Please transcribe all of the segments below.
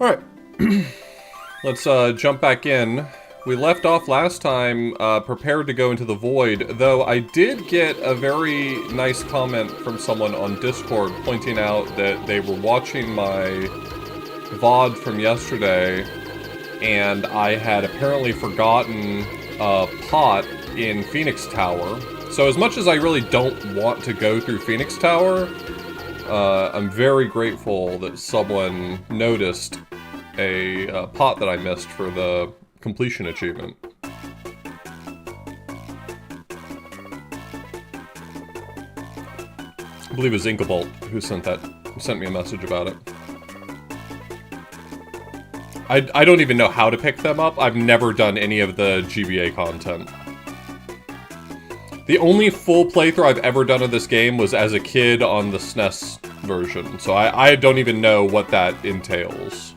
Alright, let's jump back in. We left off last time prepared to go into the void, though I did get a very nice comment from someone on Discord pointing out that they were watching my VOD from yesterday, and I had apparently forgotten a pot in Phoenix Tower. So as much as I really don't want to go through Phoenix Tower, I'm very grateful that someone noticed a pot that I missed for the completion achievement. I believe it was Inkable who sent me a message about it. I don't even know how to pick them up. I've never done any of the GBA content. The only full playthrough I've ever done of this game was as a kid on the SNES version, so I don't even know what that entails.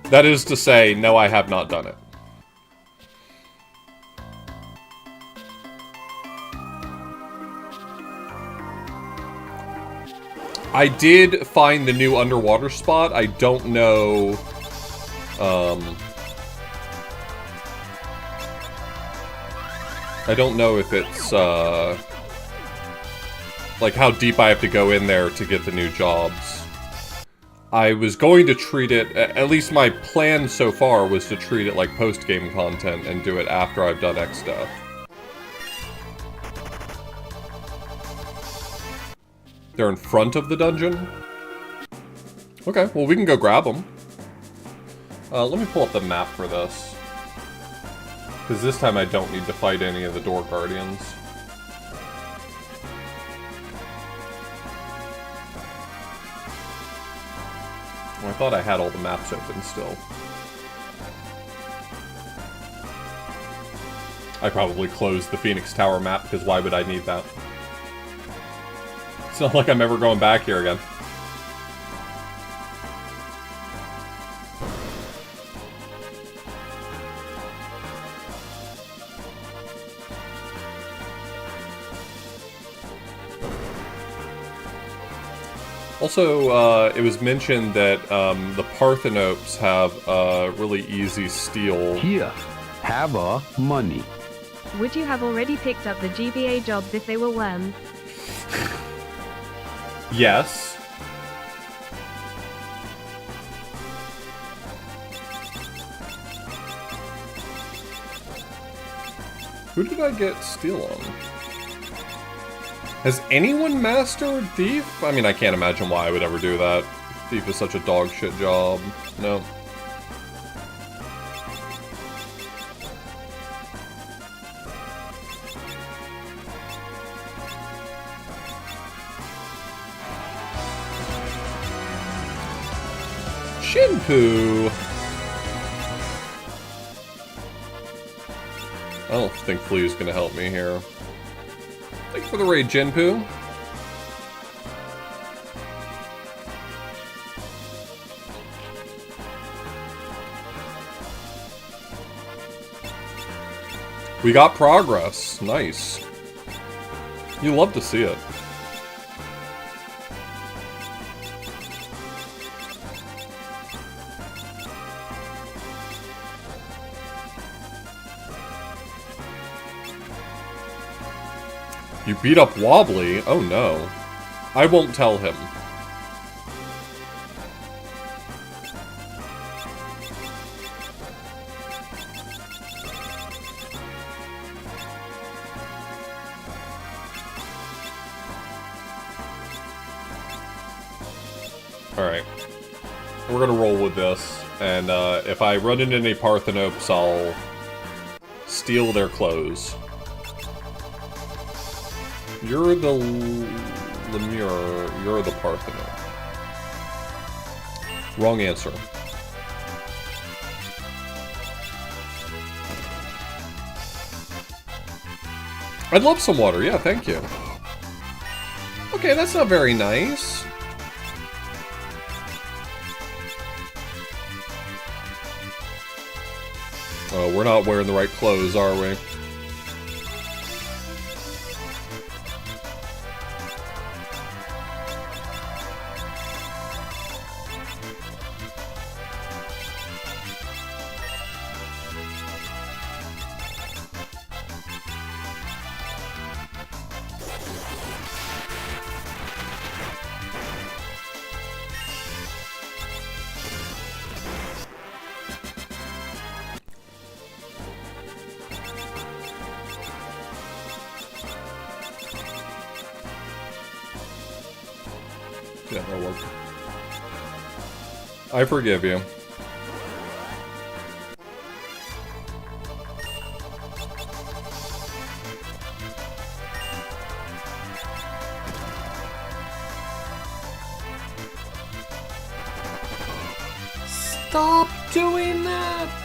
That is to say, no, I have not done it. I did find the new underwater spot. I don't know... I don't know if it's, like how deep I have to go in there to get the new jobs. I was going to treat it, at least my plan so far was to treat it like post-game content and do it after I've done X stuff. They're in front of the dungeon? Okay, well we can go grab them. Let me pull up the map for this. Because this time I don't need to fight any of the door guardians. I thought I had all the maps open still. I probably closed the Phoenix Tower map, because why would I need that? It's not like I'm ever going back here again. Also, it was mentioned that the Parthenopes have really easy steal. Here, have our money. Would you have already picked up the GBA jobs if they were worms? Yes. Who did I get steal on? Has anyone mastered Thief? I mean, I can't imagine why I would ever do that. Thief is such a dog shit job. No. Shinpoo! I don't think Flea's gonna help me here. Thank you for the raid, Jinpoo. We got progress. Nice. You love to see it. You beat up Wobbly? Oh no. I won't tell him. Alright. We're gonna roll with this, and if I run into any Parthenopes, I'll steal their clothes. You're the Lemure. You're the Parthenope. Wrong answer. I'd love some water. Yeah, thank you. Okay, that's not very nice. Oh, we're not wearing the right clothes, are we? Yeah, that'll work. I forgive you. Stop doing that!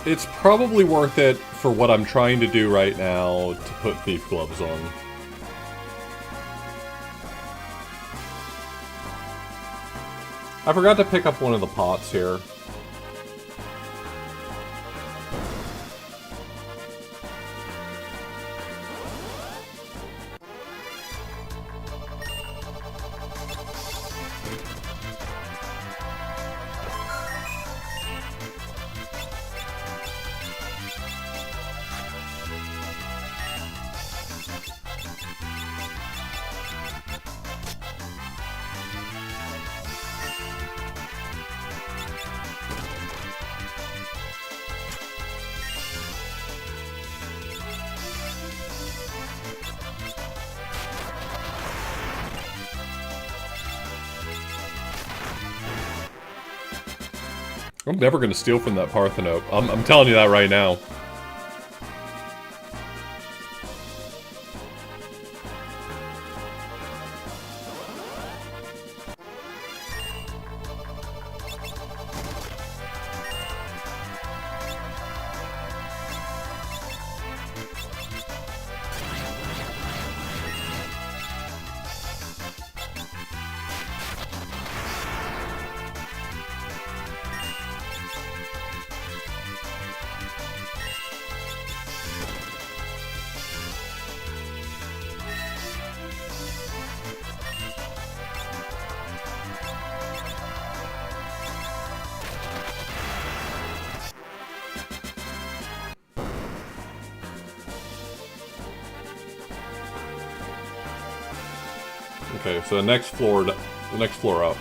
It's probably worth it for what I'm trying to do right now to put thief gloves on. I forgot to pick up one of the pots here. I'm never gonna steal from that Parthenope. I'm telling you that right now. Okay, so the next floor up.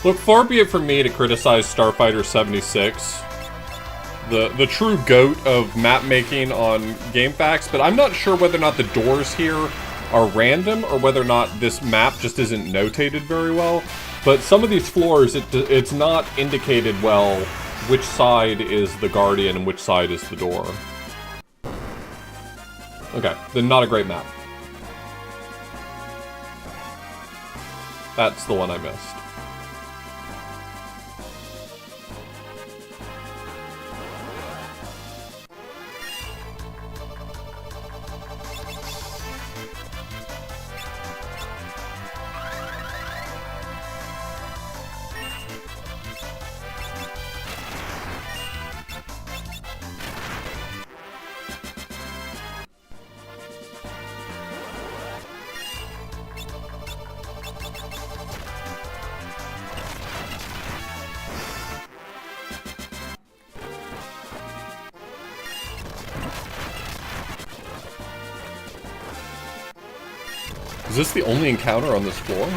Look, far be it from me to criticize Starfighter 76. The true goat of map making on GameFAQs, but I'm not sure whether or not the doors here are random or whether or not this map just isn't notated very well. But some of these floors, it's not indicated well which side is the Guardian and which side is the door. Okay, then not a great map. That's the one I missed. Is this the only encounter on this floor?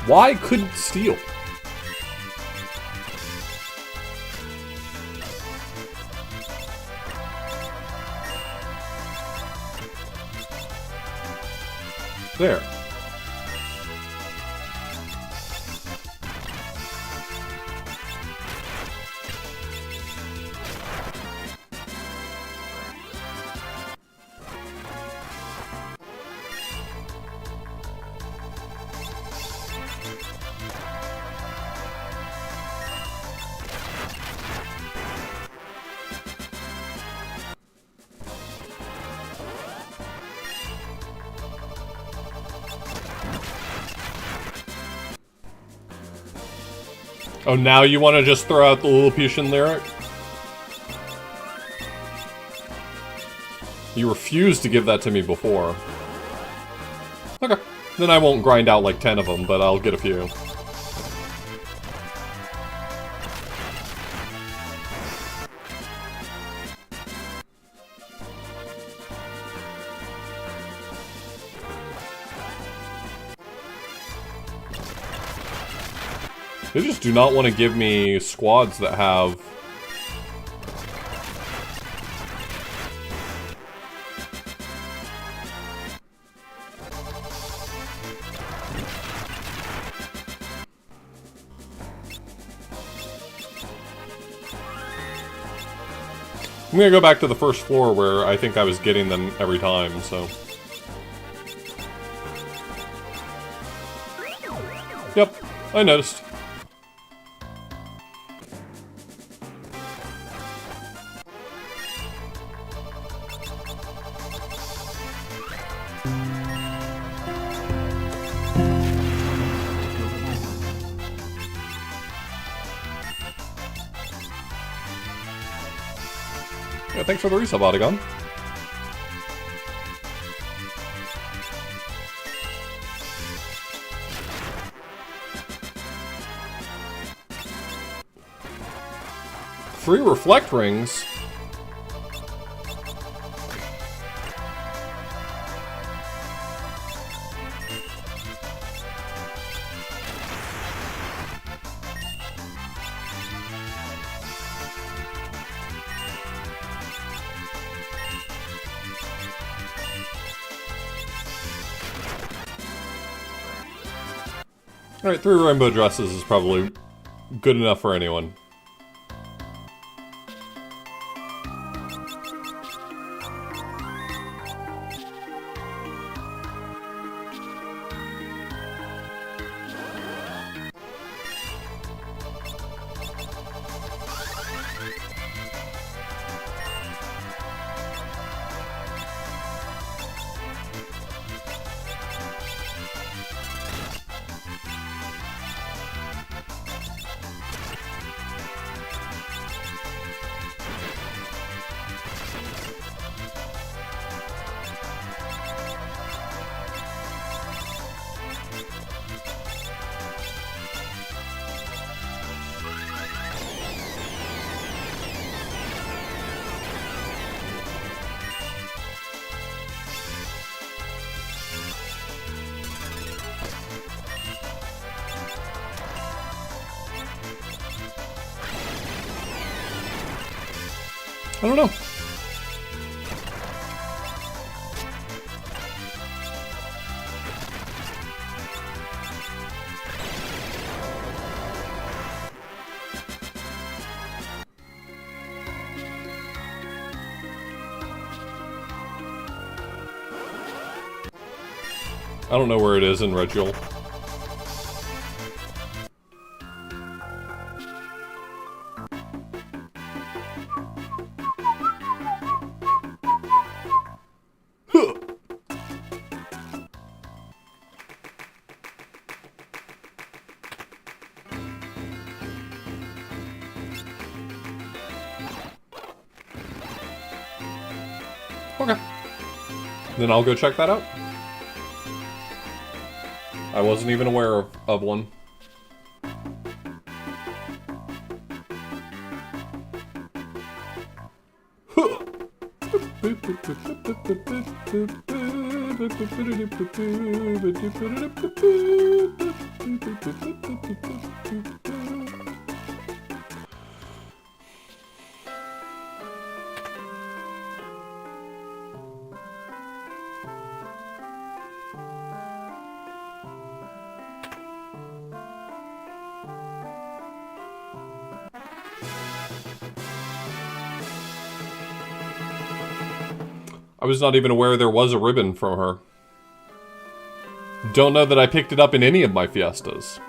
Why couldn't steal? There. Oh, now you want to just throw out the Lilliputian lyric? You refused to give that to me before. Okay. Then I won't grind out like 10 of them, but I'll get a few. They just do not want to give me squads that have... I'm gonna go back to the first floor where I think I was getting them every time, so... Yep, I noticed. Yeah, thanks for the resub, Autogon. Free reflect rings? Alright, 3 rainbow dresses is probably good enough for anyone. I don't know. I don't know where it is in Regil. Okay. Then I'll go check that out. I wasn't even aware of one. I was not even aware there was a ribbon from her. Don't know that I picked it up in any of my fiestas.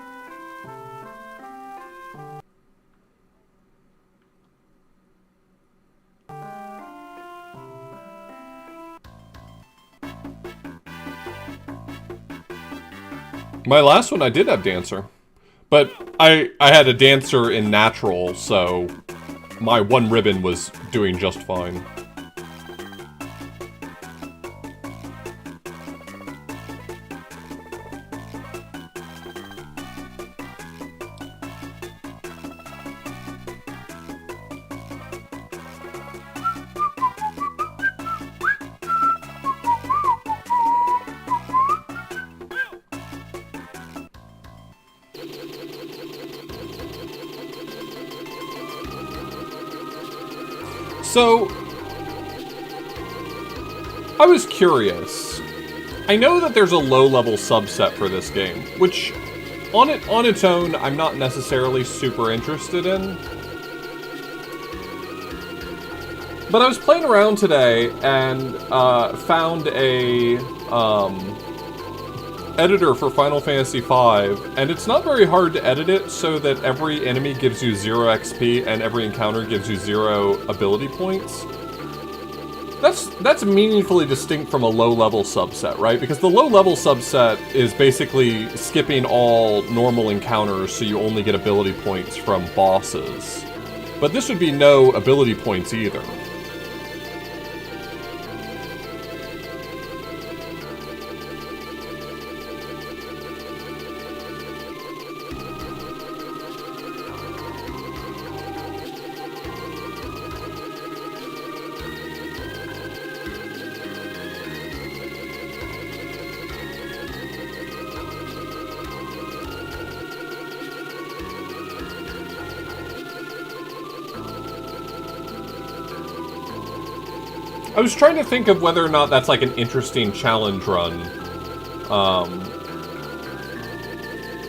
My last one I did have Dancer. But I had a Dancer in Natural, so my one ribbon was doing just fine. So, I was curious. I know that there's a low-level subset for this game, which, on its own, I'm not necessarily super interested in. But I was playing around today and found a editor for Final Fantasy V, and it's not very hard to edit it so that every enemy gives you 0 XP and every encounter gives you 0 ability points. That's meaningfully distinct from a low-level subset, right? Because the low-level subset is basically skipping all normal encounters so you only get ability points from bosses. But this would be no ability points either. I was trying to think of whether or not that's like an interesting challenge run.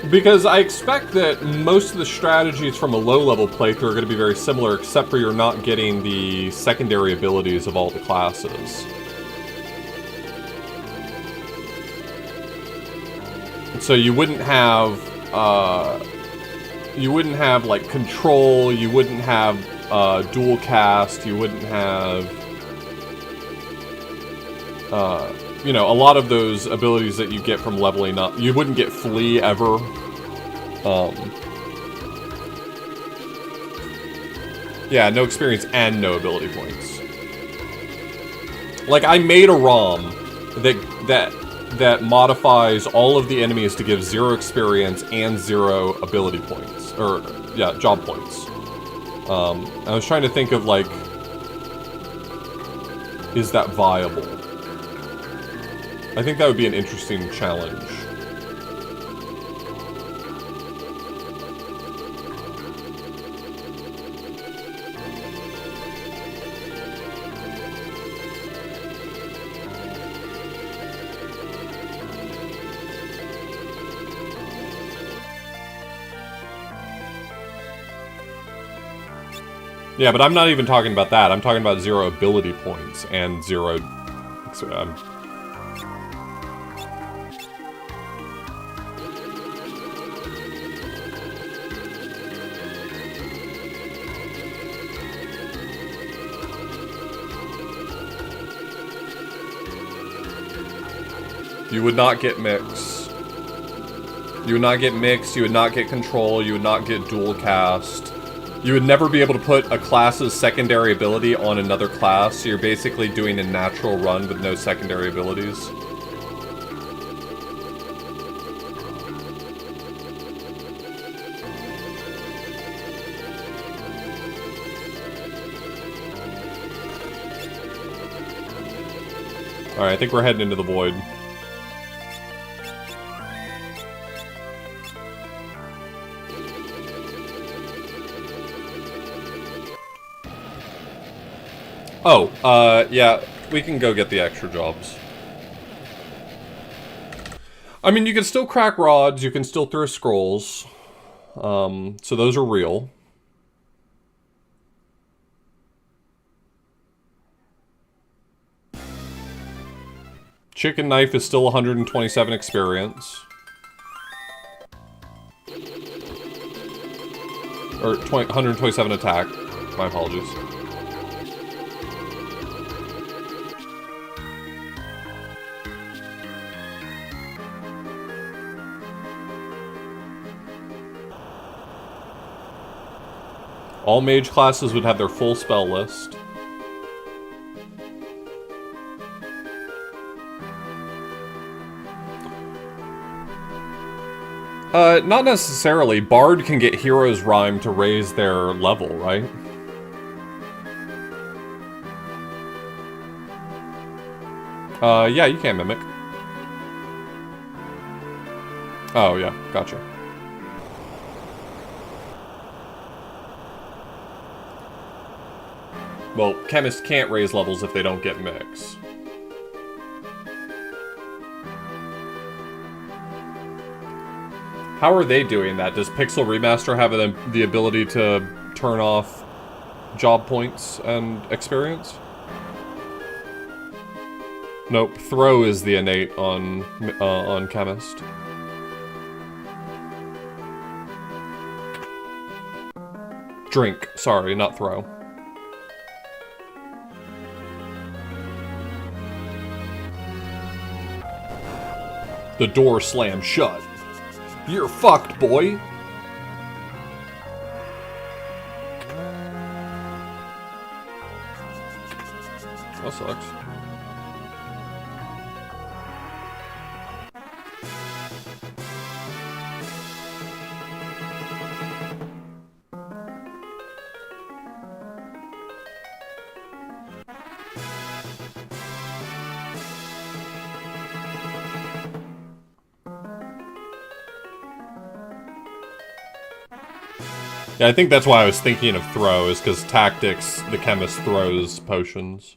Because I expect that most of the strategies from a low-level playthrough are going to be very similar, except for you're not getting the secondary abilities of all the classes. So you wouldn't have like control, you wouldn't have dual cast, you wouldn't have you know, a lot of those abilities that you get from leveling up. You wouldn't get Flee ever. Yeah, no experience and no ability points. Like, I made a ROM that modifies all of the enemies to give 0 experience and 0 ability points. Or, yeah, job points. I was trying to think of, like, is that viable? I think that would be an interesting challenge. Yeah, but I'm not even talking about that. I'm talking about 0 ability points and 0... you would not get mix. You would not get mix, you would not get control, you would not get dual cast. You would never be able to put a class's secondary ability on another class, so you're basically doing a natural run with no secondary abilities. Alright, I think we're heading into the void. Oh, yeah, we can go get the extra jobs. I mean, you can still crack rods, you can still throw scrolls. So those are real. Chicken knife is still 127 experience. Or 127 attack. My apologies. All mage classes would have their full spell list. Not necessarily. Bard can get Hero's Rhyme to raise their level, right? Yeah, you can Mimic. Oh, yeah, gotcha. Well, chemists can't raise levels if they don't get Mix. How are they doing that? Does Pixel Remaster have the ability to turn off job points and experience? Nope, throw is the innate on Chemist. Drink, sorry, not throw. The door slammed shut. You're fucked, boy! That sucks. Yeah, I think that's why I was thinking of throw, is because tactics, the chemist throws potions.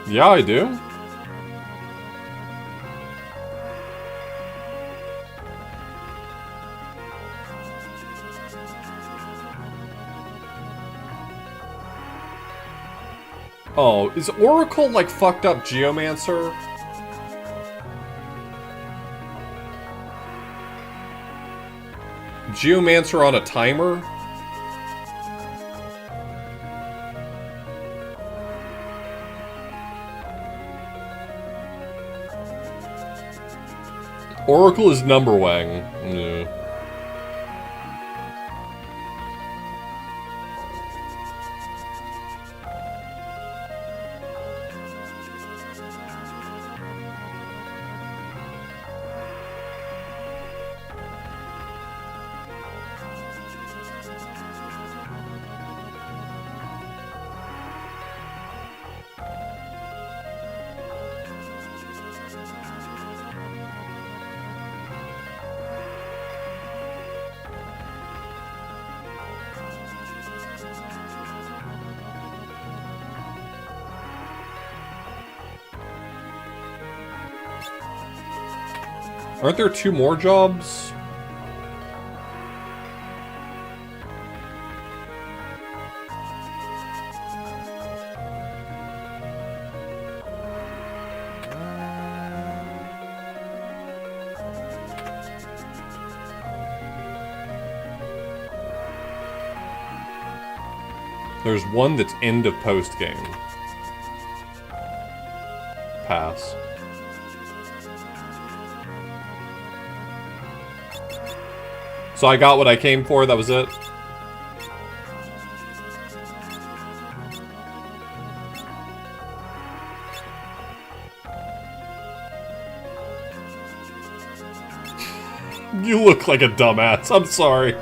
Yeah, I do. Oh, is Oracle like fucked up Geomancer? Geomancer on a timer? Oracle is Numberwang. Yeah. Aren't there 2 more jobs? There's one that's end of post game. Pass. So I got what I came for, that was it? You look like a dumbass, I'm sorry.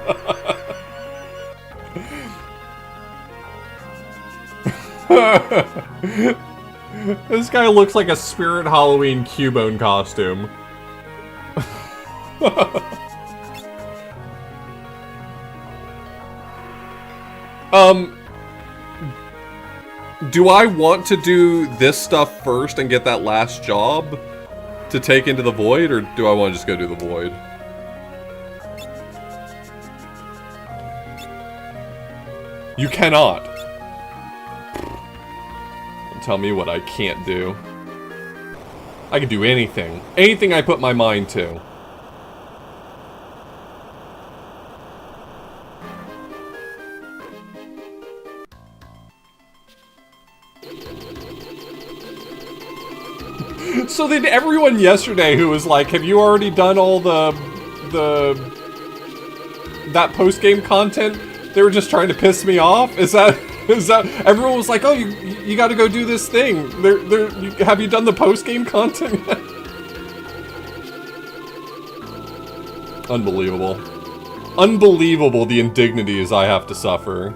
This guy looks like a Spirit Halloween Cubone costume. Do I want to do this stuff first and get that last job to take into the void, or do I want to just go do the void? You cannot. Don't tell me what I can't do. I can do anything. Anything I put my mind to. So then everyone yesterday who was like, have you already done all that post-game content? They were just trying to piss me off? Is that everyone was like, oh, you gotta go do this thing. Have you done the post-game content yet? Unbelievable. Unbelievable the indignities I have to suffer.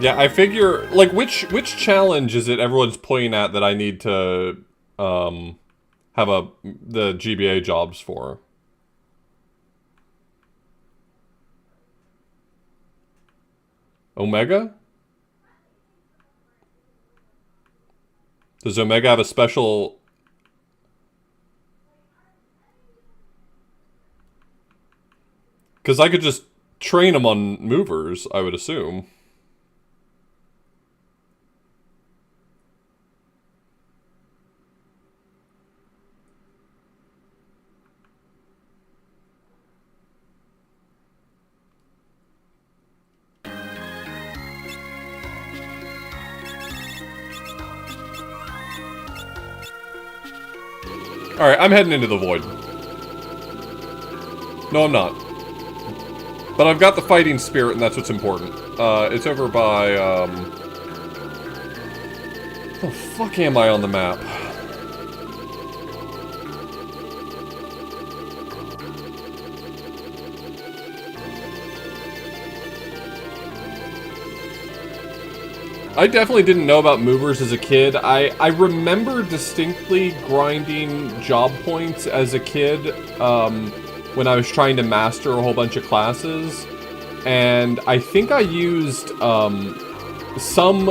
Yeah, I figure, like, which challenge is it everyone's pointing at that I need to, have the GBA jobs for? Omega? Does Omega have a special... Because I could just train them on movers, I would assume. Alright, I'm heading into the void. No, I'm not. But I've got the fighting spirit, and that's what's important. It's over by, How the fuck am I on the map? I definitely didn't know about movers as a kid. I remember distinctly grinding job points as a kid when I was trying to master a whole bunch of classes. And I think I used some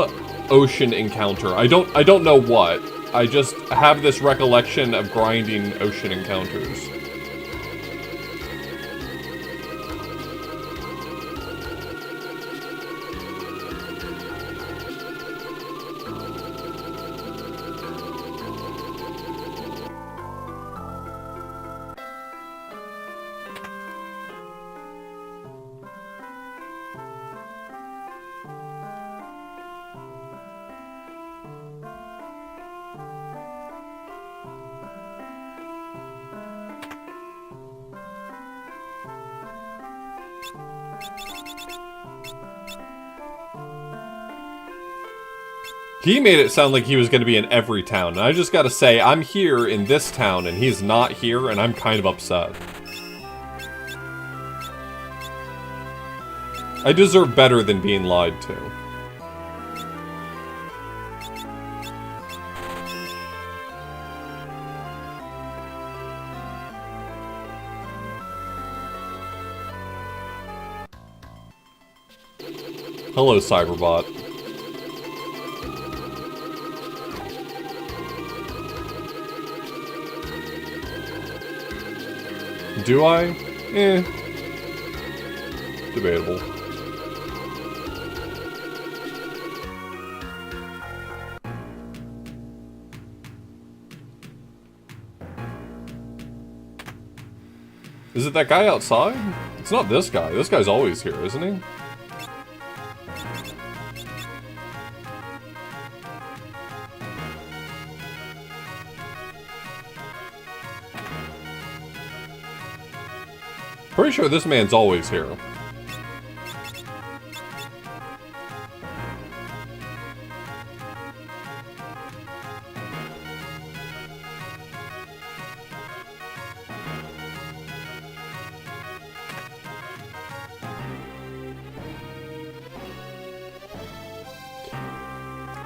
ocean encounter. I don't know what. I just have this recollection of grinding ocean encounters. He made it sound like he was going to be in every town, and I just gotta say, I'm here in this town, and he's not here, and I'm kind of upset. I deserve better than being lied to. Hello, Cyberbot. Do I? Eh. Debatable. Is it that guy outside? It's not this guy. This guy's always here, isn't he? Pretty sure this man's always here.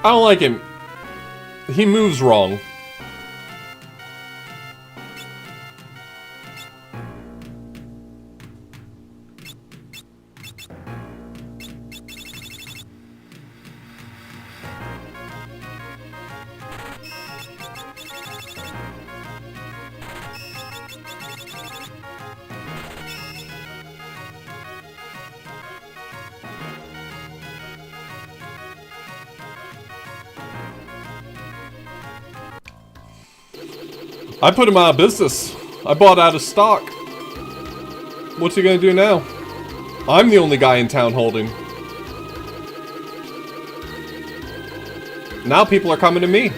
I don't like him. He moves wrong. I put him out of business. I bought out of stock. What's he gonna do now? I'm the only guy in town holding. Now people are coming to me.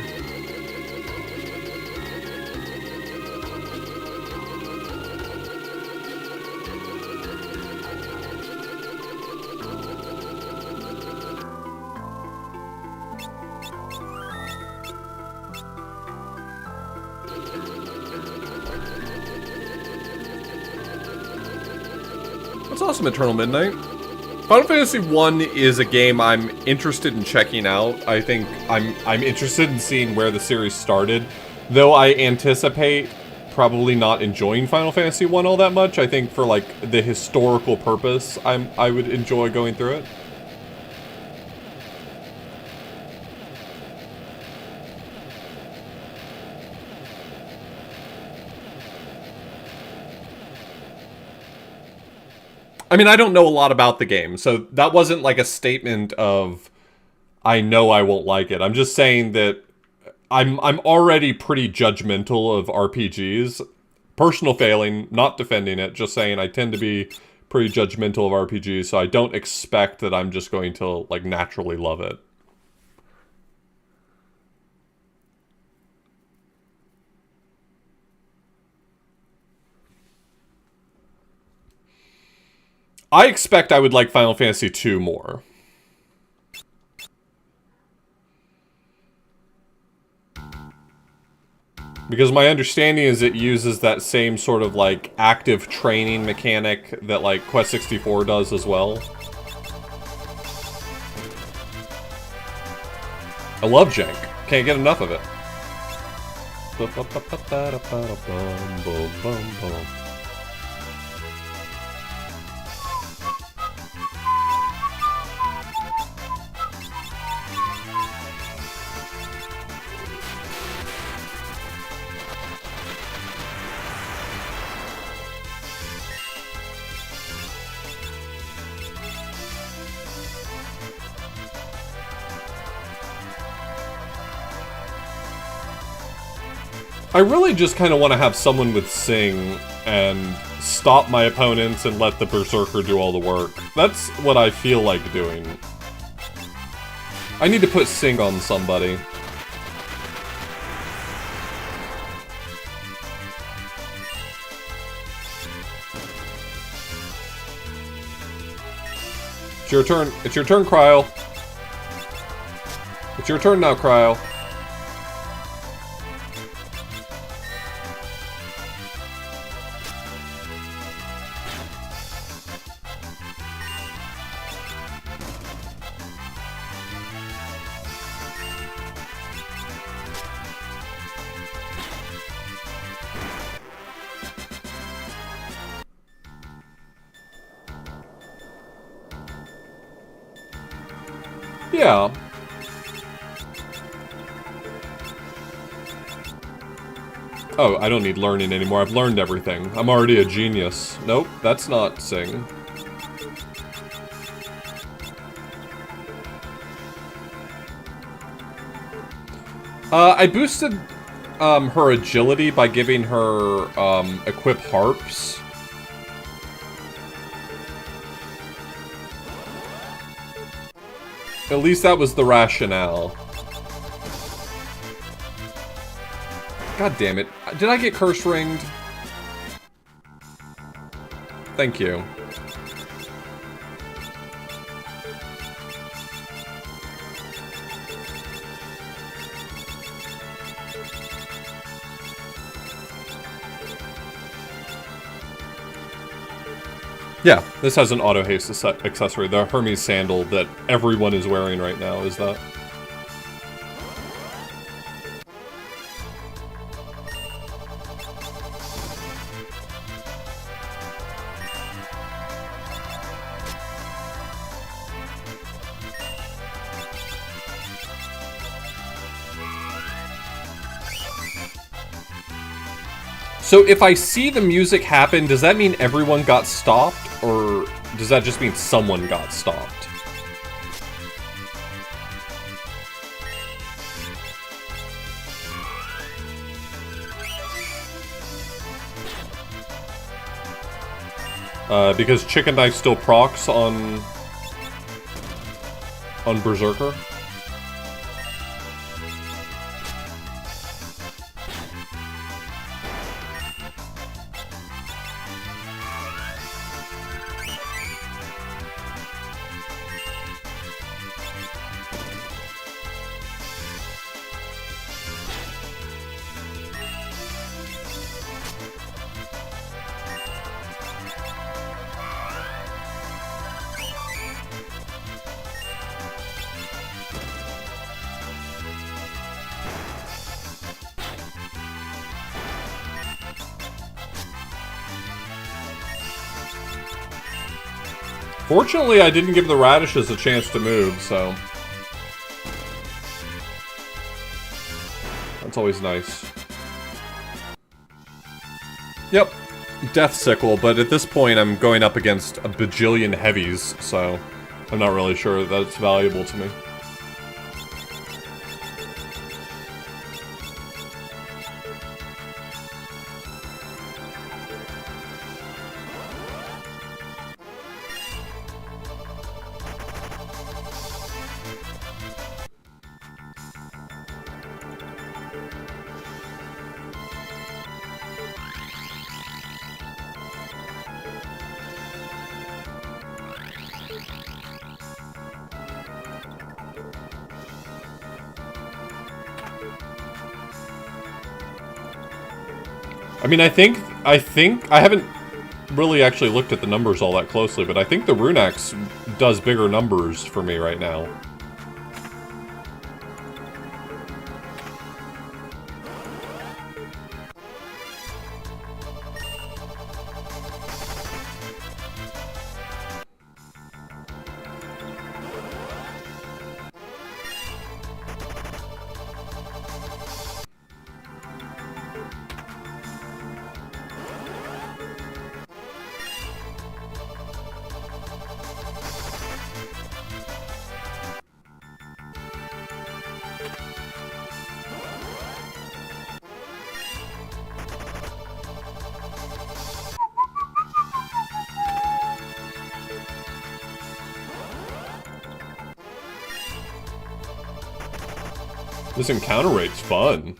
That's awesome, Eternal Midnight. Final Fantasy 1 is a game I'm interested in checking out. I think I'm interested in seeing where the series started. Though I anticipate probably not enjoying Final Fantasy 1 all that much. I think for like the historical purpose, I would enjoy going through it. I mean, I don't know a lot about the game, so that wasn't like a statement of, I know I won't like it. I'm just saying that I'm already pretty judgmental of RPGs. Personal failing, not defending it, just saying I tend to be pretty judgmental of RPGs, so I don't expect that I'm just going to, like, naturally love it. I expect I would like Final Fantasy 2 more. Because my understanding is it uses that same sort of, like, active training mechanic that, like, Quest 64 does as well. I love Jank. Can't get enough of it. I really just kind of want to have someone with Sing and stop my opponents and let the Berserker do all the work. That's what I feel like doing. I need to put Sing on somebody. It's your turn. It's your turn, Cryo. It's your turn now, Cryo. Yeah. Oh, I don't need learning anymore. I've learned everything. I'm already a genius. Nope, that's not sing. I boosted her agility by giving her equip harps. At least that was the rationale. God damn it. Did I get curse ringed? Thank you. Yeah, this has an auto haste accessory. The Hermes sandal that everyone is wearing right now is that. So if I see the music happen, does that mean everyone got stopped? Or does that just mean someone got stopped? Because Chicken Knife still procs on Berserker. Fortunately, I didn't give the radishes a chance to move, so... That's always nice. Yep, Death Sickle, but at this point I'm going up against a bajillion heavies, so I'm not really sure that's valuable to me. I mean, I think I haven't really actually looked at the numbers all that closely, but I think the Runex does bigger numbers for me right now. This encounter rate's fun.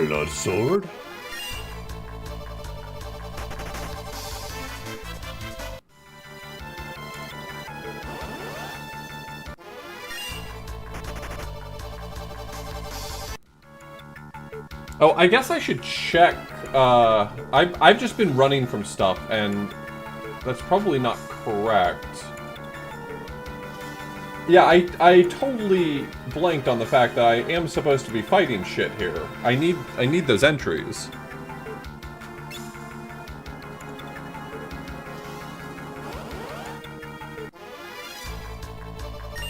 better not sword. Oh, I guess I should check. I've just been running from stuff, and that's probably not correct. Yeah, I totally blanked on the fact that I am supposed to be fighting shit here. I need those entries.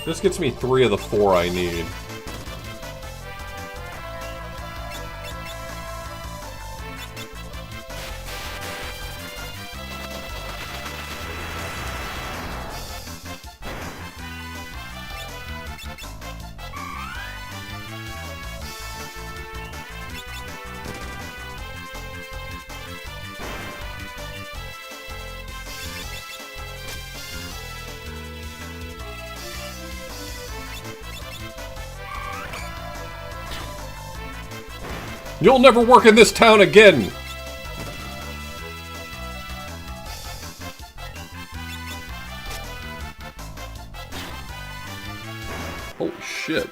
This gets me 3 of the 4 I need. You'll never work in this town again! Holy shit.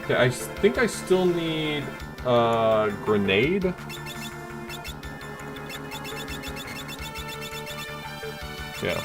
Okay, I think I still need a grenade. Yeah.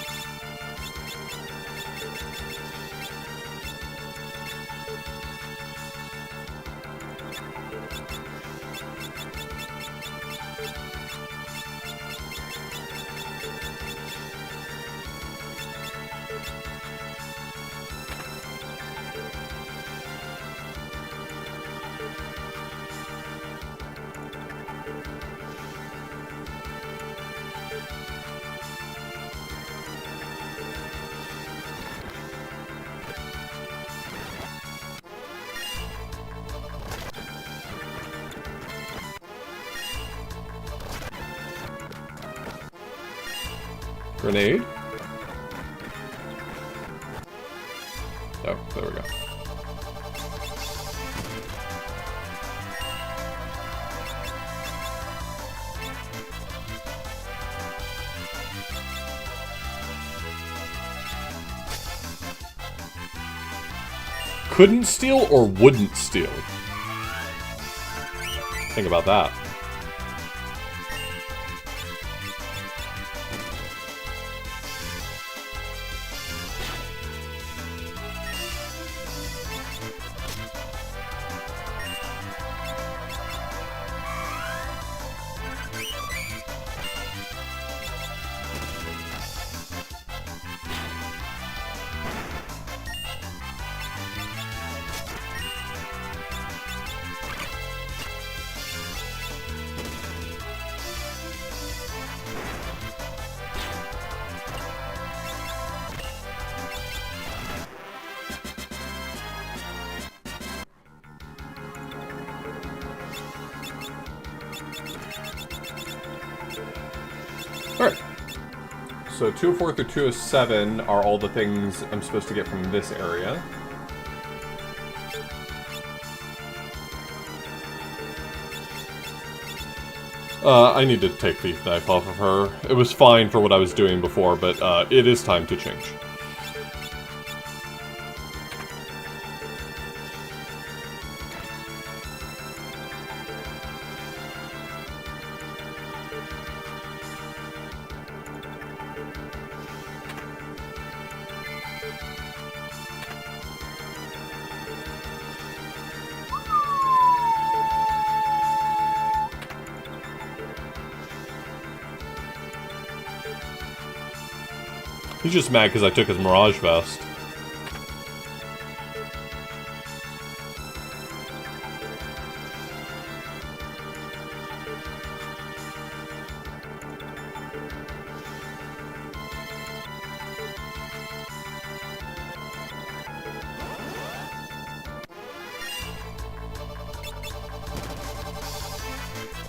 Grenade? Oh, there we go. Couldn't steal or wouldn't steal? Think about that. Alright. So 204 through 207 are all the things I'm supposed to get from this area. I need to take the knife off of her. It was fine for what I was doing before, but it is time to change. He's just mad because I took his Mirage Vest.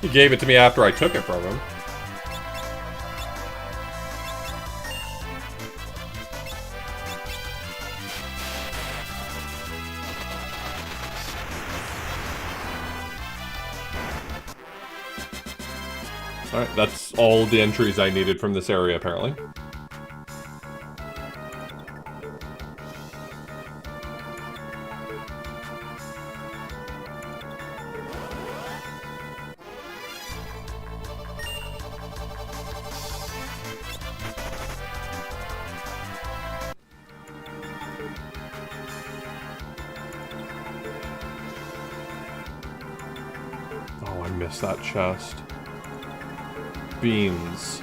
He gave it to me after I took it from him. Alright, that's all the entries I needed from this area, apparently. Oh, I missed that chest. Beans.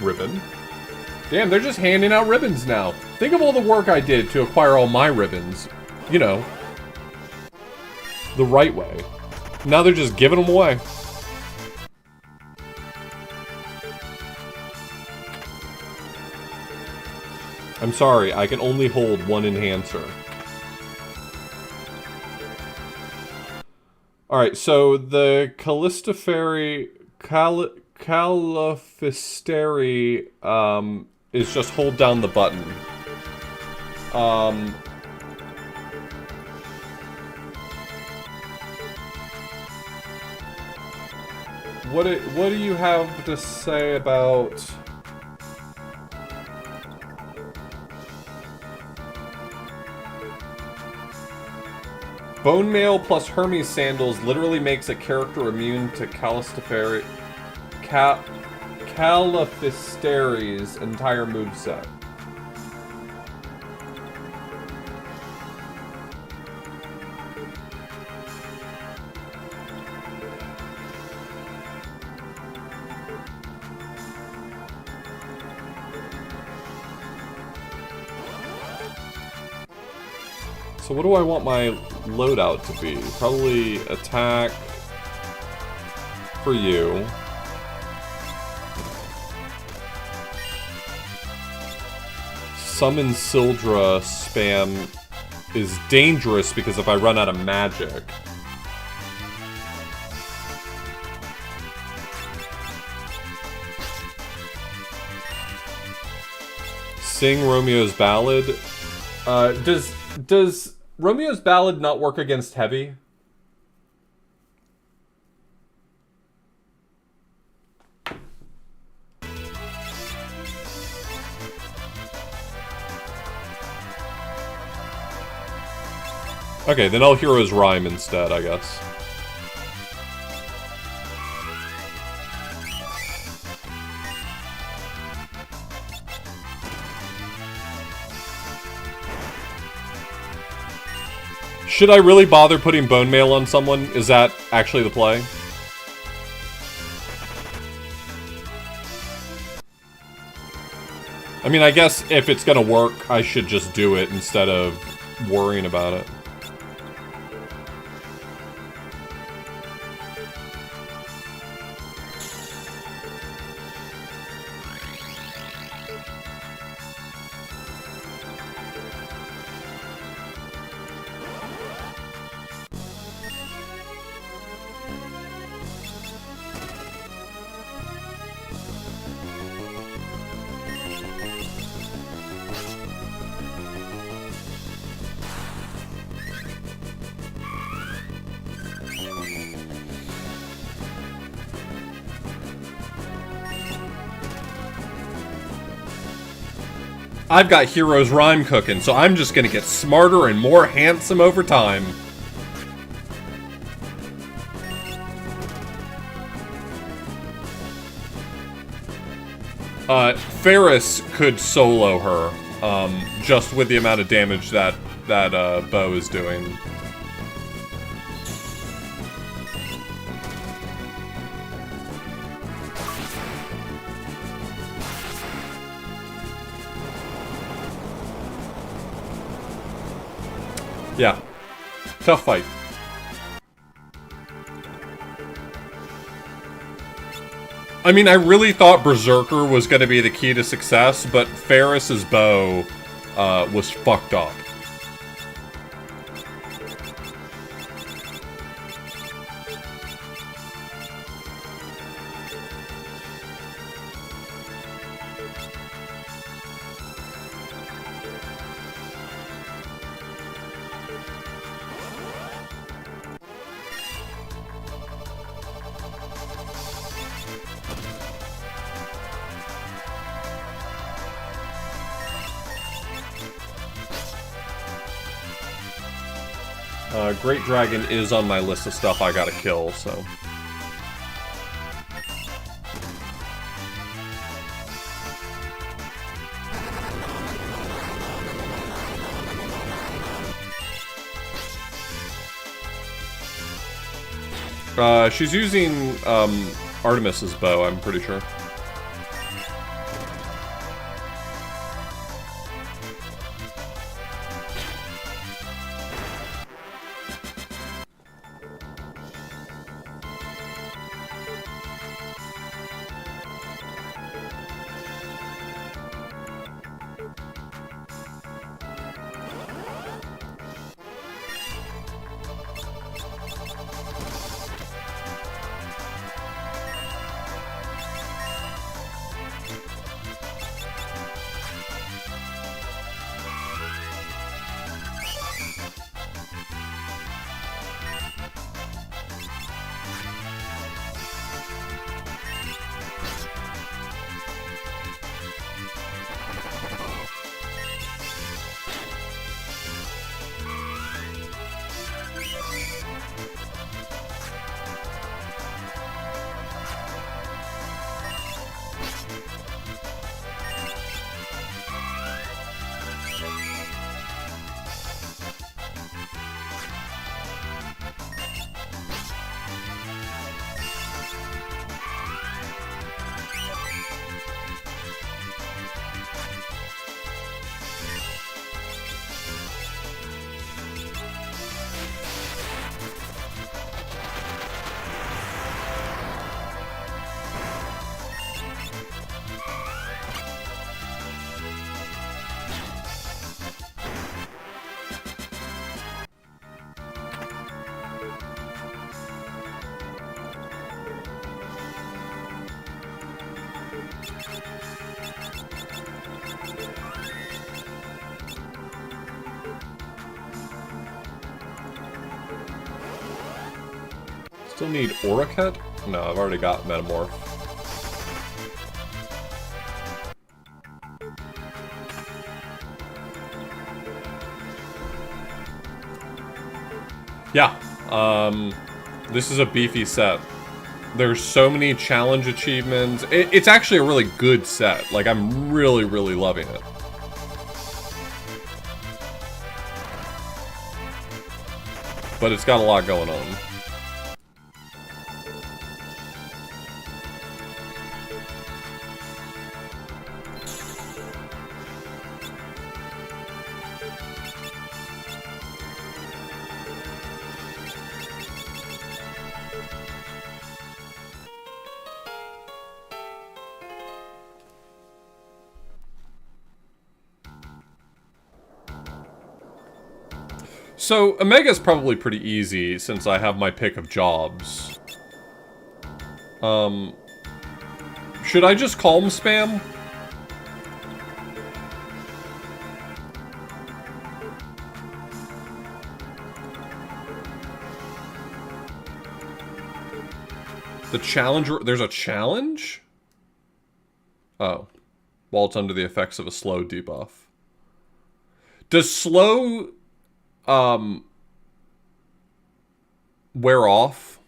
Ribbon. Damn, they're just handing out ribbons now. Think of all the work I did to acquire all my ribbons. You know, the right way. Now they're just giving them away. I'm sorry, I can only hold one enhancer. Alright, so the Calistophery... Califisteri, is just hold down the button. What do you have to say about... Bone mail plus Hermes sandals literally makes a character immune to Calistophery... Califisteri's entire moveset. So what do I want my loadout to be? Probably attack for you. Summon Sildra spam is dangerous because if I run out of magic. Sing Romeo's Ballad. Does Romeo's Ballad not work against heavy? Okay, then I'll Hero's Rhyme instead, I guess. Should I really bother putting bone mail on someone? Is that actually the play? I mean, I guess if it's gonna work, I should just do it instead of worrying about it. I've got Hero's Rhyme cooking, so I'm just gonna get smarter and more handsome over time. Ferris could solo her, just with the amount of damage that bow is doing. Yeah. Tough fight. I mean, I really thought Berserker was going to be the key to success, but Ferris's bow was fucked up. Great Dragon is on my list of stuff I gotta kill, so... she's using, Artemis's bow, I'm pretty sure. Still need Oraket? No, I've already got Metamorph. Yeah, this is a beefy set. There's so many challenge achievements. It's actually a really good set. Like, I'm really, really loving it. But it's got a lot going on. So, Omega's probably pretty easy, since I have my pick of jobs. Should I just calm spam? The challenger... There's a challenge? Oh. While it's under the effects of a slow debuff. Does slow... wear off?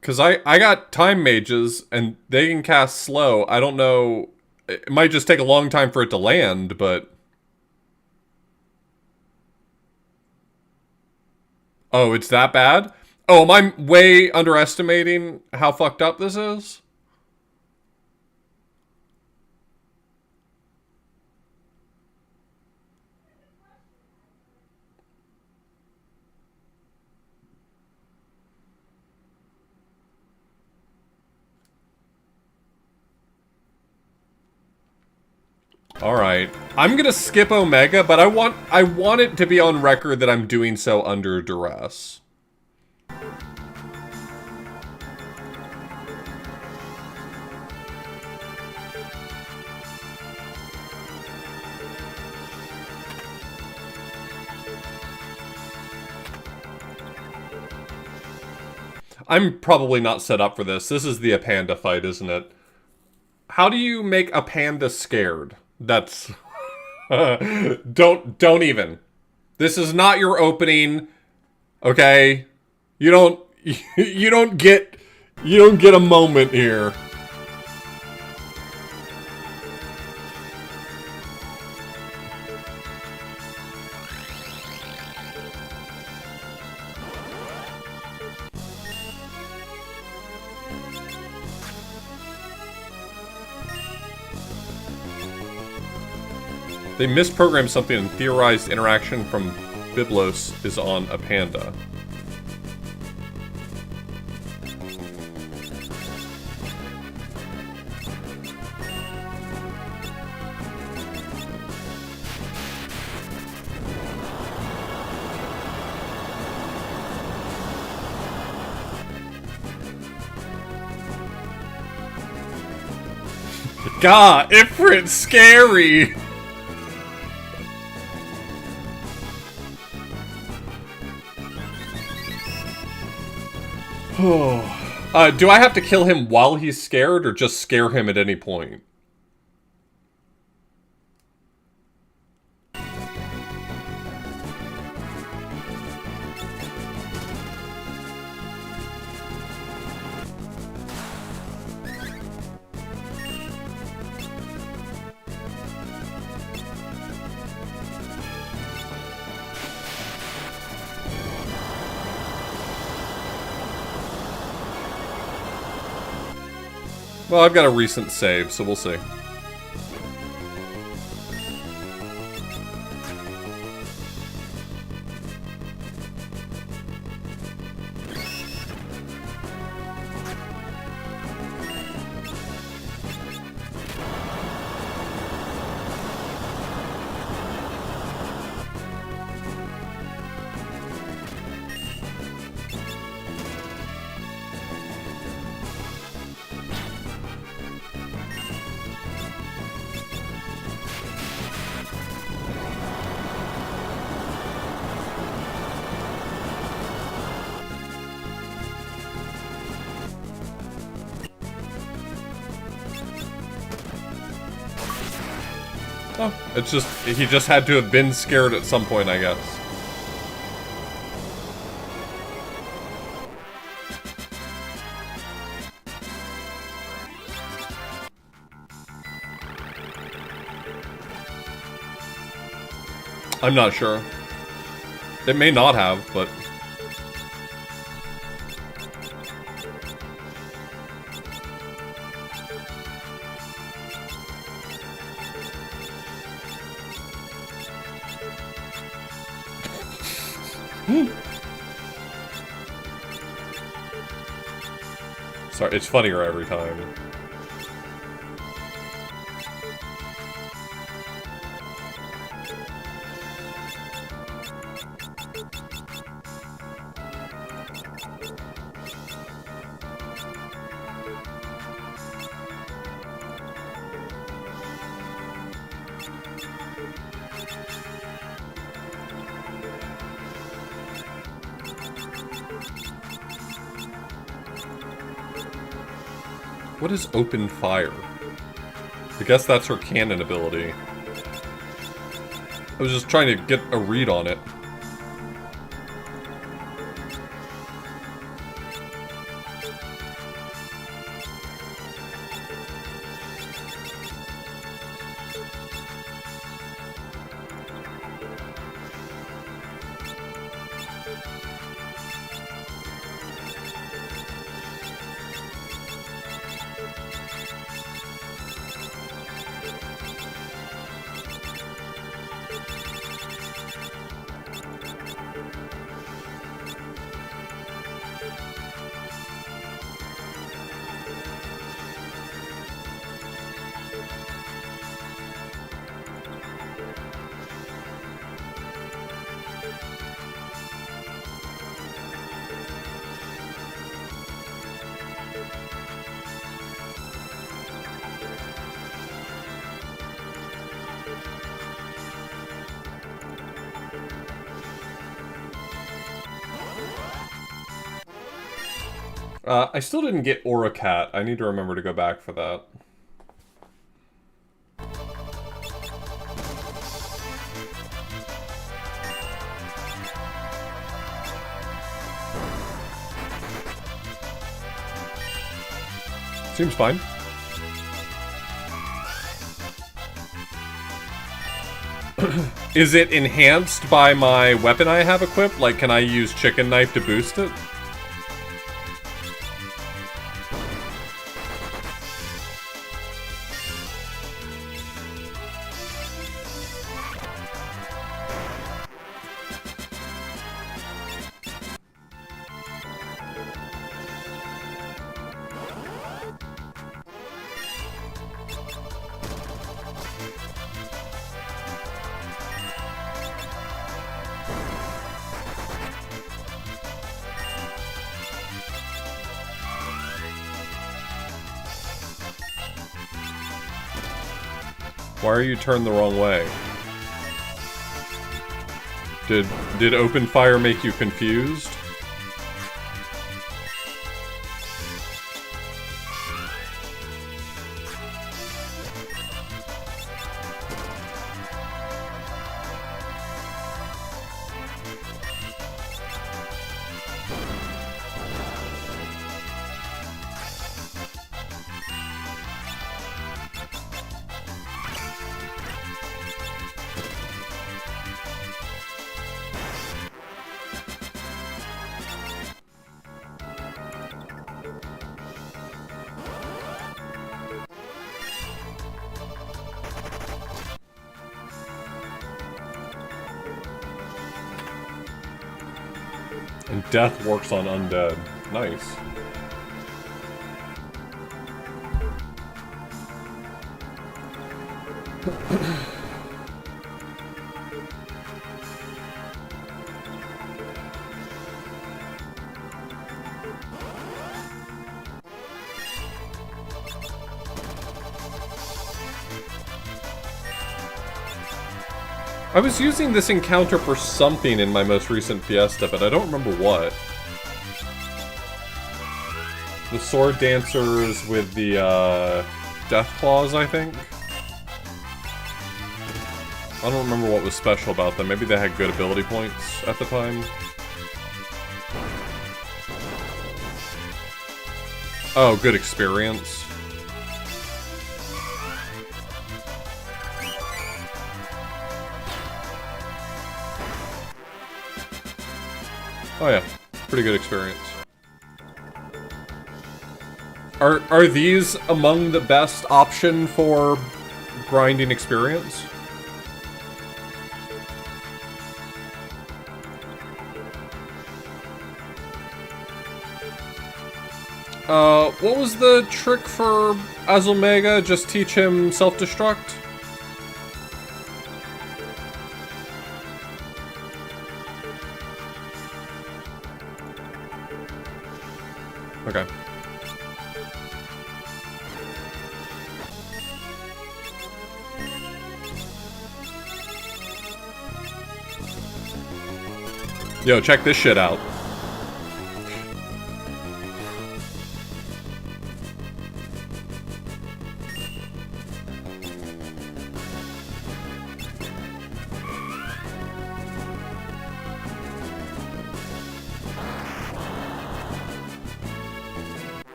Because I got time mages, and they can cast slow. I don't know... It might just take a long time for it to land, but... Oh, it's that bad? Oh, am I way underestimating how fucked up this is? Alright. I'm gonna skip Omega, but I want it to be on record that I'm doing so under duress. I'm probably not set up for this. This is the Apanda fight, isn't it? How do you make a panda scared? That's... don't even. This is not your opening, okay? You don't you don't get a moment here. They misprogrammed something and theorized interaction from Biblos is on a panda. God, Ifrit's scary! Do I have to kill him while he's scared, or just scare him at any point? Well, I've got a recent save, so we'll see. Oh, it's just, he just had to have been scared at some point, I guess. I'm not sure. It may not have, but... Sorry, it's funnier every time. What is open fire? I guess that's her cannon ability. I was just trying to get a read on it. I still didn't get Aura Cat. I need to remember to go back for that. Seems fine. Is it enhanced by my weapon I have equipped? Like, can I use Chicken Knife to boost it? Why are you turned the wrong way? Did open fire make you confused? And death works on undead. Nice. I was using this encounter for something in my most recent Fiesta, but I don't remember what. The sword dancers with the, death claws, I think? I don't remember what was special about them. Maybe they had good ability points at the time. Oh, good experience. Oh yeah, pretty good experience. Are these among the best option for grinding experience? What was the trick for Azulmega? Just teach him self-destruct? Okay. Yo, check this shit out.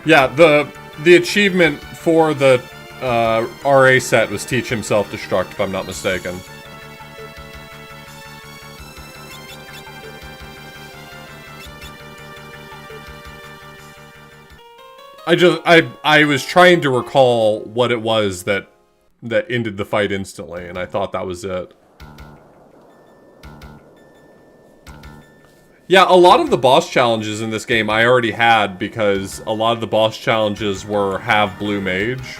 Yeah, the achievement for the RA set was teach him self-destruct, if I'm not mistaken. I was trying to recall what it was that ended the fight instantly, and I thought that was it. Yeah, a lot of the boss challenges in this game I already had because a lot of the boss challenges were have blue mage.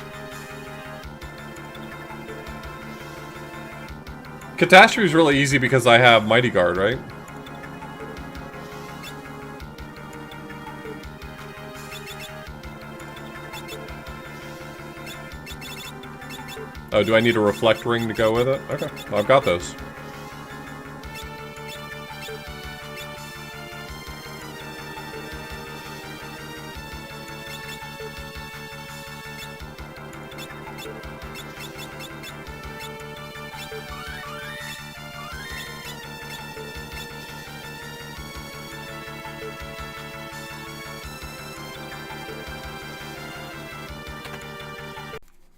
Catastrophe is really easy because I have Mighty Guard, right? Oh, do I need a reflect ring to go with it? Okay, well, I've got those.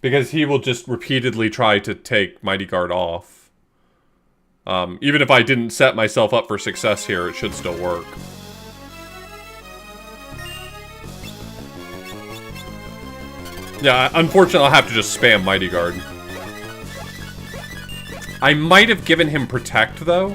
Because he will just repeatedly try to take Mighty Guard off. Even if I didn't set myself up for success here, it should still work. Yeah, unfortunately I'll have to just spam Mighty Guard. I might have given him Protect, though.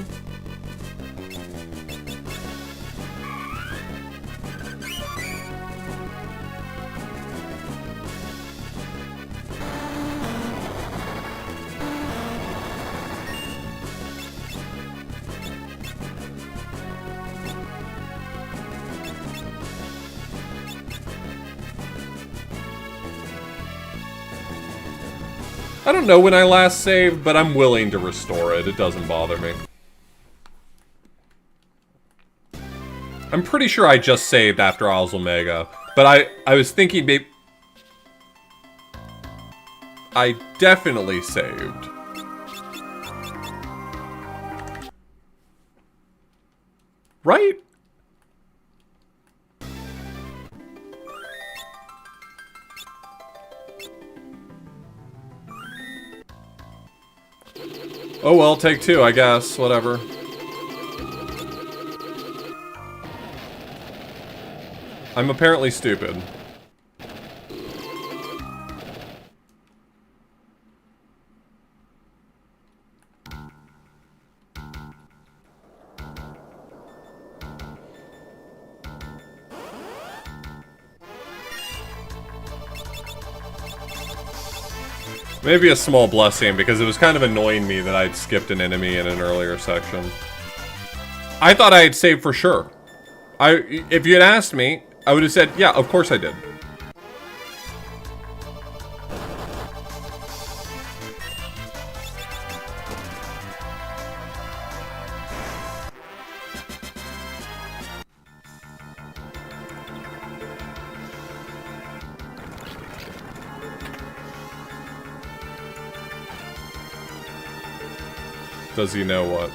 I don't know when I last saved, but I'm willing to restore it. It doesn't bother me. I'm pretty sure I just saved after Oz Omega, but I was thinking maybe... I definitely saved. Right? Oh well, take two, I guess. Whatever. I'm apparently stupid. Maybe a small blessing, because it was kind of annoying me that I'd skipped an enemy in an earlier section. I thought I had saved for sure. If you had asked me, I would have said, yeah, of course I did. Does he know what?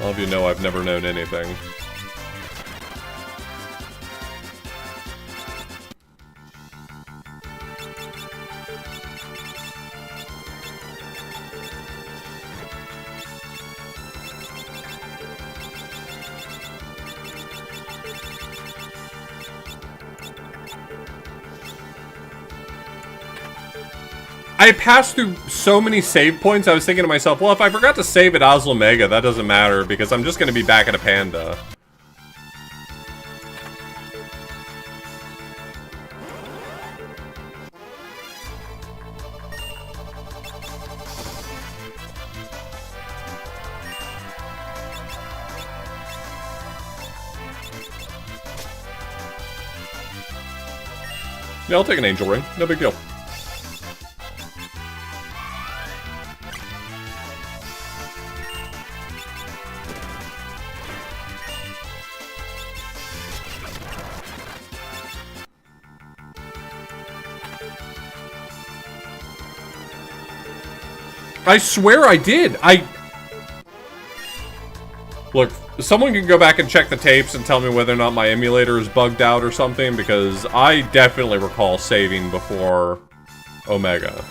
All of you know I've never known anything. I passed through so many save points, I was thinking to myself, well, if I forgot to save at Oz Omega, that doesn't matter, because I'm just going to be back at a panda. Yeah, I'll take an angel ring. No big deal. I swear I did. Look, someone can go back and check the tapes and tell me whether or not my emulator is bugged out or something, because I definitely recall saving before Omega.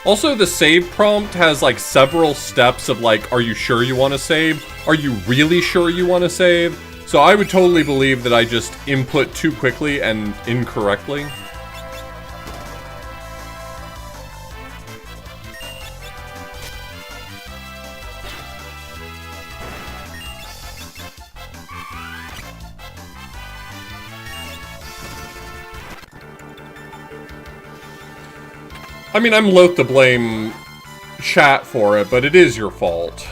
Also, the save prompt has, like, several steps of, like, are you sure you want to save? Are you really sure you want to save? So I would totally believe that I just input too quickly and incorrectly. I mean, I'm loath to blame chat for it, but it is your fault.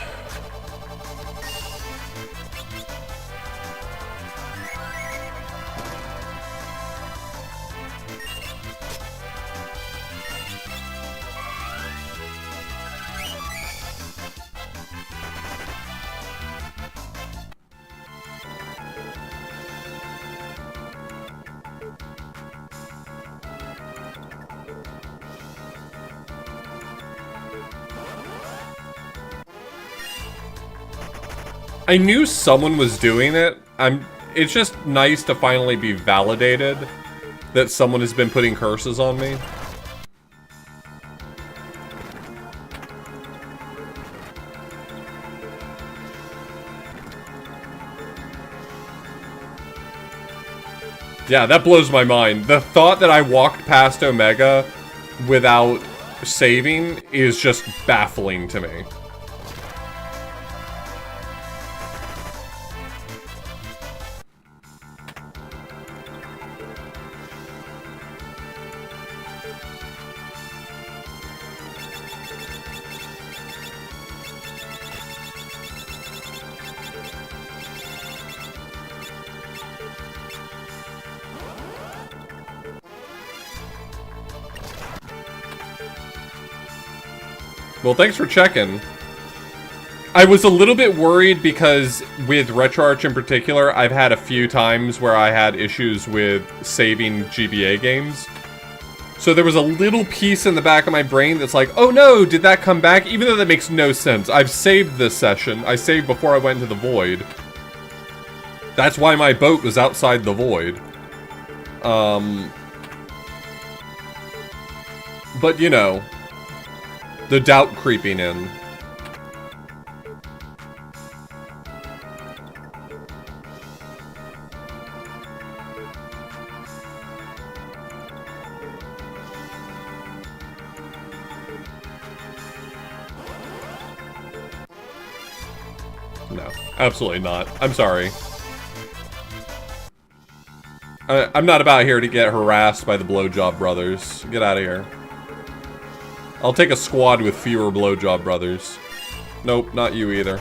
I knew someone was doing it. It's just nice to finally be validated that someone has been putting curses on me. Yeah, that blows my mind. The thought that I walked past Omega without saving is just baffling to me. Well, thanks for checking. I was a little bit worried because with RetroArch in particular, I've had a few times where I had issues with saving GBA games. So there was a little piece in the back of my brain that's like, oh no, did that come back? Even though that makes no sense. I've saved this session. I saved before I went into the void. That's why my boat was outside the void. But you know, the doubt creeping in. No, absolutely not. I'm sorry. I'm not about here to get harassed by the blowjob brothers. Get out of here. I'll take a squad with fewer blowjob brothers. Nope, not you either.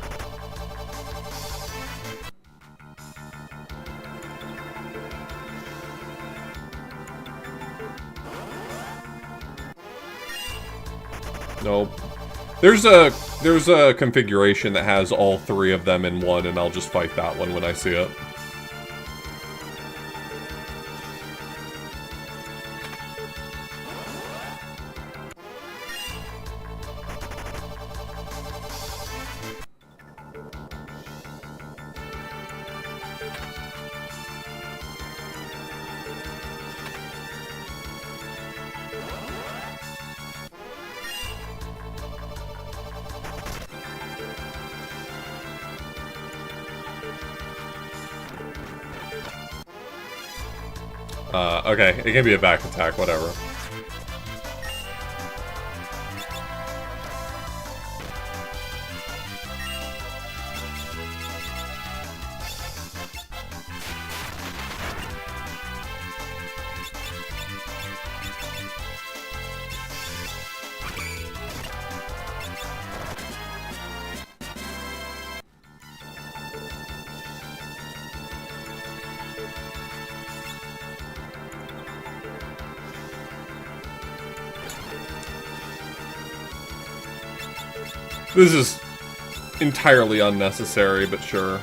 Nope. There's a configuration that has all three of them in one, and I'll just fight that one when I see it. Okay, it can be a back attack, whatever. This is entirely unnecessary, but sure.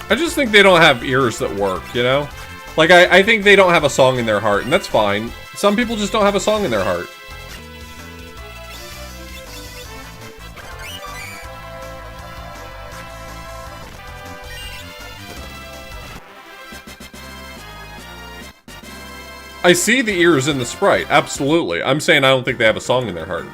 I just think they don't have ears that work, you know? Like, I think they don't have a song in their heart, and that's fine. Some people just don't have a song in their heart. I see the ears in the sprite, absolutely. I'm saying I don't think they have a song in their heart.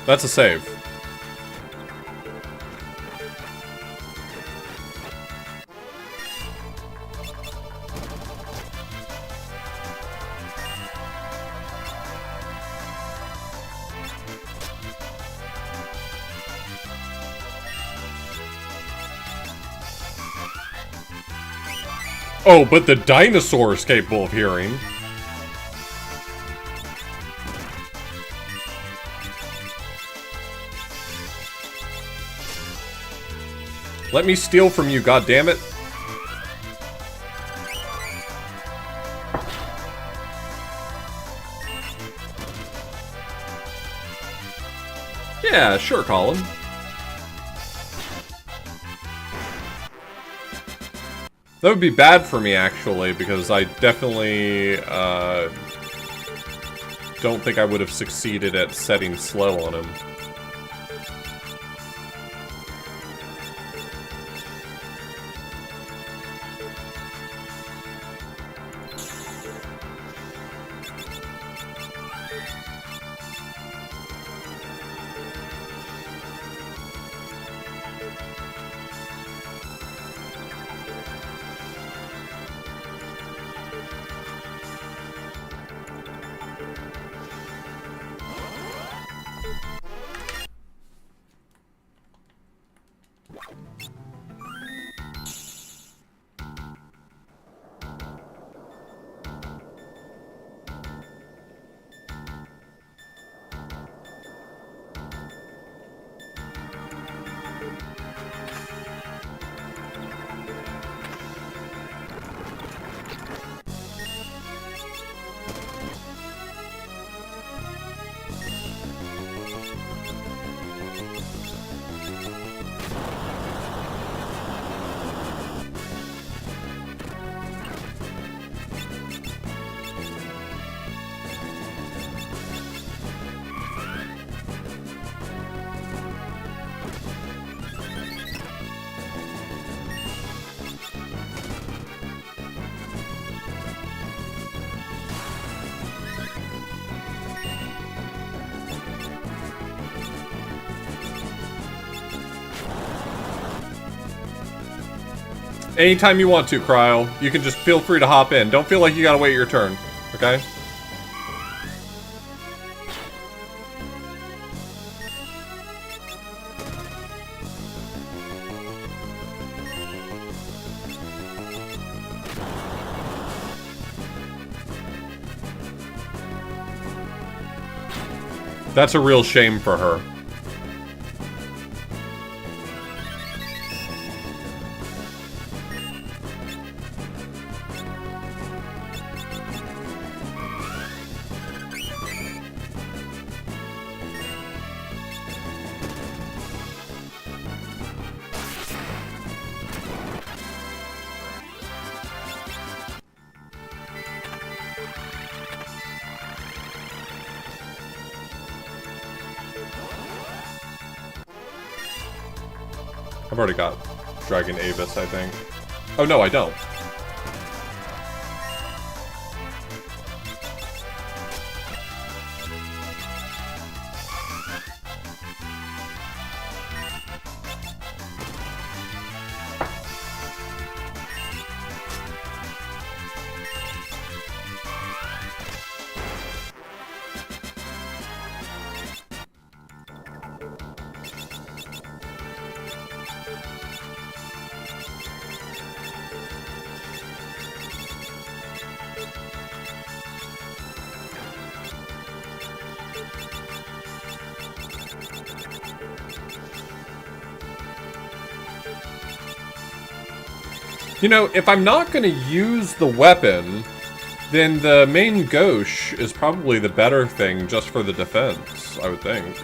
That's a save. Oh, but the dinosaur is capable of hearing. Let me steal from you, goddammit. Yeah, sure, Colin. That would be bad for me, actually, because I definitely, don't think I would have succeeded at setting slow on him. Anytime you want to, Cryo. You can just feel free to hop in. Don't feel like you gotta wait your turn, okay? That's a real shame for her. I've already got Dragon Avis, I think. Oh, no, I don't. You know, if I'm not going to use the weapon, then the main gauche is probably the better thing just for the defense, I would think.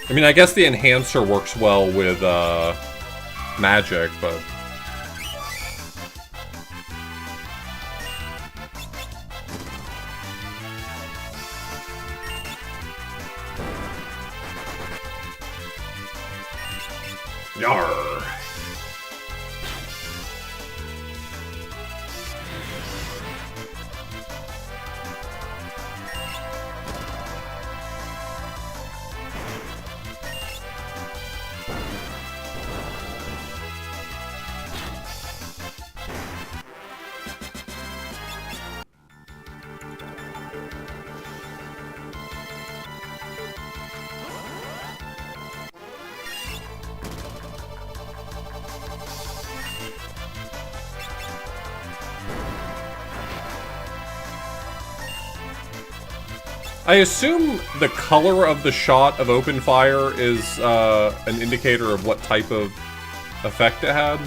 I mean, I guess the enhancer works well with magic, but... Yarr! I assume the color of the shot of open fire is an indicator of what type of effect it had.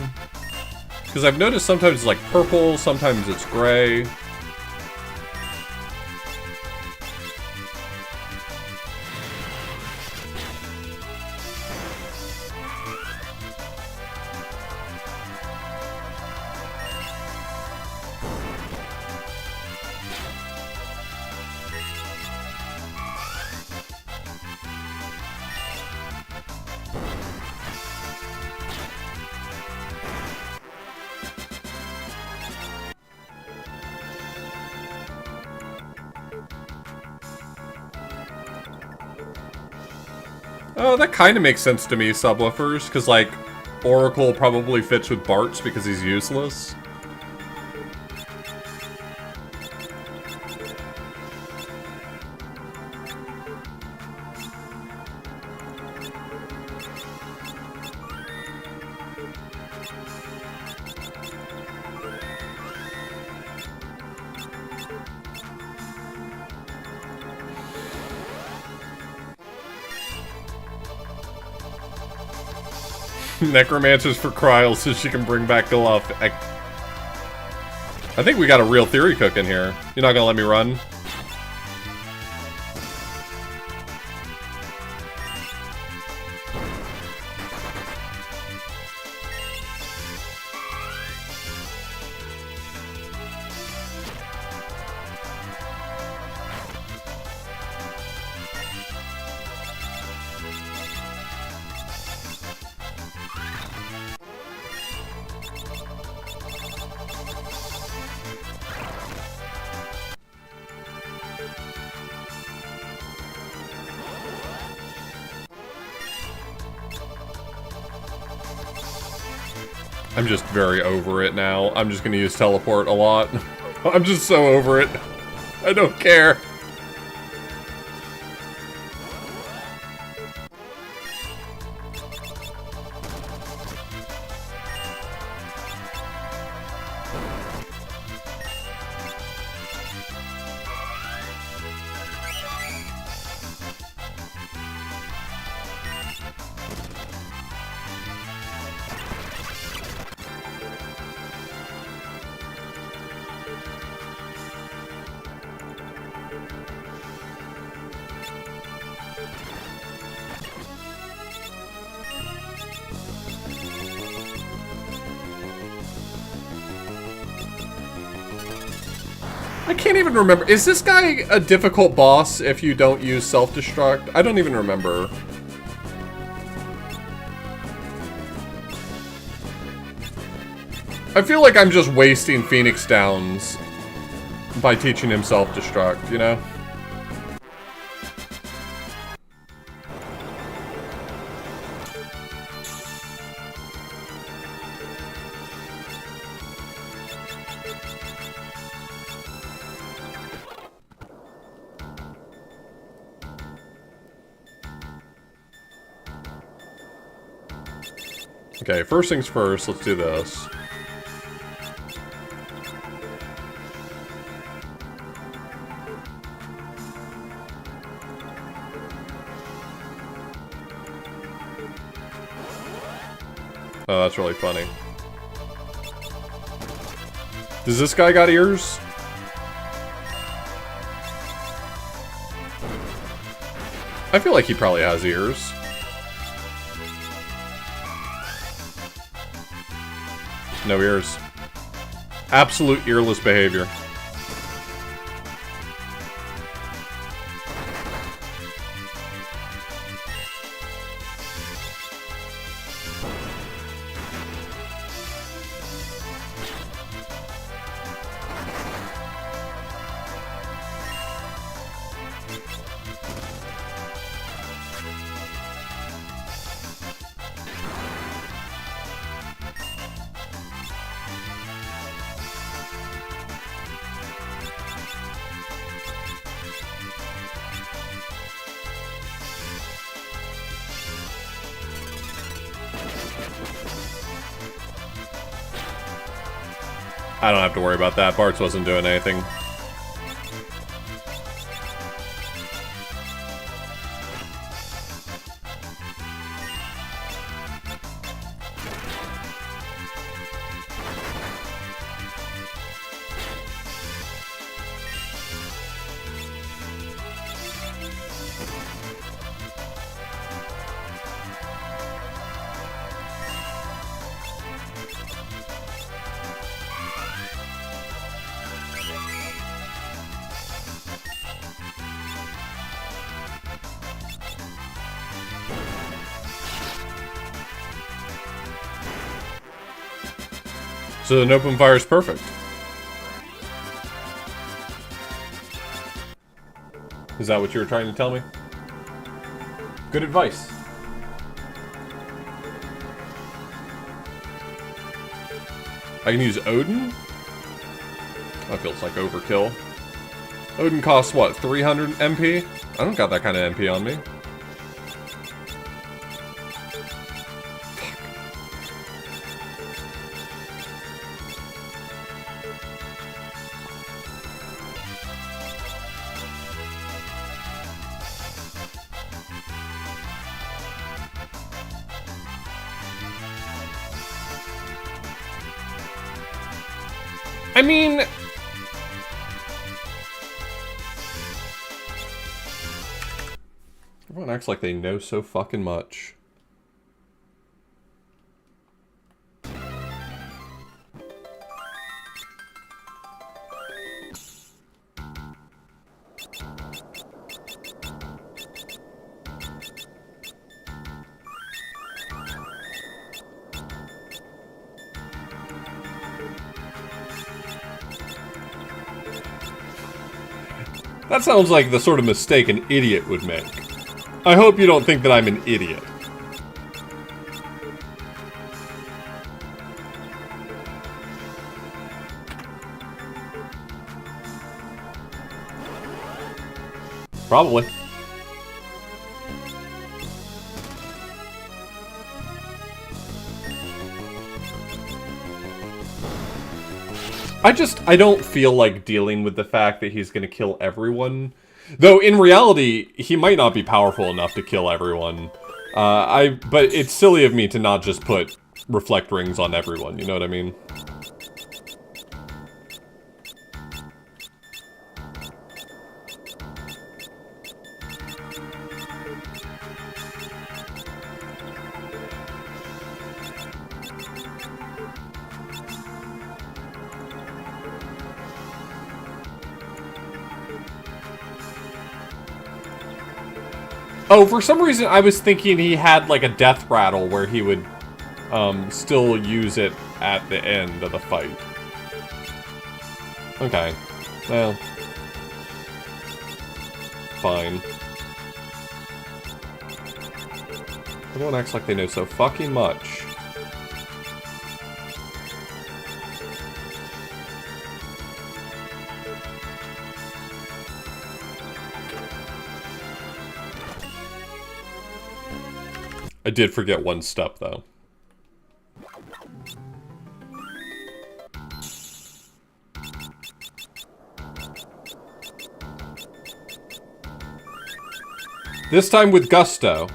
Because I've noticed sometimes it's like purple, sometimes it's gray. Oh, that kind of makes sense to me, subwoofers, because, like, Oracle probably fits with Bart's because he's useless. Necromancers for Kryl so she can bring back Gluff. I think we got a real theory cooking here. You're not gonna let me run? I'm just very over it now. I'm just gonna use teleport a lot. I'm just so over it. I don't care. I can't even remember. Is this guy a difficult boss if you don't use self-destruct? I don't even remember. I feel like I'm just wasting Phoenix Downs by teaching him self-destruct, you know? Okay, first things first, let's do this. Oh, that's really funny. Does this guy got ears? I feel like he probably has ears. No ears. Absolute earless behavior. I don't have to worry about that. Bartz wasn't doing anything. So an open fire is perfect. Is that what you were trying to tell me? Good advice. I can use Odin? That feels like overkill. Odin costs what, 300 MP? I don't got that kind of MP on me. I mean... Everyone acts like they know so fucking much. That sounds like the sort of mistake an idiot would make. I hope you don't think that I'm an idiot. Probably. I don't feel like dealing with the fact that he's gonna kill everyone. Though, in reality, he might not be powerful enough to kill everyone. But it's silly of me to not just put reflect rings on everyone, you know what I mean? Oh, for some reason I was thinking he had like a death rattle where he would still use it at the end of the fight. Okay. Well. Fine. Everyone acts like they know so fucking much. I did forget one step, though. This time with gusto.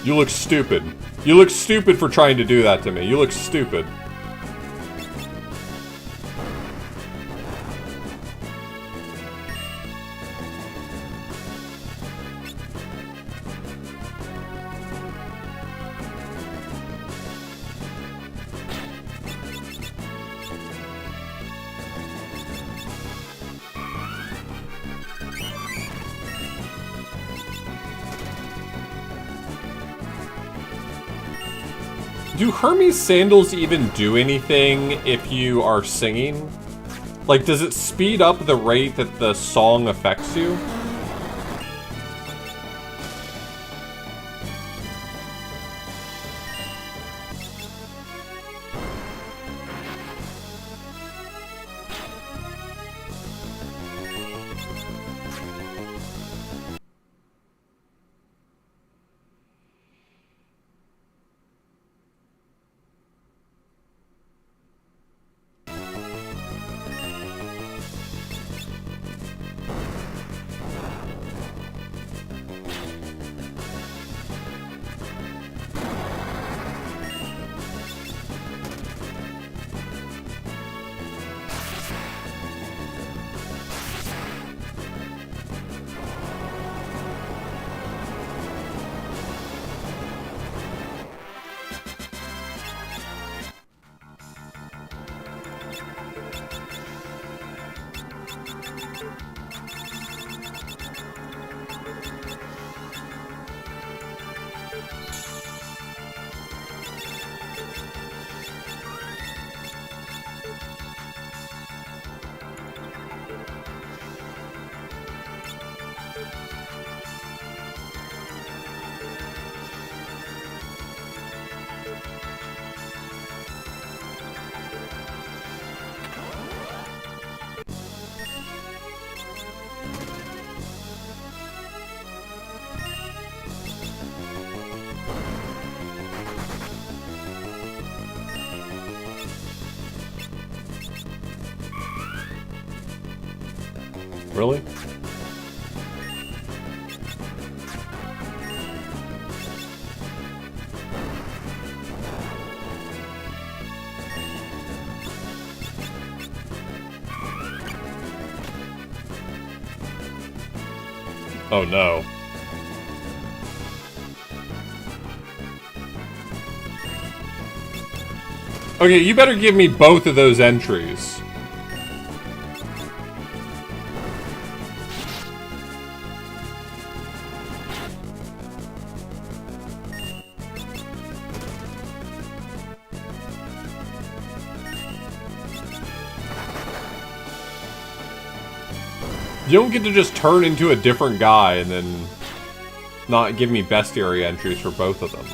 You look stupid. You look stupid for trying to do that to me. You look stupid. Do Hermes sandals even do anything if you are singing? Like, does it speed up the rate that the song affects you? Really? Oh no. Okay, you better give me both of those entries. You don't get to just turn into a different guy and then not give me bestiary entries for both of them.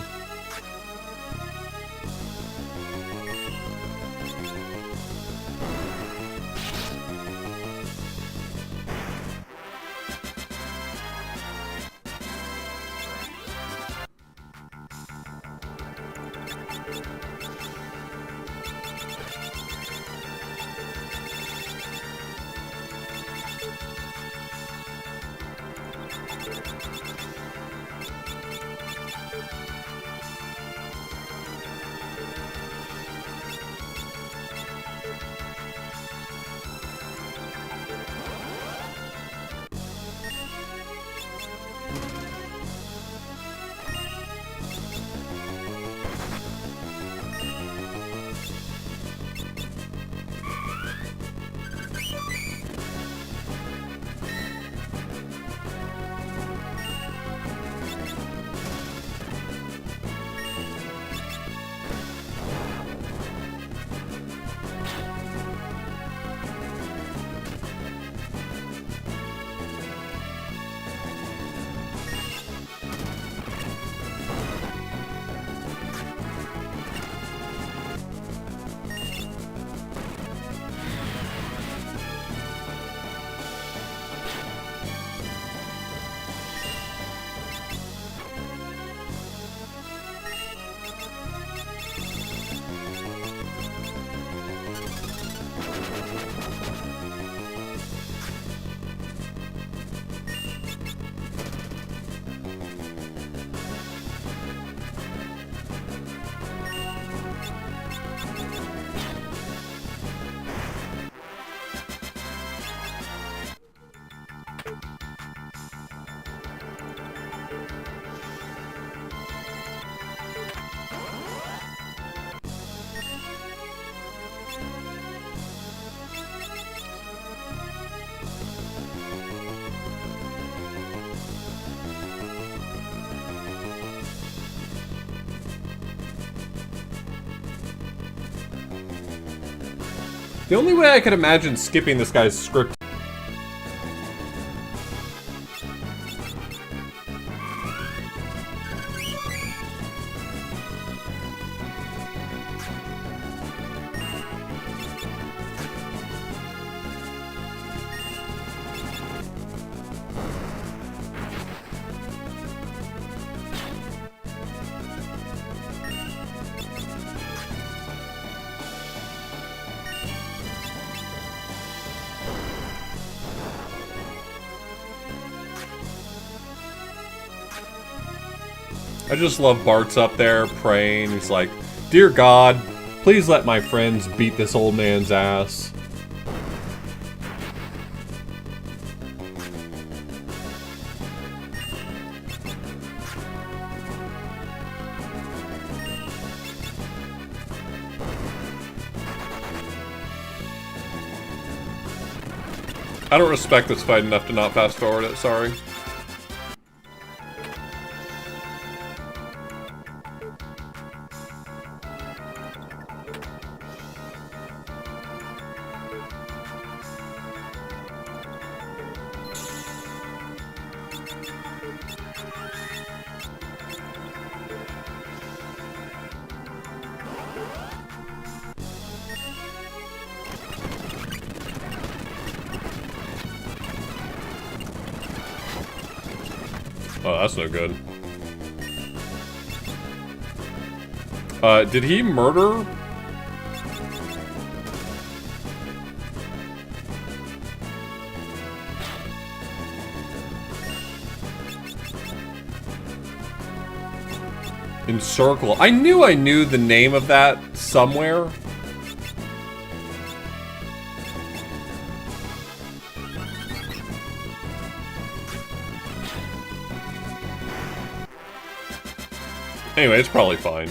The only way I could imagine skipping this guy's script. I just love Bart's up there praying. He's like, "Dear God, please let my friends beat this old man's ass." I don't respect this fight enough to not fast forward it, sorry. Oh, that's no good. Did he murder? Encircle. I knew the name of that somewhere. Anyway, it's probably fine.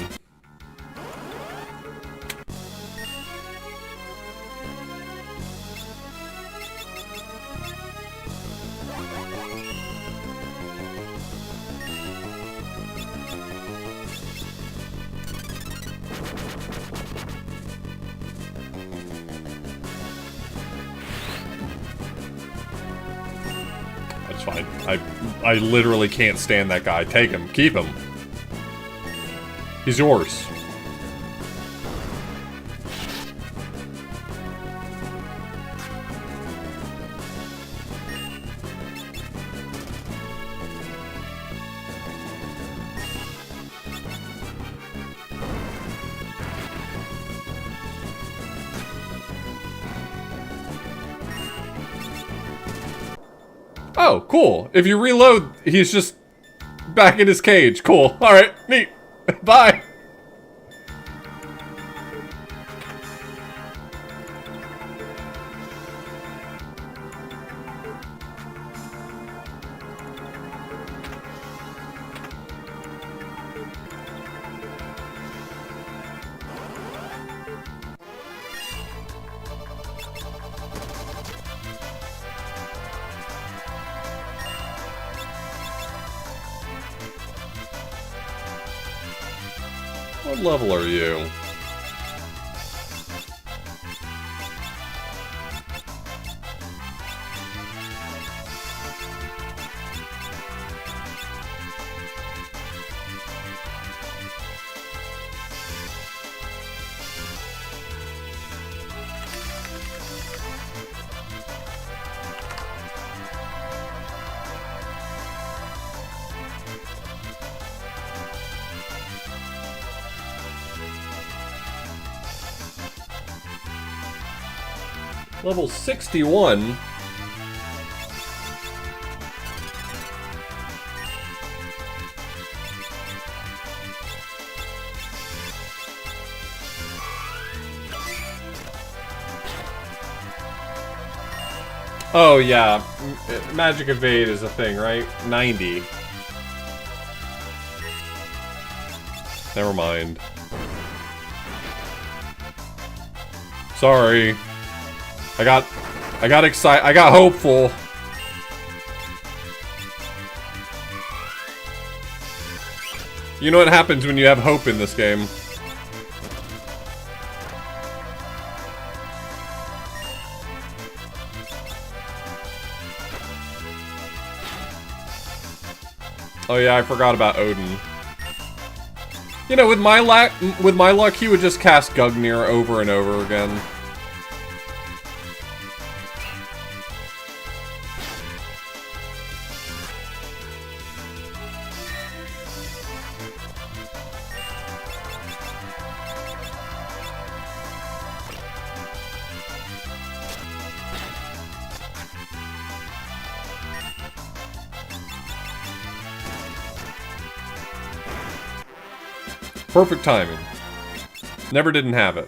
That's fine. I literally can't stand that guy. Take him. Keep him. He's yours. Oh, cool. If you reload, he's just back in his cage. Cool. Alright, neat. Bye! What level are you? Level 61? Oh yeah, Magic Evade is a thing, right? 90. Never mind. Sorry. I got excited. I got hopeful. You know what happens when you have hope in this game. Oh yeah, I forgot about Odin. You know, with my luck, he would just cast Gugnir over and over again. Perfect timing. Never didn't have it.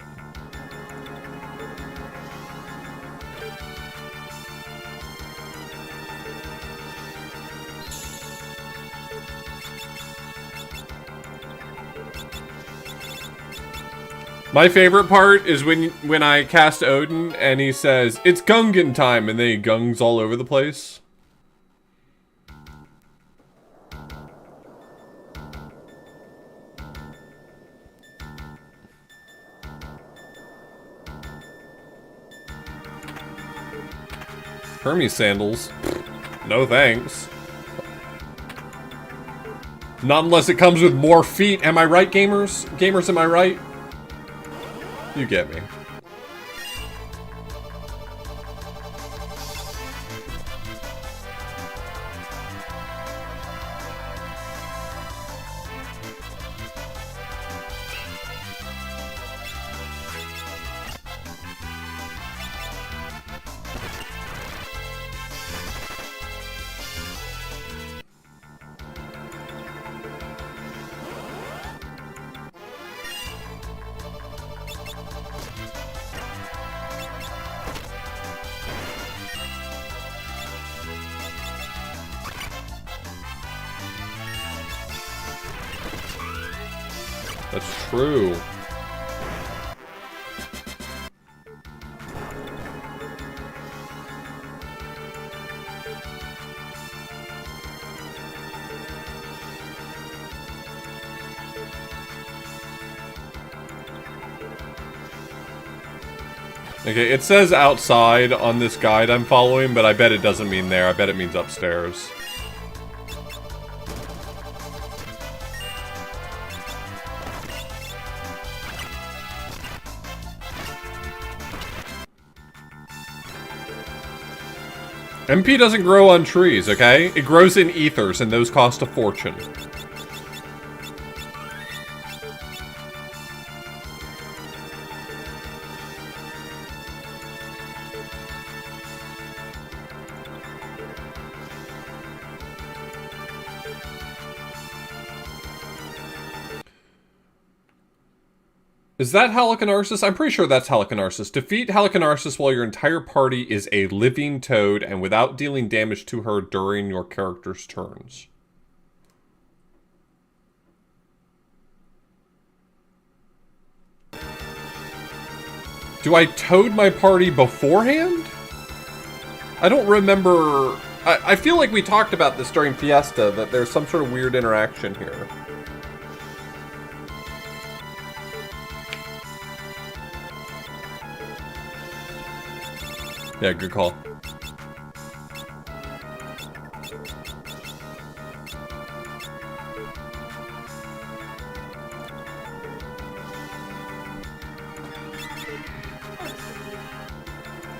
My favorite part is when I cast Odin and he says, "It's Gungan time," and then he gungs all over the place. Hermes sandals. No thanks. Not unless it comes with more feet. Am I right, gamers? Gamers, am I right? You get me. That's true. Okay, it says outside on this guide I'm following, but I bet it doesn't mean there. I bet it means upstairs. MP doesn't grow on trees, okay? It grows in ethers, and those cost a fortune. Is that Halicarnassus? I'm pretty sure that's Halicarnassus. Defeat Halicarnassus while your entire party is a living toad and without dealing damage to her during your character's turns. Do I toad my party beforehand? I don't remember... I feel like we talked about this during Fiesta, that there's some sort of weird interaction here. Yeah, good call.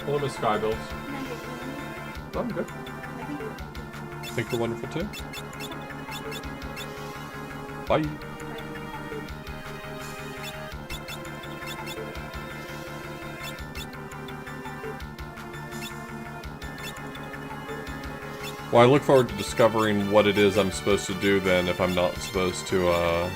Hello, Miss Skybills. Oh, I'm good. I think you're wonderful too. Bye. Well, I look forward to discovering what it is I'm supposed to do then if I'm not supposed to,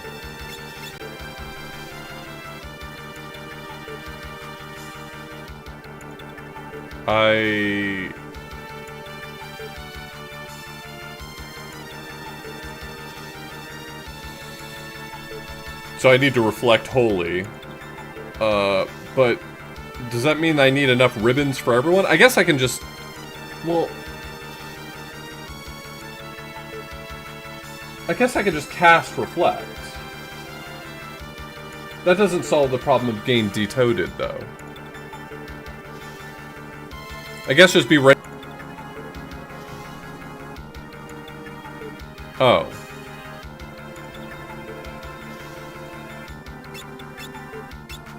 So I need to reflect wholly. But does that mean I need enough ribbons for everyone? I guess I can just... Well... I guess I could just cast Reflect. That doesn't solve the problem of getting detoaded, though. I guess just be ready. Oh.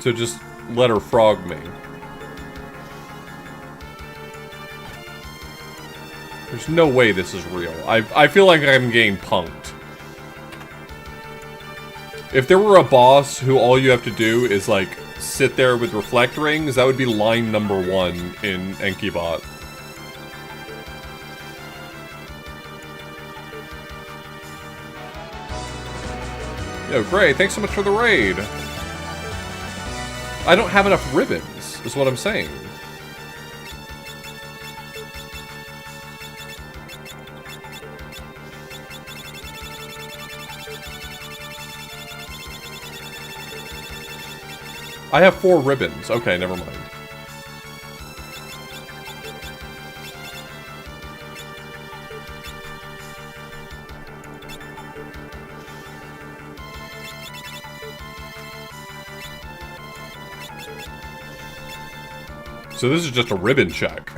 So just let her frog me. There's no way this is real. I feel like I'm getting punked. If there were a boss who all you have to do is, like, sit there with reflect rings, that would be line number 1 in Enkybot. Yo, great, thanks so much for the raid. I don't have enough ribbons, is what I'm saying. I have 4 ribbons. Okay, never mind. So this is just a ribbon check.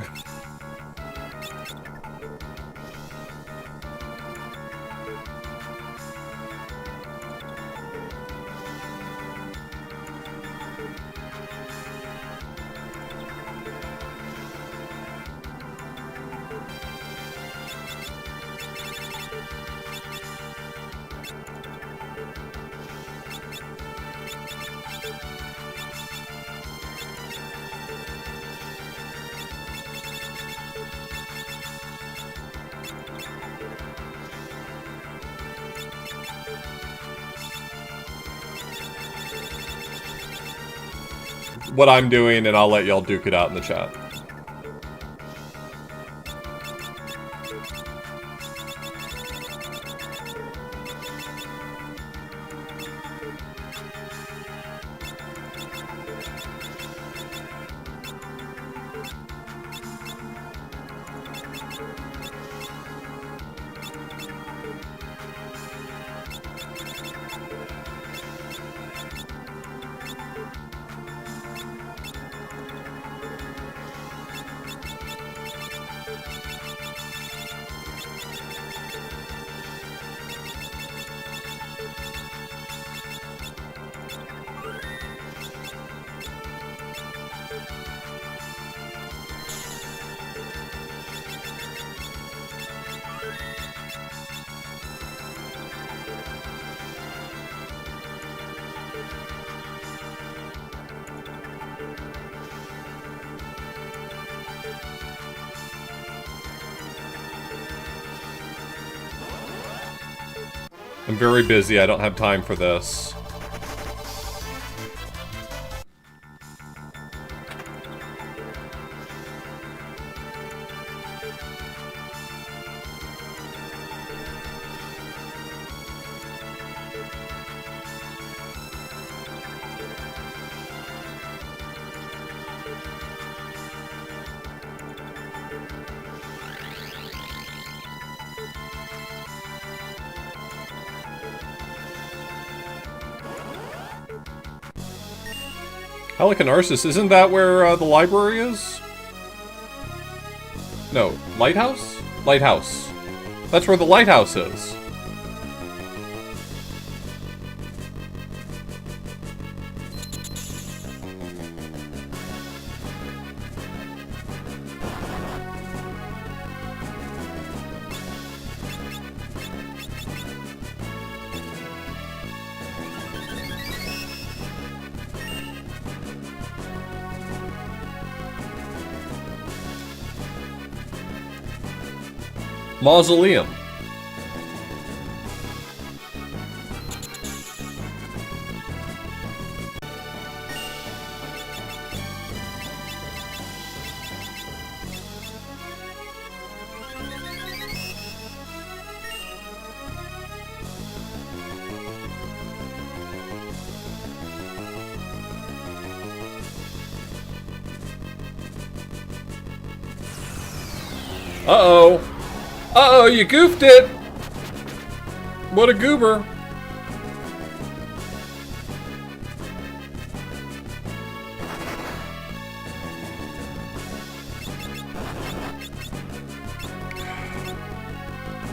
What I'm doing, and I'll let y'all duke it out in the chat. I'm very busy, I don't have time for this. Helicanarsis, isn't that where the library is? No, lighthouse? Lighthouse. That's where the lighthouse is. Mausoleum. Uh-oh. Uh-oh, you goofed it! What a goober.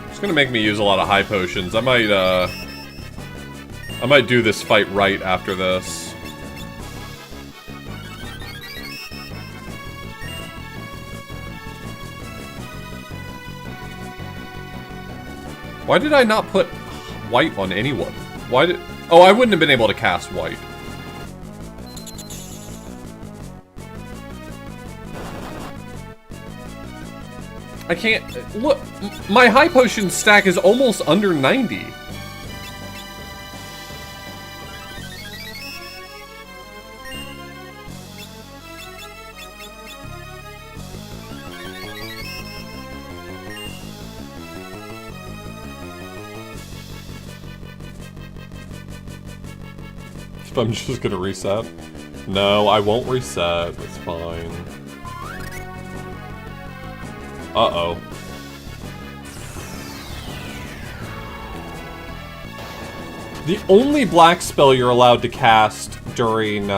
It's gonna make me use a lot of high potions. I might do this fight right after this. Why did I not put white on anyone? Why did... Oh, I wouldn't have been able to cast white. I can't... Look, my high potion stack is almost under 90. I'm just gonna reset. No, I won't reset. It's fine. Uh-oh. The only black spell you're allowed to cast during,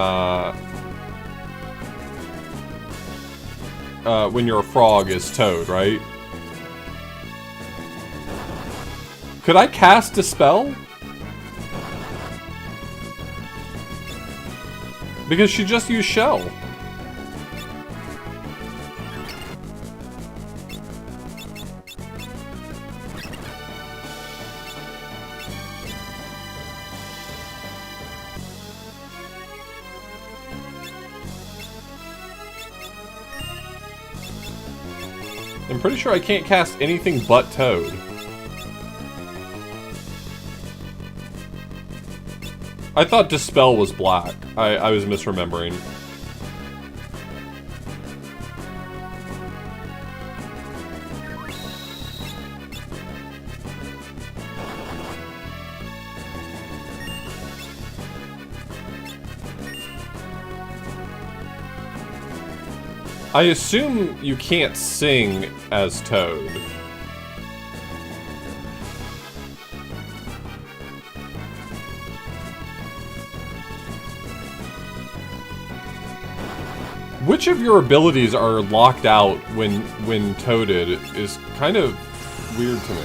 when you're a frog is Toad, right? Could I cast a spell? Because she just used Shell. I'm pretty sure I can't cast anything but Toad. I thought Dispel was black. I was misremembering. I assume you can't sing as Toad. Which of your abilities are locked out when toaded is kind of weird to me.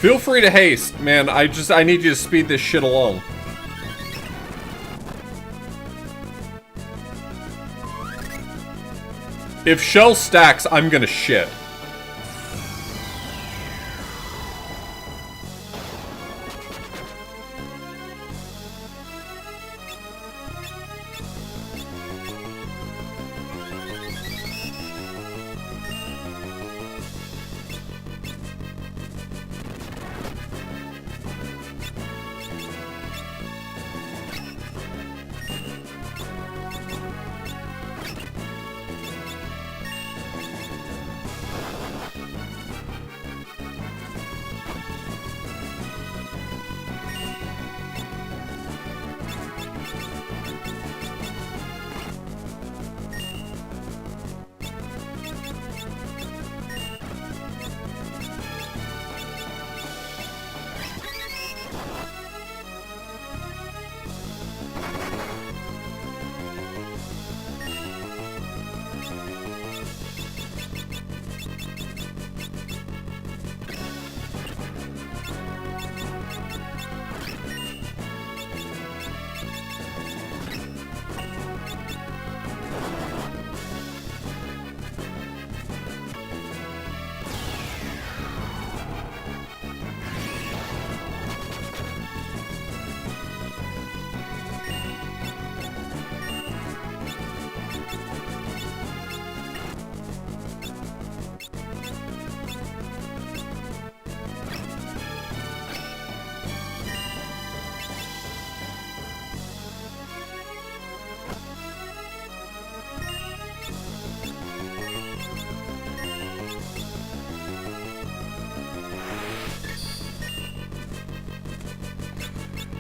Feel free to haste, man. I need you to speed this shit along. If Shell stacks, I'm gonna shit.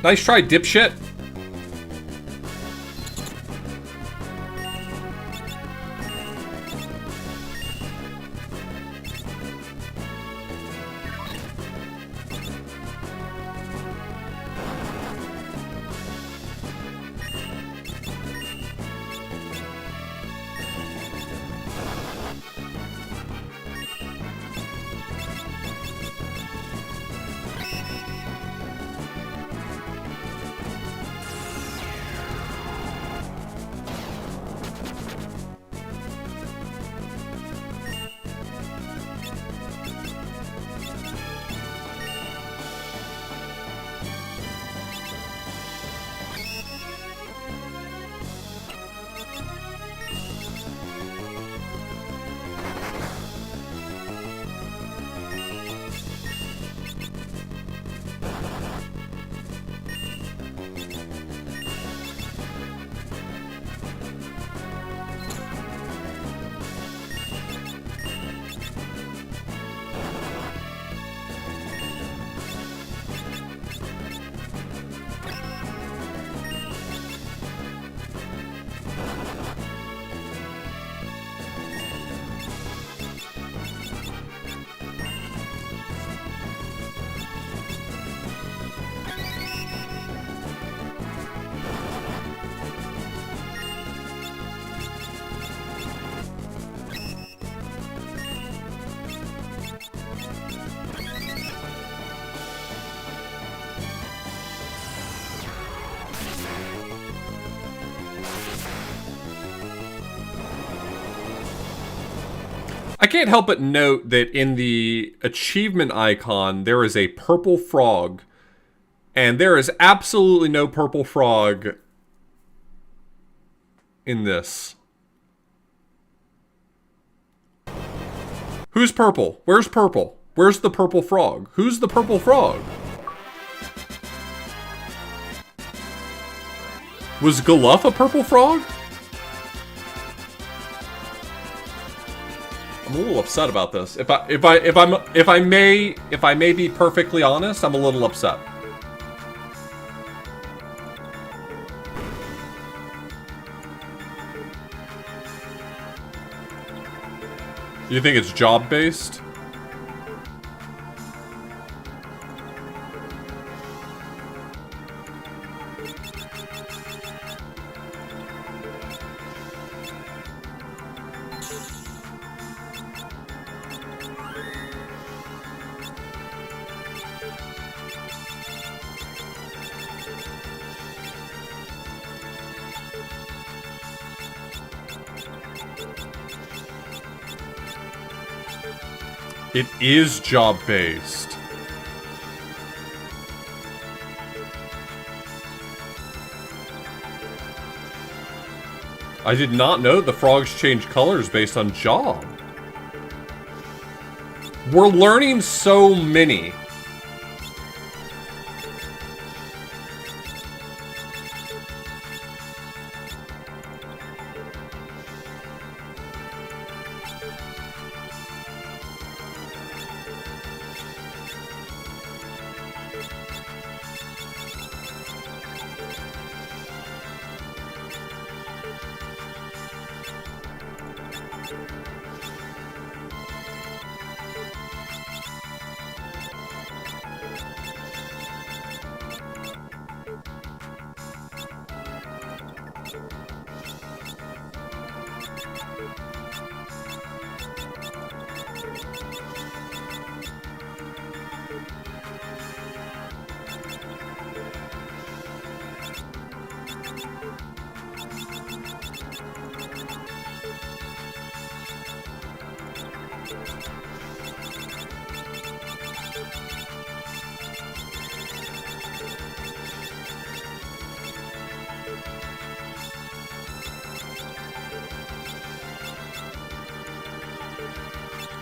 Nice try, dipshit. I can't help but note that in the achievement icon, there is a purple frog. And there is absolutely no purple frog in this. Who's purple? Where's purple? Where's the purple frog? Who's the purple frog? Was Galuff a purple frog? I'm a little upset about this. If I may be perfectly honest, I'm a little upset. You think it's job based? It is job-based. I did not know the frogs change colors based on job. We're learning so many.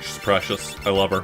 She's precious. I love her.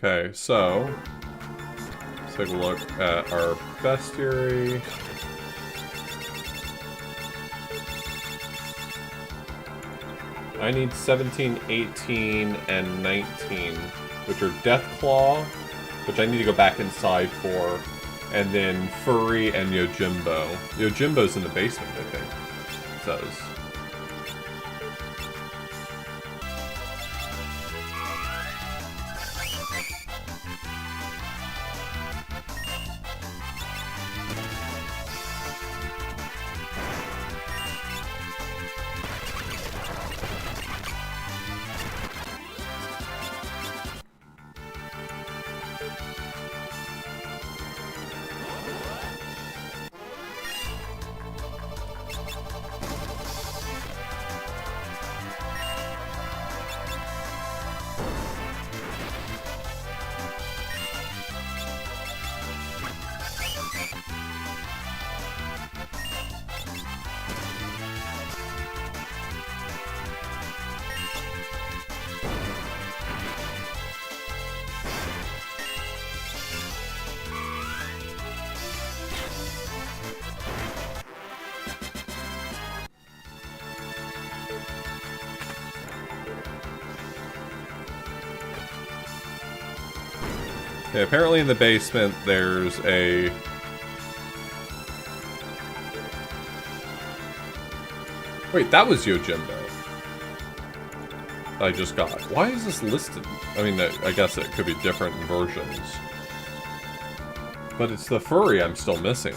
Okay, so let's take a look at our bestiary. I need 17, 18, and 19, which are Deathclaw, which I need to go back inside for, and then Furry and Yojimbo. Yojimbo's in the basement, I think, it says. Okay, apparently in the basement there's a... Wait, that was Yojimbo. I just got. Why is this listed? I mean, I guess it could be different versions. But it's the furry I'm still missing.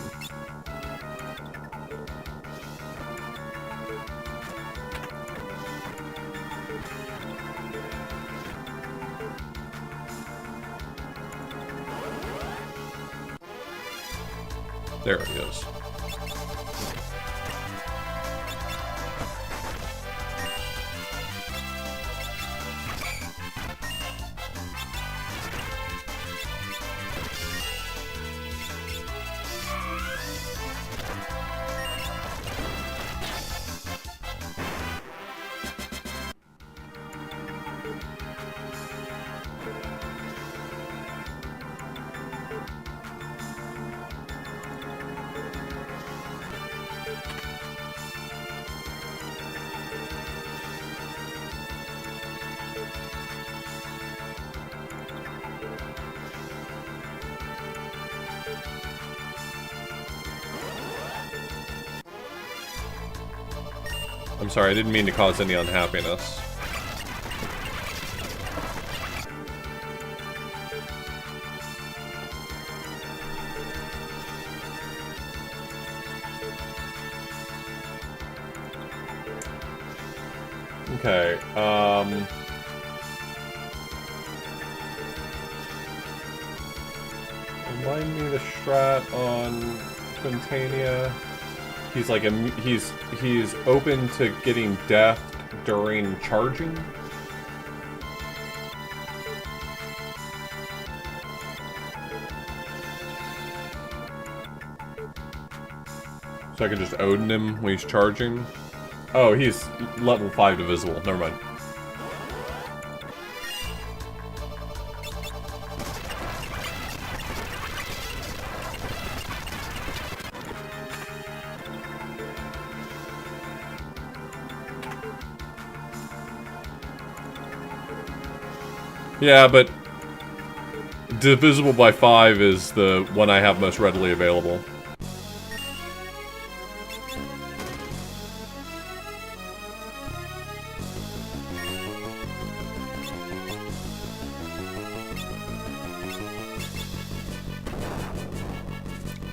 There he is. I'm sorry, I didn't mean to cause any unhappiness. Okay, remind me the strat on Quintania. He's like he's open to getting death during charging. So I can just Odin him when he's charging. Oh, he's level 5 divisible. Never mind. Yeah, but divisible by 5 is the one I have most readily available.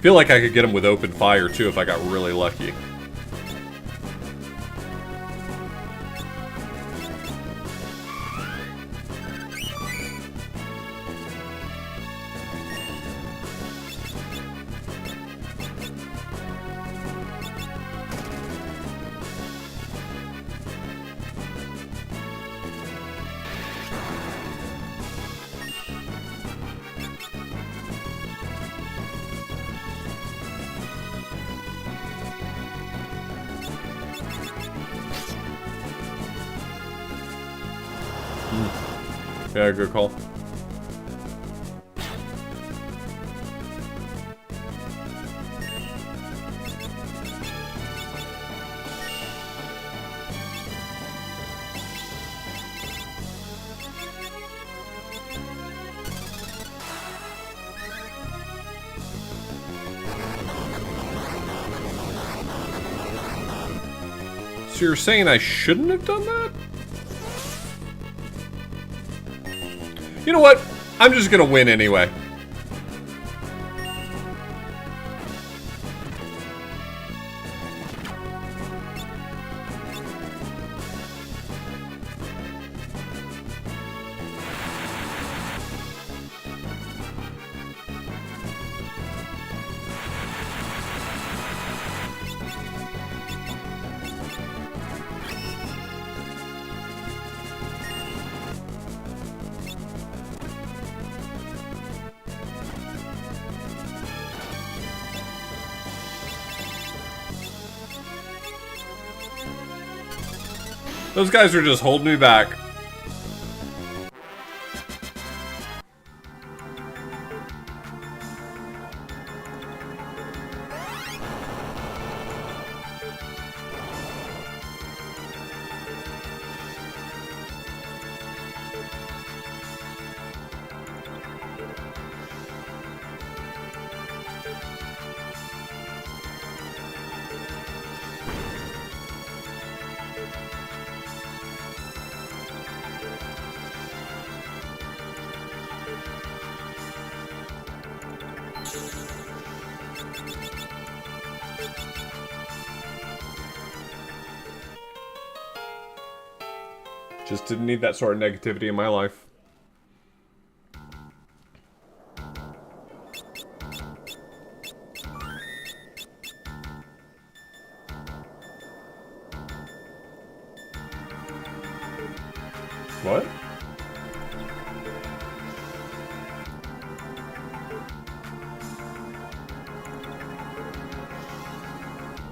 Feel like I could get him with open fire too if I got really lucky. Yeah, good call. So you're saying I shouldn't have done that? You know what? I'm just gonna win anyway. Those guys are just holding me back. Just didn't need that sort of negativity in my life. What?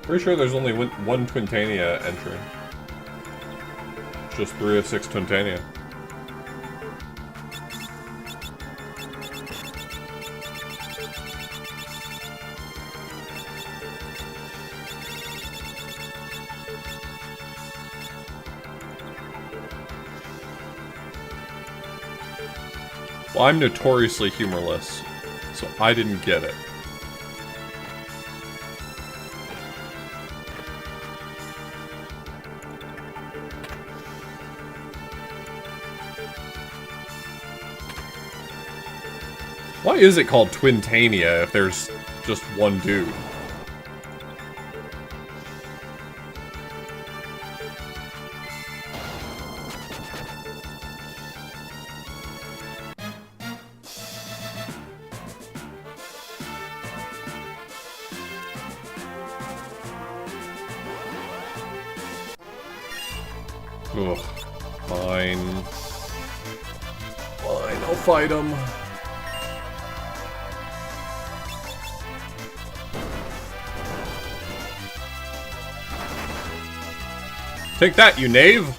Pretty sure there's only one Twintania entry. Just 3 of 6 Twintania. Well, I'm notoriously humorless, so I didn't get it. Why is it called Twintania if there's just one dude? Ugh. Fine. Fine, I'll fight him. Take that, you knave!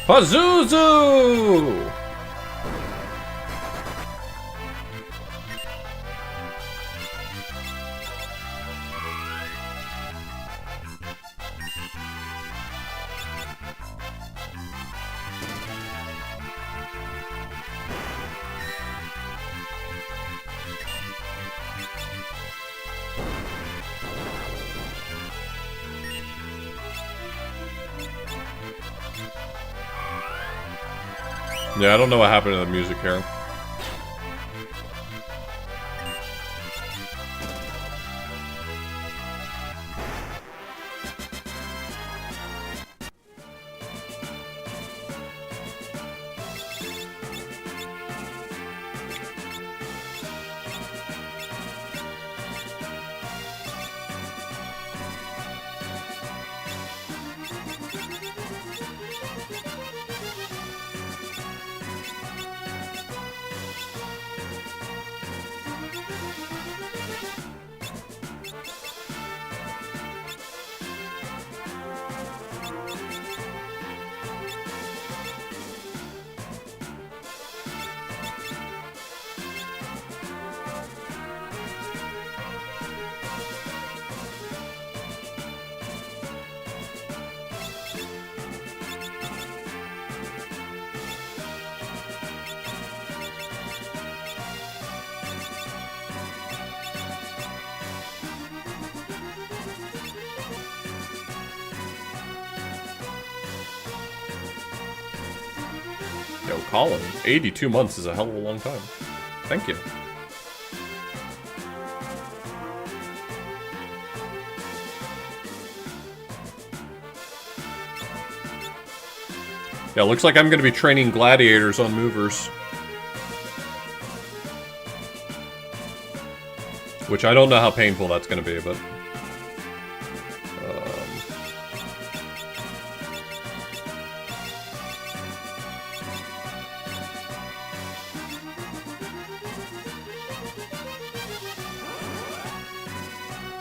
Pazuzu! Yeah, I don't know what happened to the music here. Yo, Colin, 82 months is a hell of a long time. Thank you. Yeah, looks like I'm going to be training gladiators on movers. Which I don't know how painful that's going to be, but...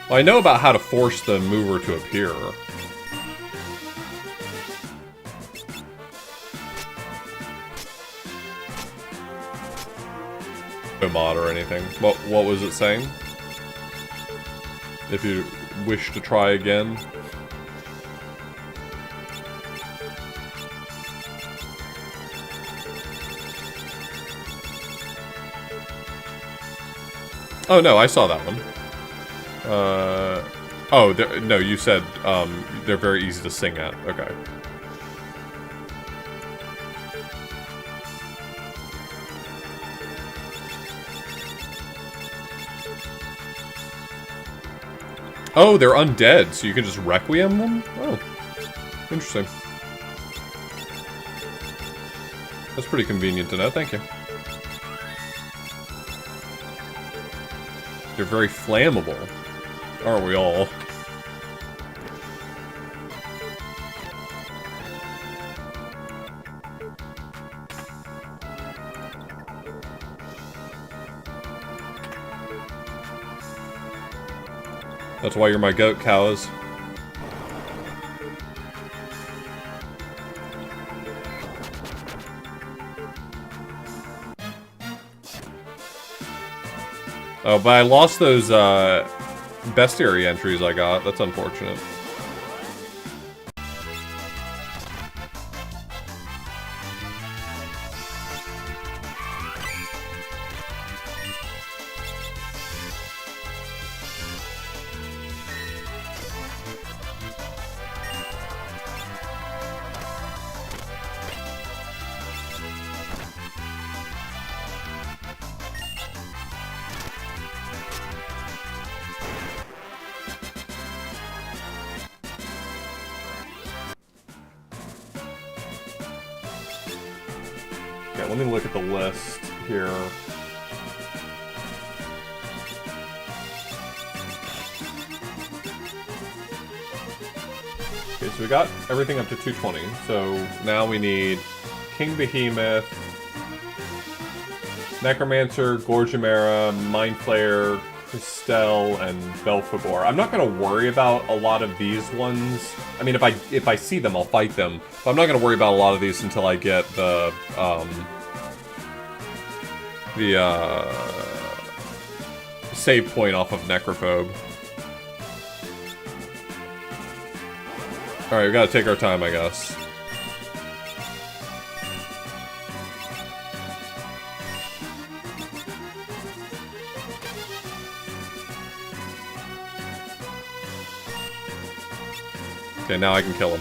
Well, I know about how to force the mover to appear. No mod or anything. What was it saying? If you wish to try again. Oh no, I saw that one. Oh, no, you said, they're very easy to sing at. Okay. Oh, they're undead, so you can just requiem them? Oh. Interesting. That's pretty convenient to know, thank you. They're very flammable. Aren't we all? That's why you're my goat, cows. Oh, but I lost those, bestiary entries I got. That's unfortunate. Okay, let me look at the list here. Okay, so we got everything up to 220. So now we need King Behemoth, Necromancer, Gorgemera, Mind Flayer, Christelle, and Belphegor. I'm not gonna worry about a lot of these ones. I mean, if I see them, I'll fight them. But I'm not gonna worry about a lot of these until I get the save point off of Necrophobe. Alright, we gotta take our time, I guess. Okay, now I can kill him.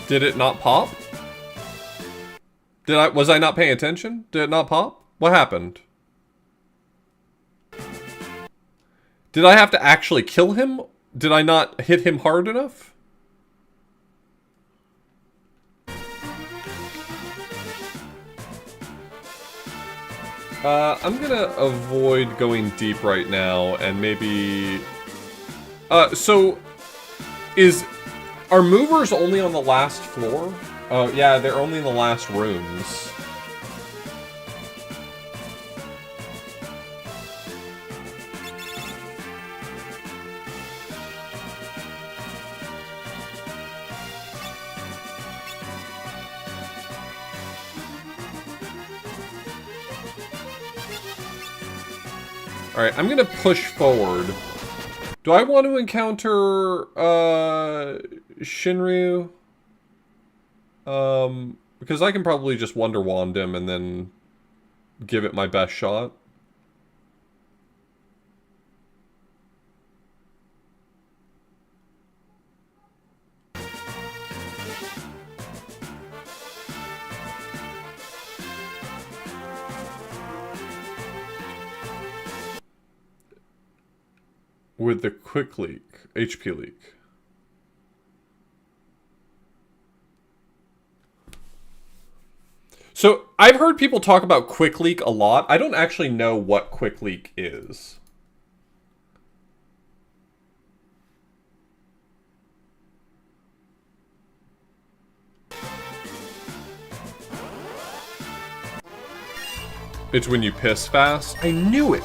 Did it not pop? Was I not paying attention? Did it not pop? What happened? Did I have to actually kill him? Did I not hit him hard enough? I'm gonna avoid going deep right now and maybe... Are movers only on the last floor? Oh, yeah, they're only in the last rooms. Alright, I'm gonna push forward. Do I want to encounter, Shinryu? Because I can probably just Wonder Wand him and then give it my best shot. With the quick leak, HP leak. So, I've heard people talk about quick leak a lot. I don't actually know what quick leak is. It's when you piss fast. I knew it!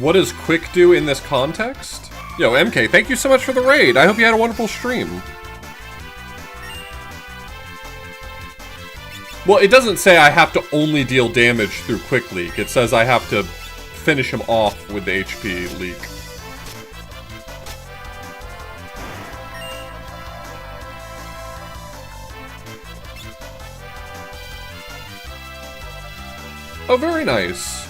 What does quick do in this context? Yo, MK, thank you so much for the raid. I hope you had a wonderful stream. Well, it doesn't say I have to only deal damage through quick leak. It says I have to finish him off with the HP leak. Oh, very nice.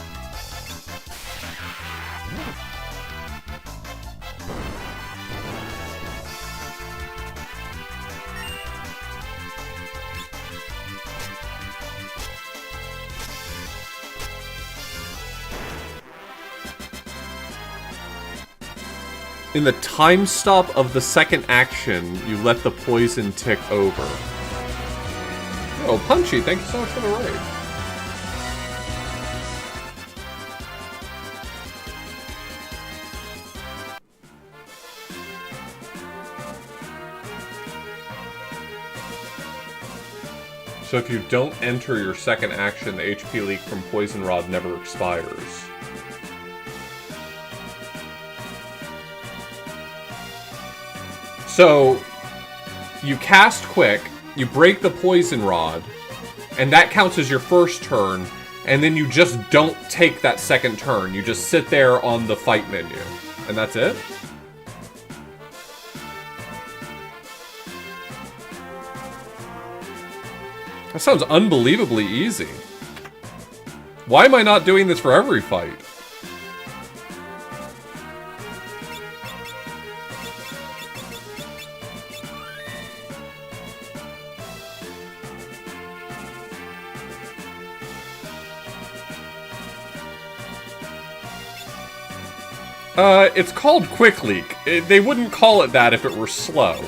In the time stop of the second action, you let the poison tick over. Oh, Punchy, thank you so much for the raid. So if you don't enter your second action, the HP leak from Poison Rod never expires. So, you cast quick, you break the Poison Rod, and that counts as your first turn, and then you just don't take that second turn. You just sit there on the fight menu. And that's it? That sounds unbelievably easy. Why am I not doing this for every fight? It's called Quick Leak. They wouldn't call it that if it were slow.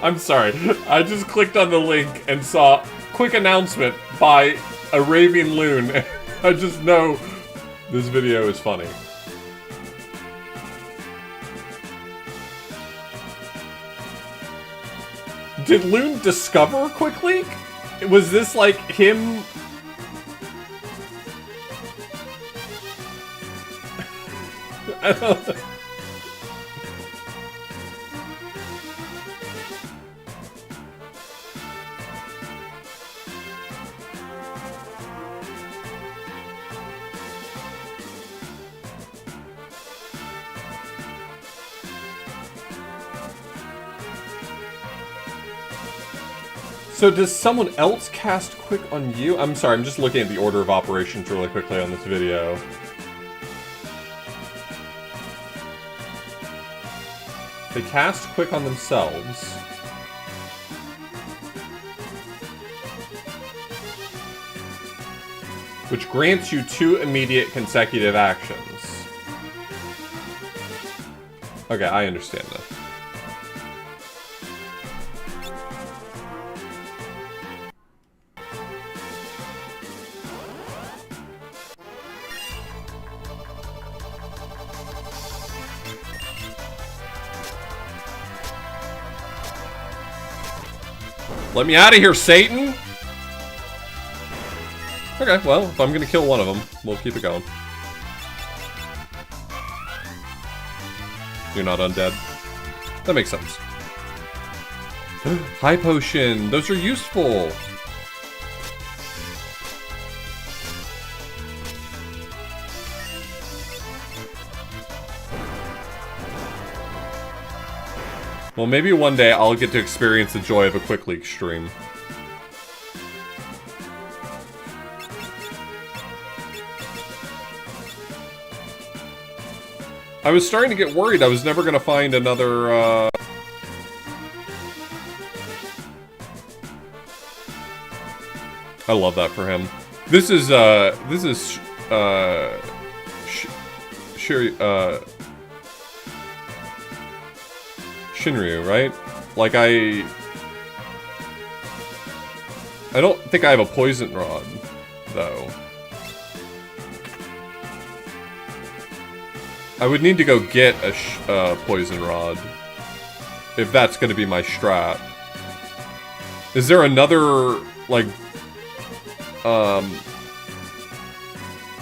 I'm sorry. I just clicked on the link and saw quick announcement by Arabian Loon. I just know this video is funny. Did Loon discover Quick Leak? Was this like him? I don't know. So does someone else cast quick on you? I'm sorry, I'm just looking at the order of operations really quickly on this video. They cast quick on themselves. Which grants you 2 immediate consecutive actions. Okay, I understand that. Let me out of here, Satan! Okay, well, if I'm gonna kill one of them, we'll keep it going. You're not undead. That makes sense. High potion! Those are useful! Well, maybe one day I'll get to experience the joy of a Quick Leak stream. I was starting to get worried I was never gonna find another, I love that for him. This is Shinryu, right? Like, I don't think I have a poison rod, though. I would need to go get a poison rod, if that's going to be my strat. Is there another, like,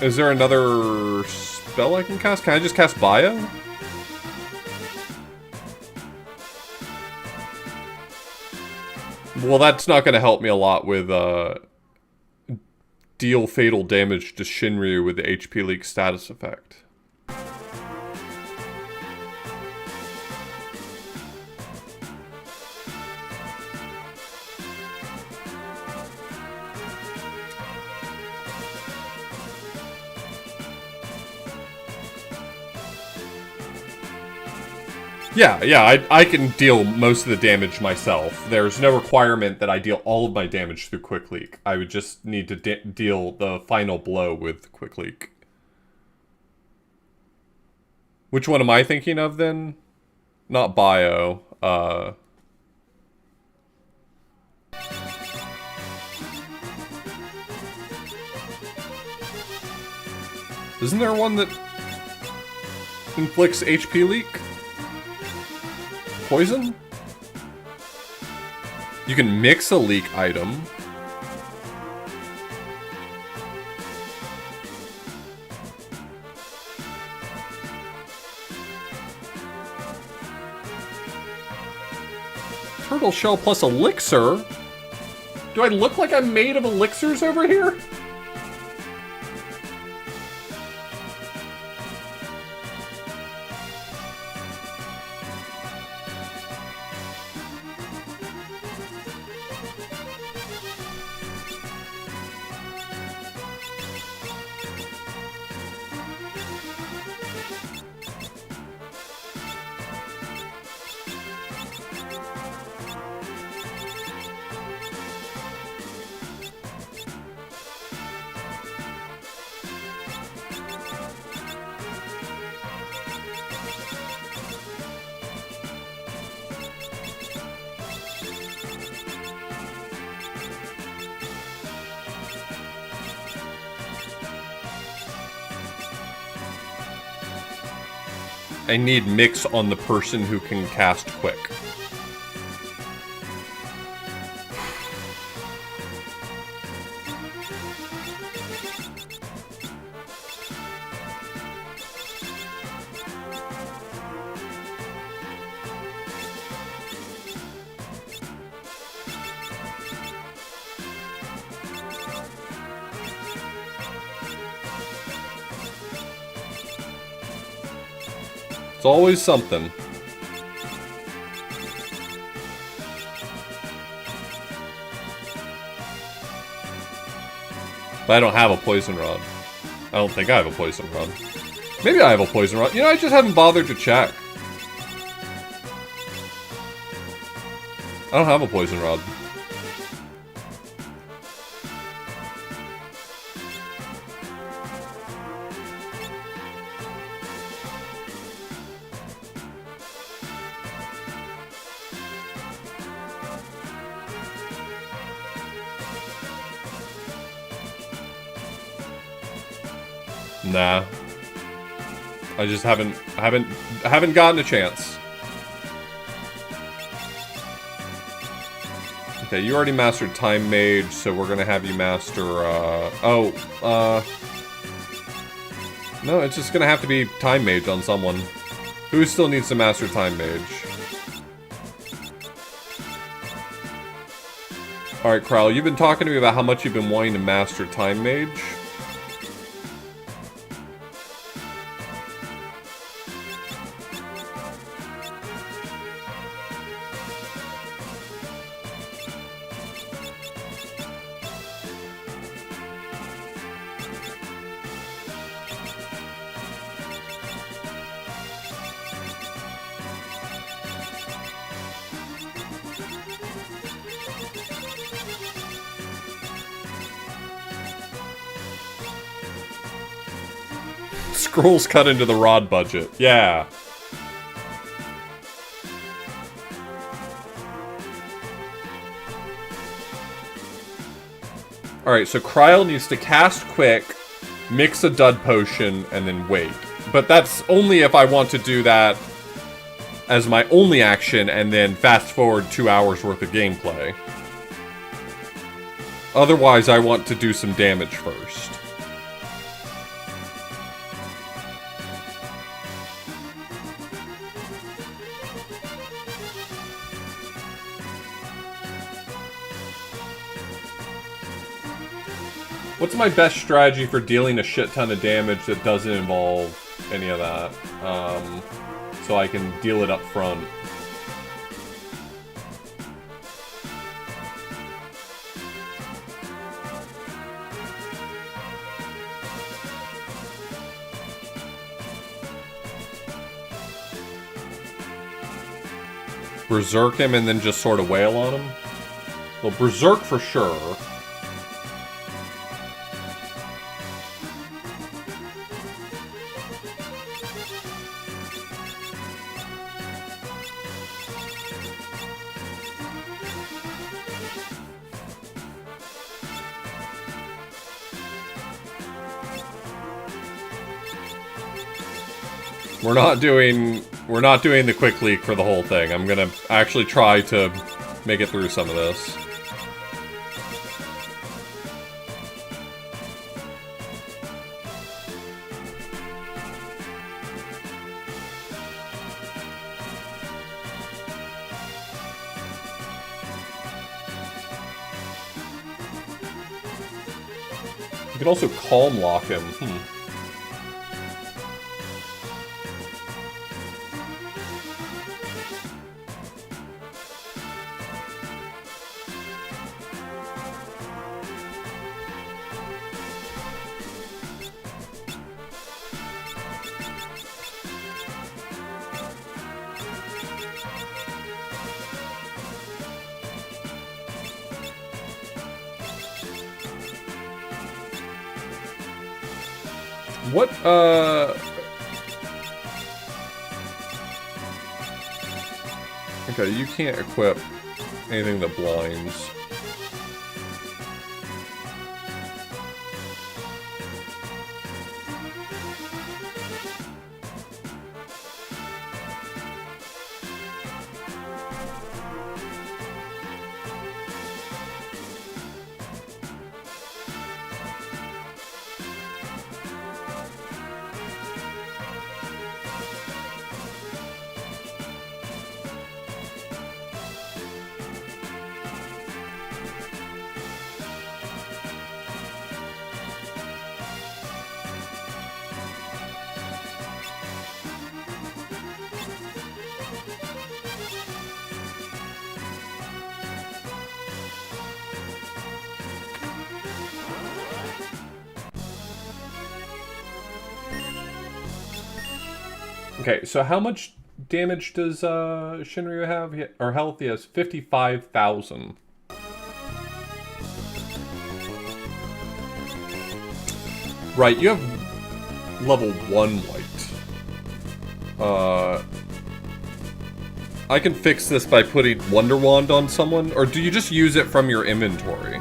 is there another spell I can cast? Can I just cast Bio? Well, that's not going to help me a lot with, deal fatal damage to Shinryu with the HP leak status effect. Yeah, I can deal most of the damage myself. There's no requirement that I deal all of my damage through Quick Leak. I would just need to deal the final blow with Quick Leak. Which one am I thinking of then? Not Bio. Isn't there one that inflicts HP leak? Poison? You can mix a leak item. Turtle shell plus elixir? Do I look like I'm made of elixirs over here? I need mix on the person who can cast quick. It's always something. But I don't have a poison rod. I don't think I have a poison rod. Maybe I have a poison rod. You know, I just haven't bothered to check. I don't have a poison rod. Nah. I just haven't gotten a chance. Okay, you already mastered Time Mage, so we're gonna have you master, no, it's just gonna have to be Time Mage on someone. Who still needs to master Time Mage? Alright, Kral, you've been talking to me about how much you've been wanting to master Time Mage. Scrolls cut into the rod budget. Yeah. Alright, so Kryl needs to cast quick, mix a dud potion, and then wait. But that's only if I want to do that as my only action and then fast forward 2 hours worth of gameplay. Otherwise, I want to do some damage first. What's my best strategy for dealing a shit ton of damage that doesn't involve any of that? So I can deal it up front. Berserk him and then just sort of wail on him? Well, Berserk for sure. We're not doing the quick leak for the whole thing. I'm gonna actually try to make it through some of this. You can also calm lock him. What, okay, you can't equip anything that blinds. Okay, so how much damage does Shinryu have? Or health? He has 55,000. Right, you have level 1 white. I can fix this by putting Wonder Wand on someone, or do you just use it from your inventory?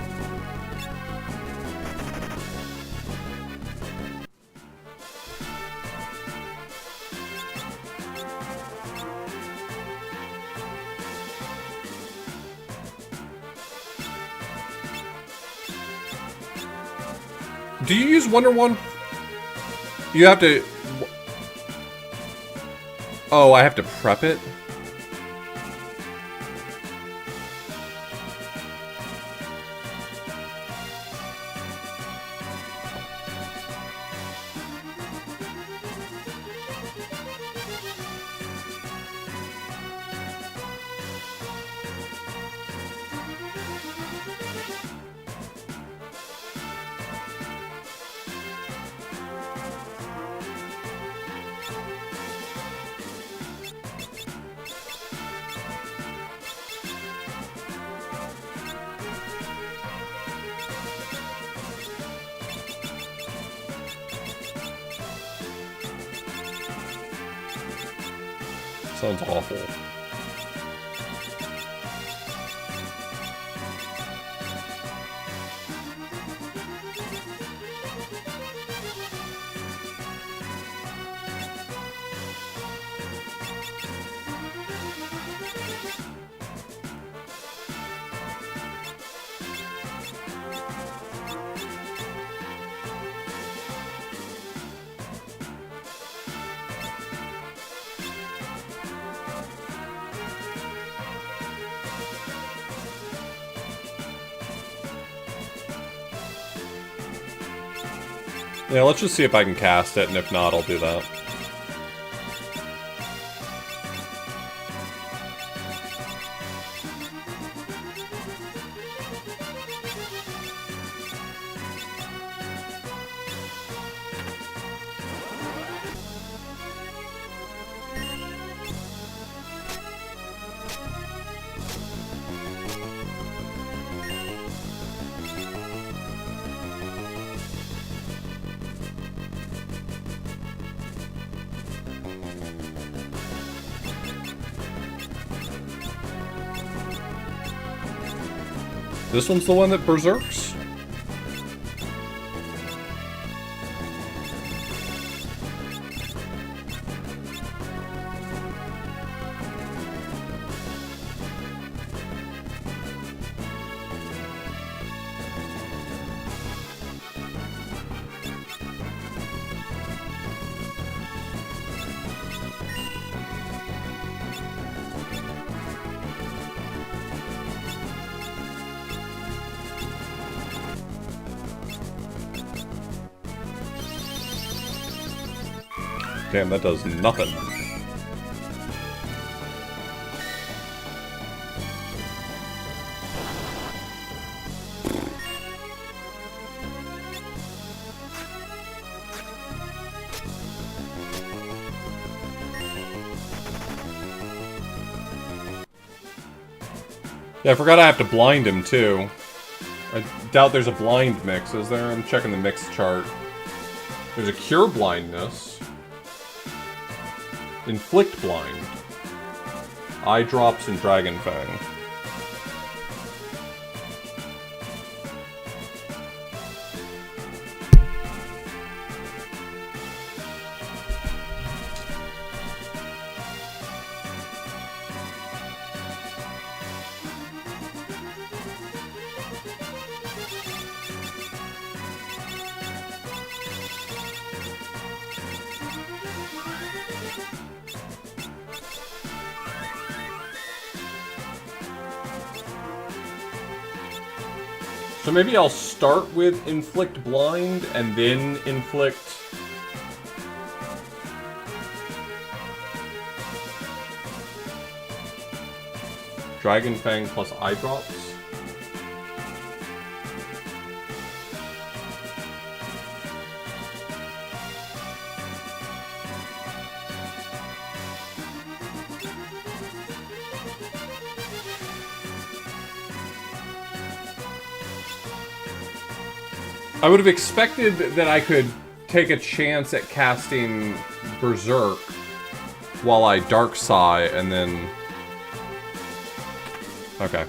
Do you use Wonder Wand? You have to... Oh, I have to prep it? Sounds awful. Yeah, let's just see if I can cast it, and if not, I'll do that. This one's the one that berserks? Damn, that does nothing. Yeah, I forgot I have to blind him, too. I doubt there's a blind mix, is there? I'm checking the mix chart. There's a cure blindness. Inflict blind. Eye drops and Dragon Fang. So maybe I'll start with Inflict Blind, and then Inflict... Dragon Fang plus Eye Drops? I would have expected that I could take a chance at casting Berserk while I Dark Sigh and then... Okay.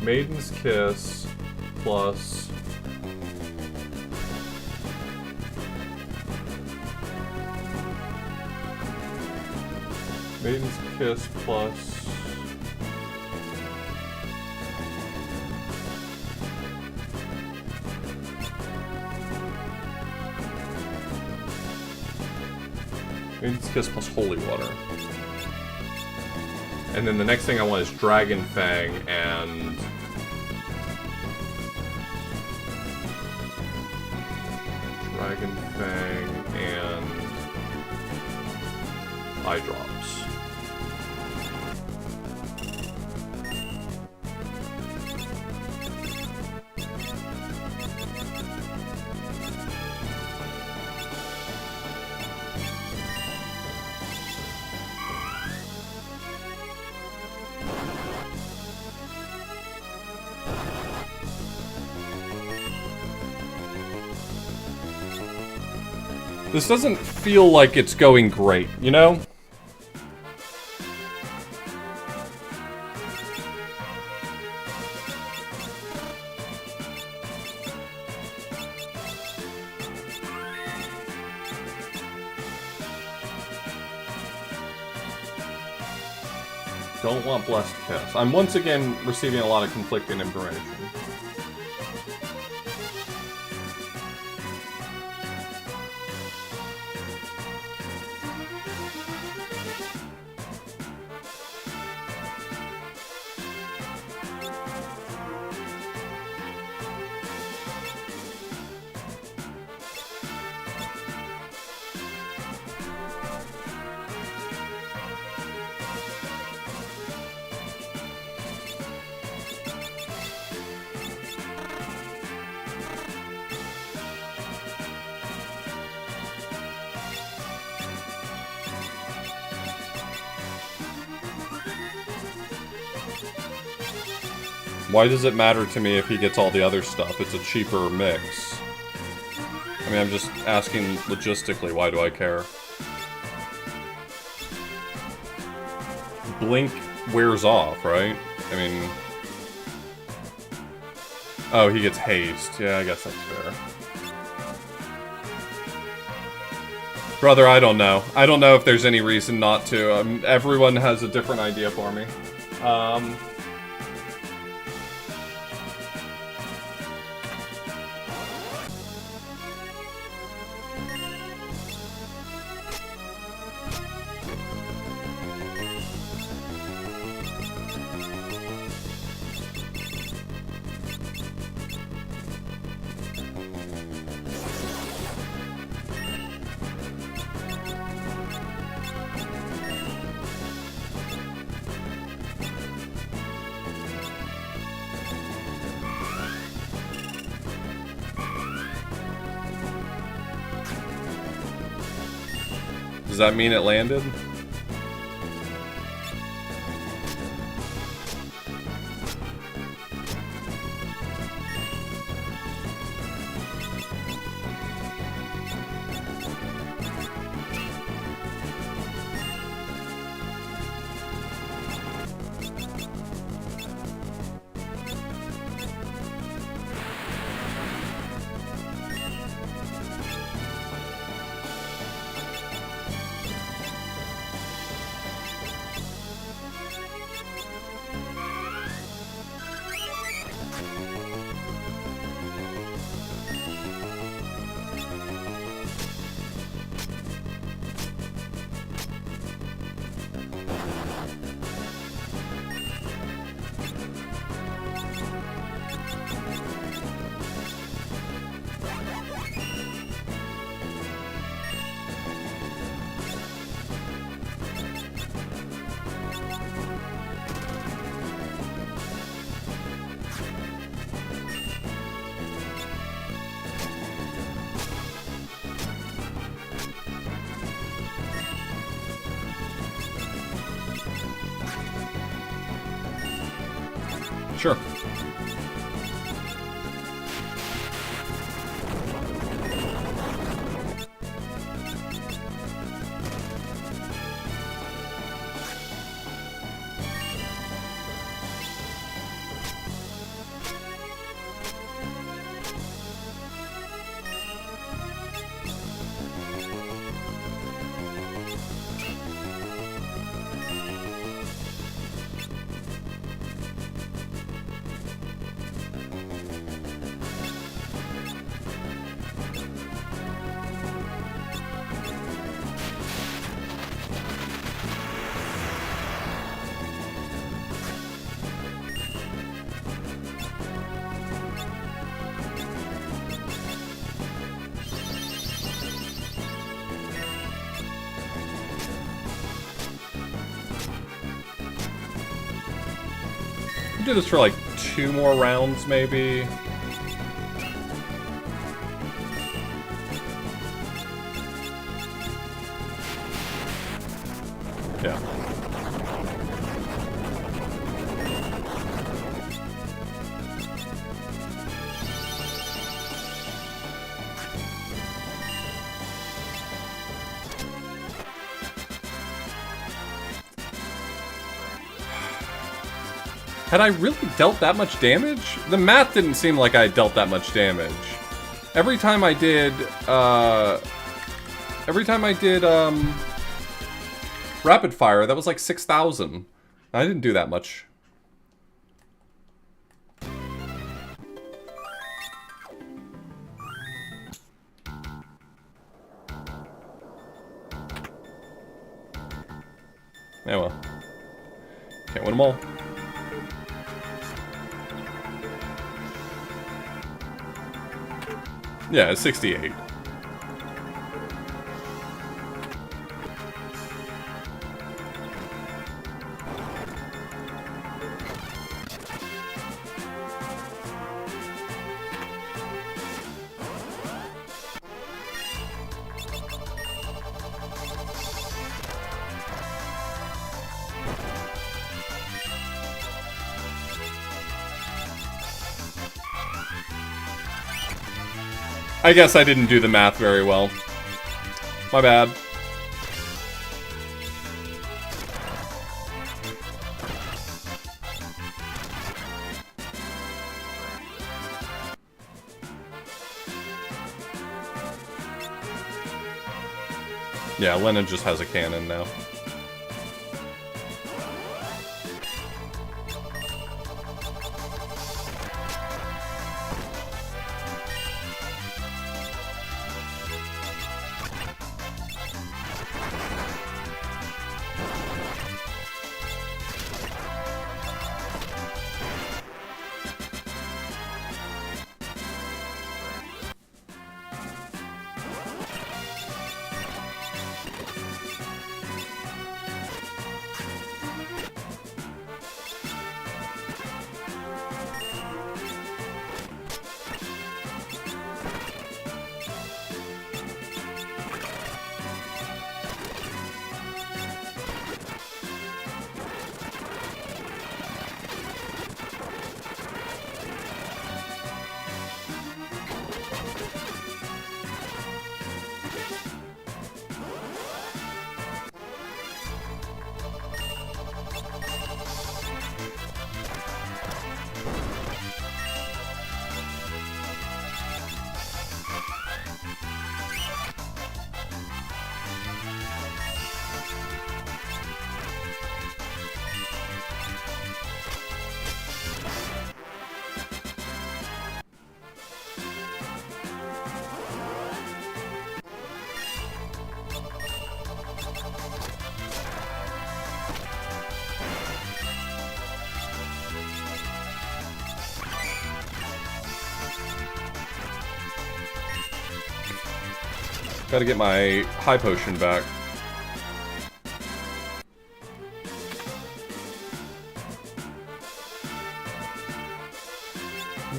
Maiden's Kiss plus... Maiden's Kiss plus... Maiden's Kiss plus Holy Water. And then the next thing I want is Dragon Fang and... Dragon Fang and... Eye Drops. This doesn't feel like it's going great, you know? Don't want Blessed Kiss. I'm once again receiving a lot of conflicting information. Why does it matter to me if he gets all the other stuff? It's a cheaper mix. I mean, I'm just asking logistically, why do I care? Blink wears off, right? I mean... Oh, he gets haste. Yeah, I guess that's fair. Brother, I don't know. I don't know if there's any reason not to. Everyone has a different idea for me. Does that mean it landed? Sure. Do this for like 2 more rounds, maybe. Yeah. Had I really dealt that much damage? The math didn't seem like I dealt that much damage. Every time I did, rapid fire, that was like 6,000. I didn't do that much. Yeah, well. Can't win them all. Yeah, it's 68. I guess I didn't do the math very well. My bad. Yeah, Lennon just has a cannon now. Gotta get my high potion back.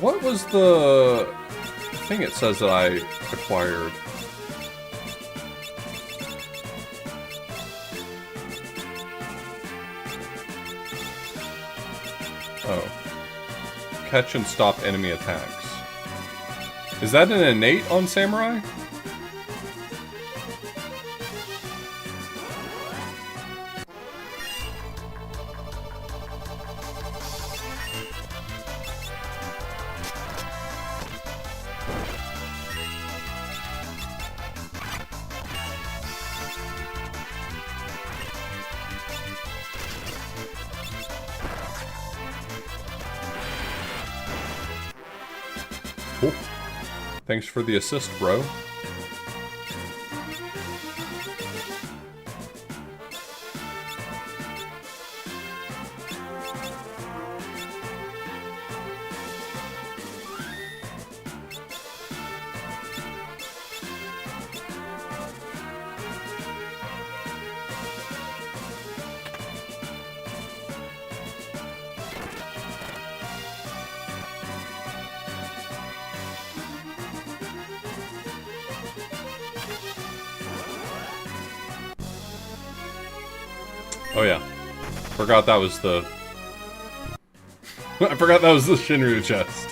What was the thing it says that I acquired? Oh. catch and stop enemy attacks. Is that an innate on Samurai? Cool. Thanks for the assist, bro. Oh yeah. Forgot that was the... I forgot that was the Shinryu chest.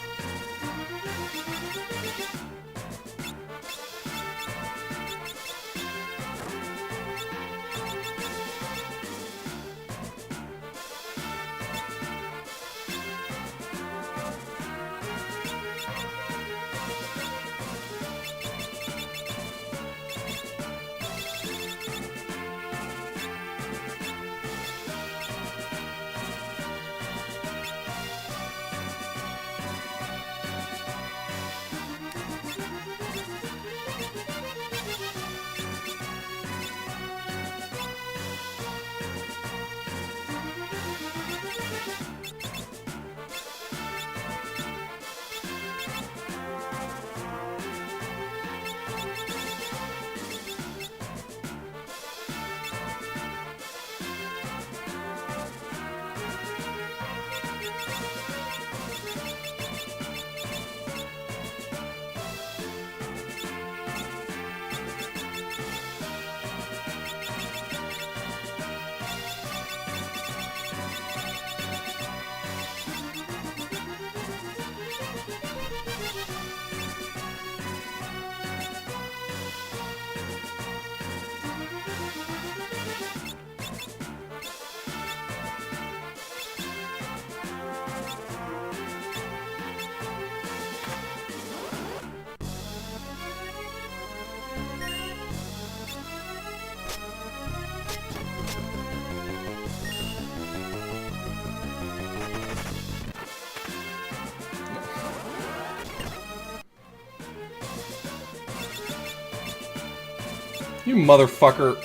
You motherfucker.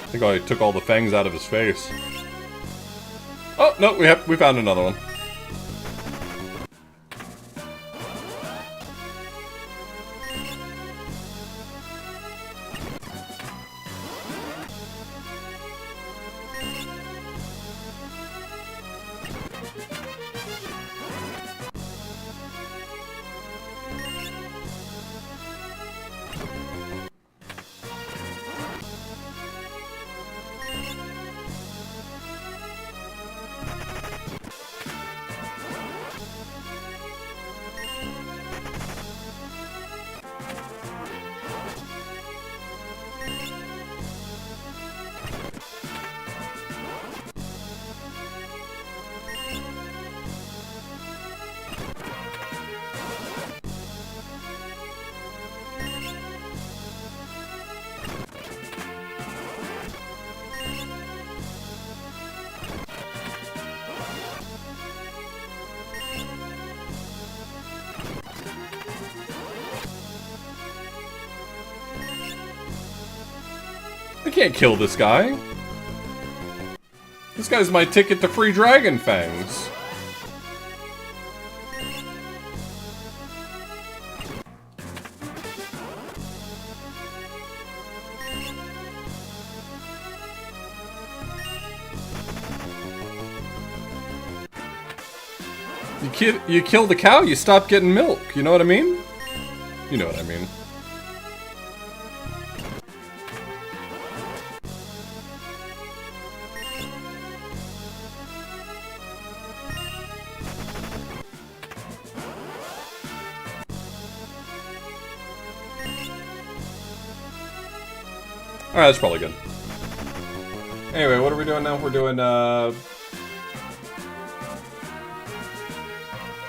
I think I took all the fangs out of his face. Oh, no, we found another one. I can't kill this guy. This guy's my ticket to free Dragon Fangs. You kill the cow, you stop getting milk. You know what I mean? You know what I mean. Alright, that's probably good. Anyway, what are we doing now? We're doing,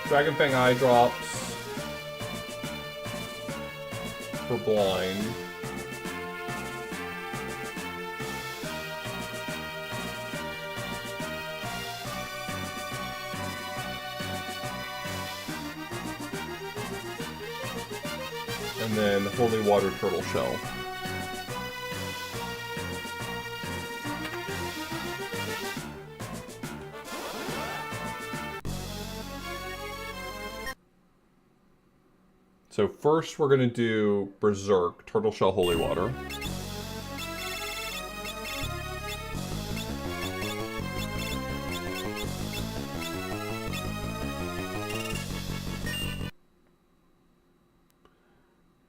Dragon Fang eye drops for blind. And then Holy Water Turtle Shell. So first we're going to do Berserk, Turtle Shell Holy Water.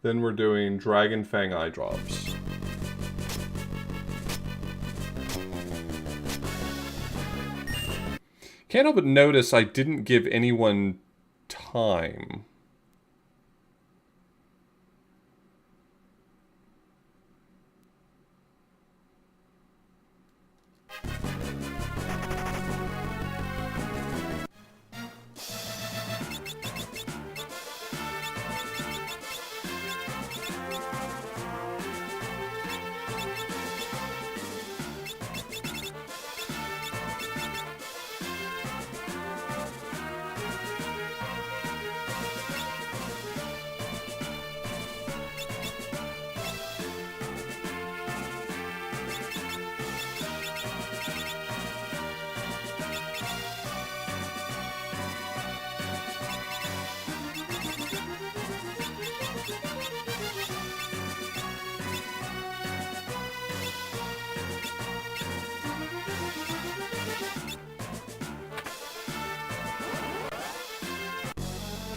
Then we're doing Dragon Fang Eye Drops. Can't help but notice I didn't give anyone time.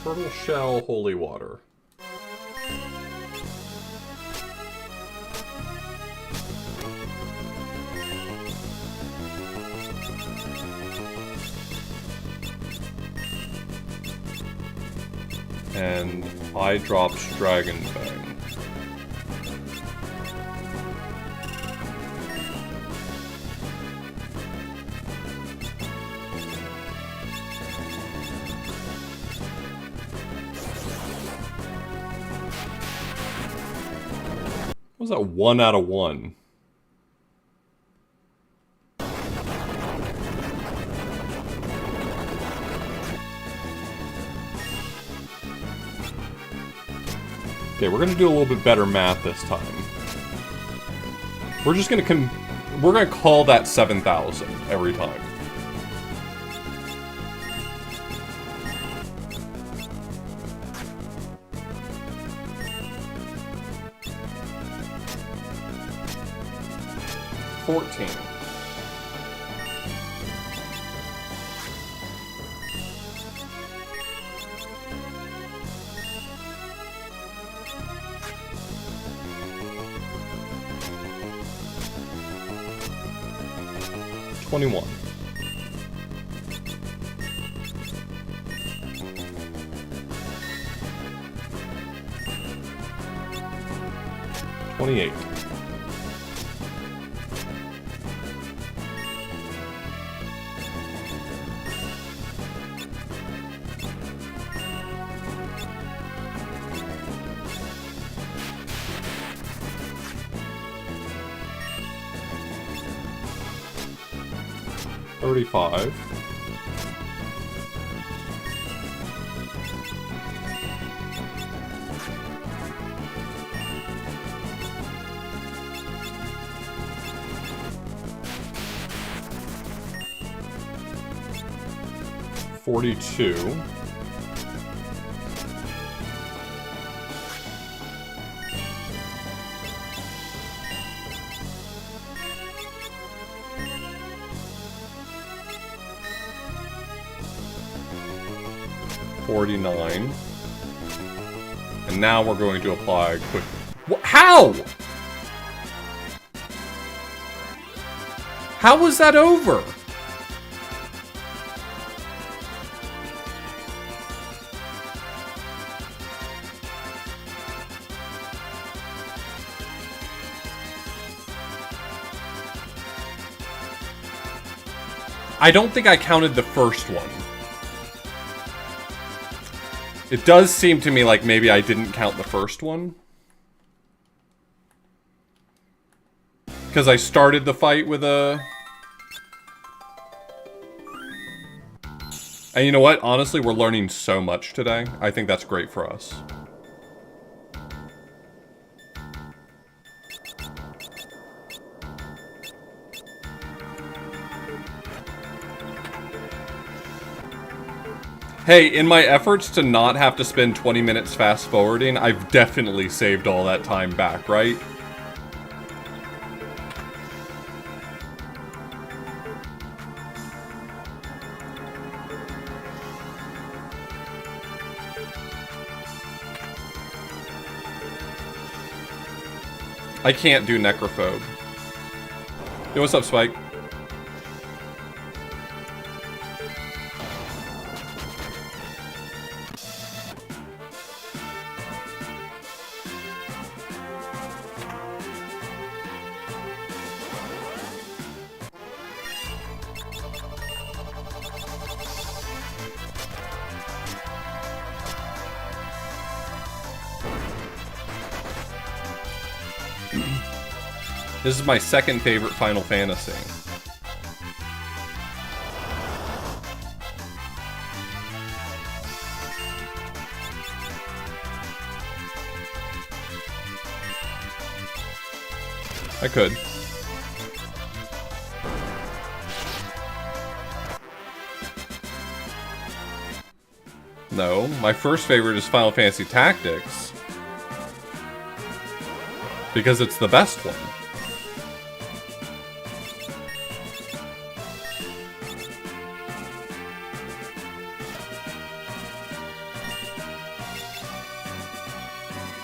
Turtle Shell Holy Water. And Eye Drops Dragon Fang. What was that 1 out of 1? Okay, we're gonna do a little bit better math this time. We're just gonna call that 7,000 every time. $14. $21. $28. $35. 42. $49. And now we're going to apply quick. How? How was that over? I don't think I counted the first one. It does seem to me like maybe I didn't count the first one. Because I started the fight with a... And you know what? Honestly, we're learning so much today. I think that's great for us. Hey, in my efforts to not have to spend 20 minutes fast forwarding, I've definitely saved all that time back, right? I can't do Necrophobe. Yo, what's up, Spike? This is my second favorite Final Fantasy. I could. No, my first favorite is Final Fantasy Tactics. Because it's the best one.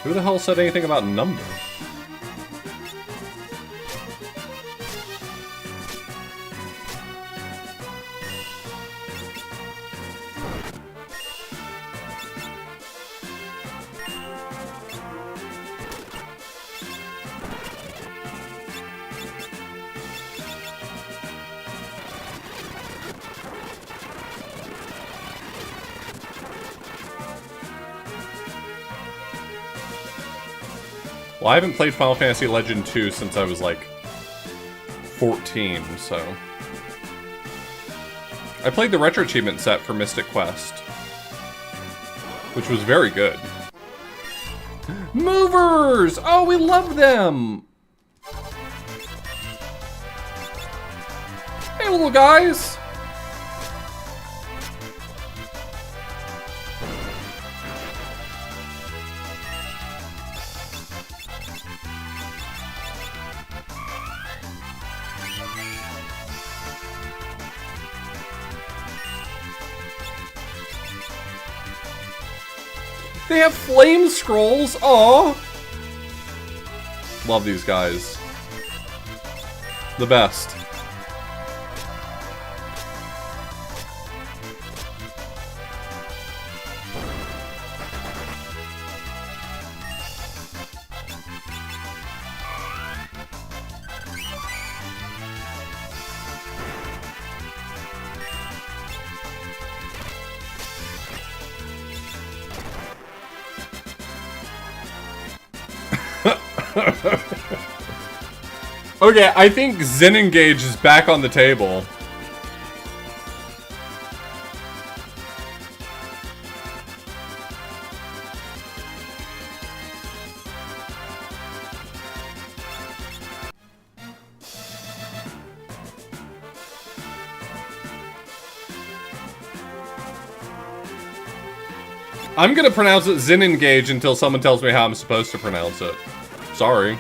Who the hell said anything about number? Well, I haven't played Final Fantasy Legend 2 since I was, like, 14, so... I played the Retro Achievement set for Mystic Quest, which was very good. Movers! Oh, we love them! Hey, little guys! They have flame scrolls. Aww. Love these guys. The best. Okay, I think Zen Engage is back on the table. I'm gonna pronounce it Zinengage until someone tells me how I'm supposed to pronounce it. Sorry.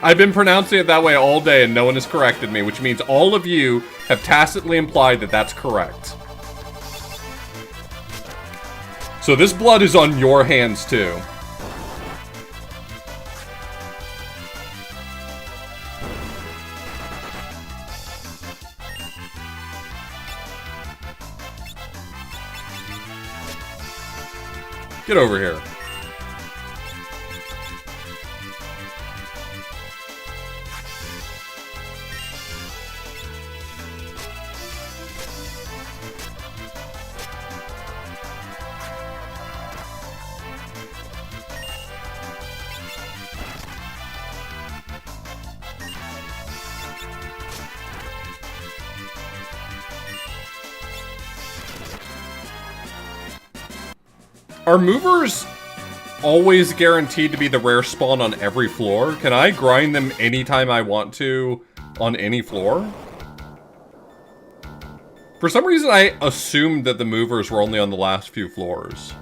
I've been pronouncing it that way all day and no one has corrected me, which means all of you have tacitly implied that that's correct. So this blood is on your hands too. Get over here. Are movers always guaranteed to be the rare spawn on every floor? Can I grind them anytime I want to on any floor? For some reason, I assumed that the movers were only on the last few floors.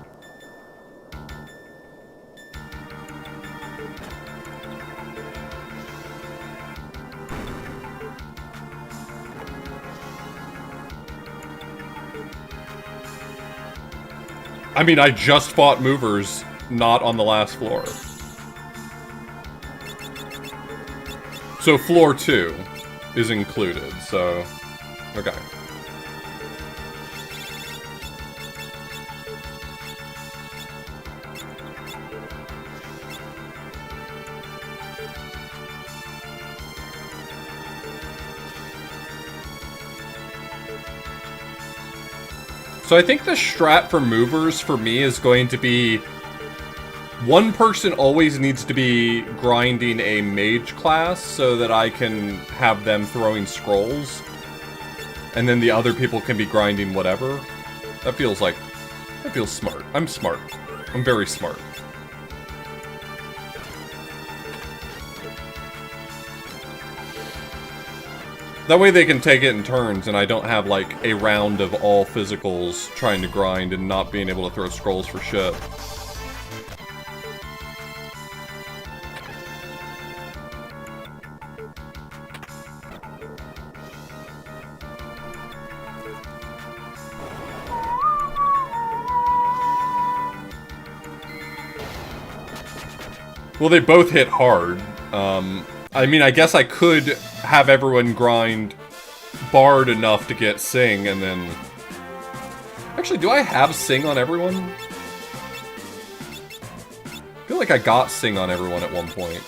I mean, I just fought movers not on the last floor. So floor 2 is included, so... Okay. So I think the strat for movers for me is going to be one person always needs to be grinding a mage class so that I can have them throwing scrolls. And then the other people can be grinding whatever. That feels smart. I'm smart. I'm very smart. That way they can take it in turns and I don't have like a round of all physicals trying to grind and not being able to throw scrolls for shit. Well, they both hit hard. I mean, I guess I could have everyone grind Bard enough to get Sing, and then... Actually, do I have Sing on everyone? I feel like I got Sing on everyone at one point.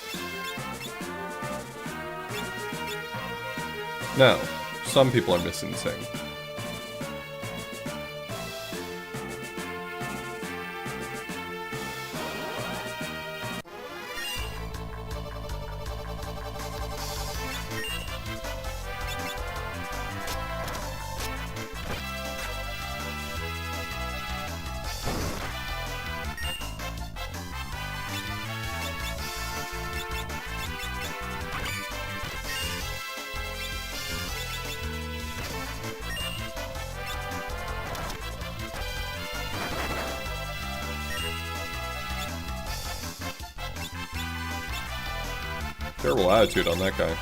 No. Some people are missing Sing. Terrible attitude on that guy.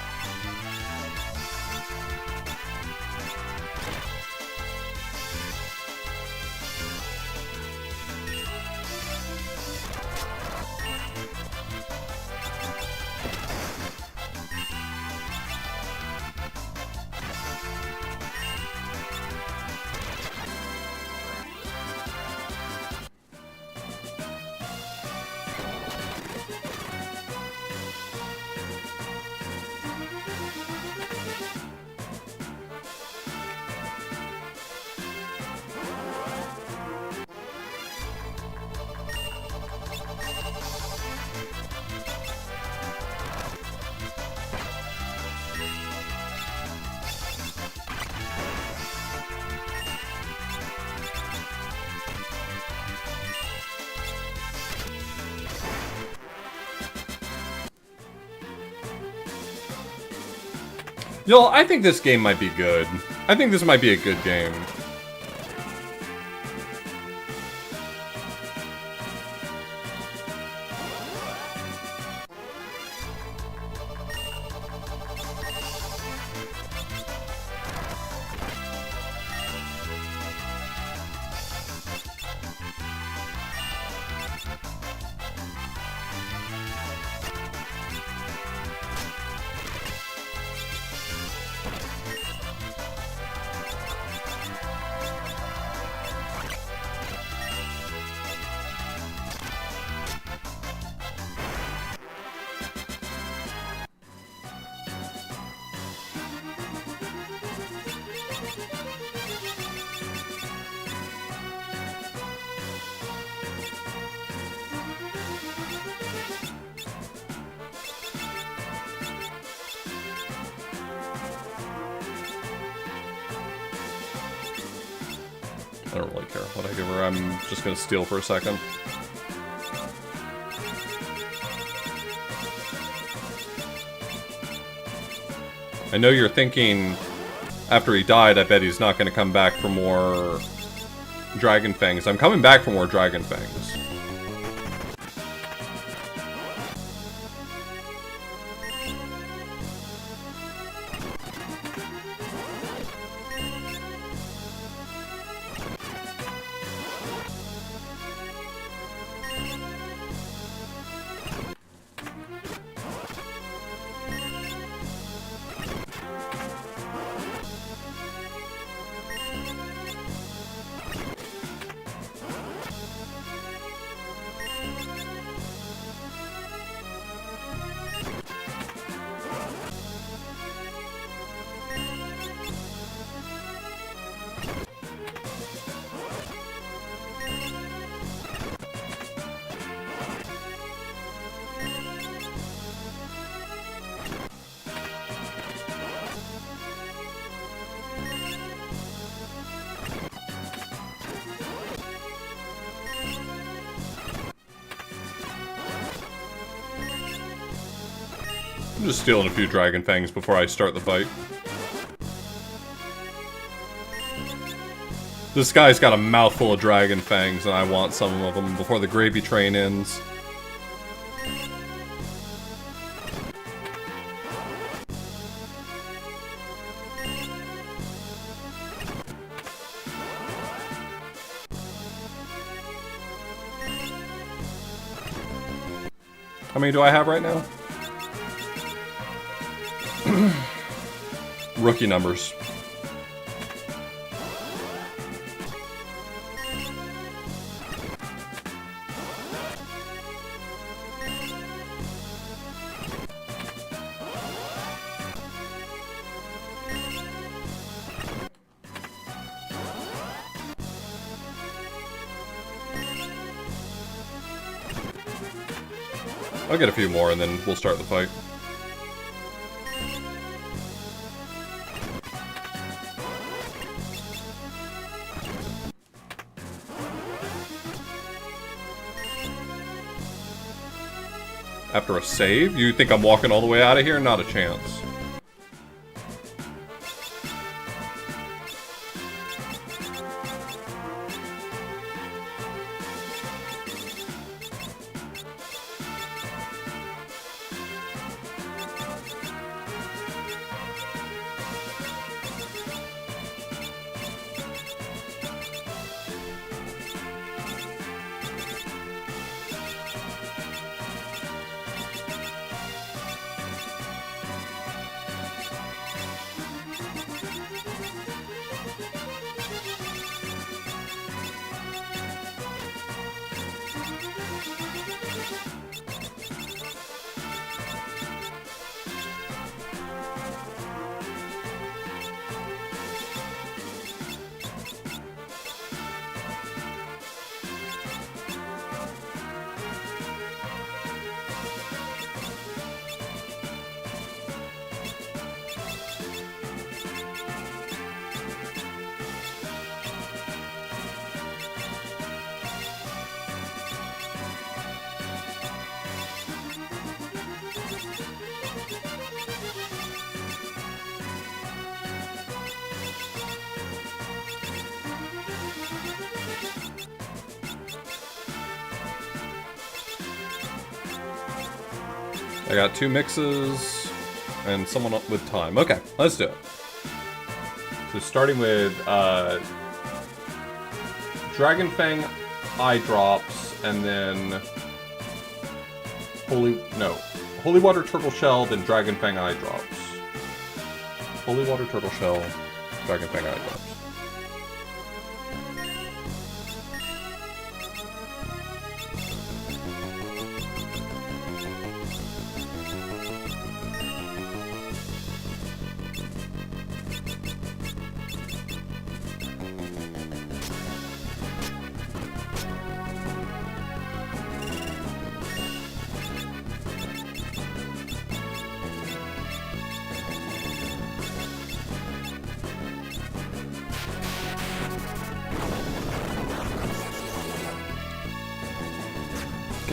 Yo, I think this game might be good. I think this might be a good game. I don't really care what I give her. I'm just gonna steal for a second. I know you're thinking, after he died, I bet he's not gonna come back for more Dragon Fangs. I'm coming back for more Dragon Fangs. I'm just stealing a few Dragon Fangs before I start the fight. This guy's got a mouthful of Dragon Fangs, and I want some of them before the gravy train ends. How many do I have right now? Rookie numbers. I'll get a few more and then we'll start the fight. After a save? You think I'm walking all the way out of here? Not a chance. I got 2 mixes and someone up with time. Okay, let's do it. So starting with Dragon Fang eye drops and then Holy Water Turtle Shell, then Dragon Fang eye drops. Holy Water Turtle Shell, Dragon Fang eye drops.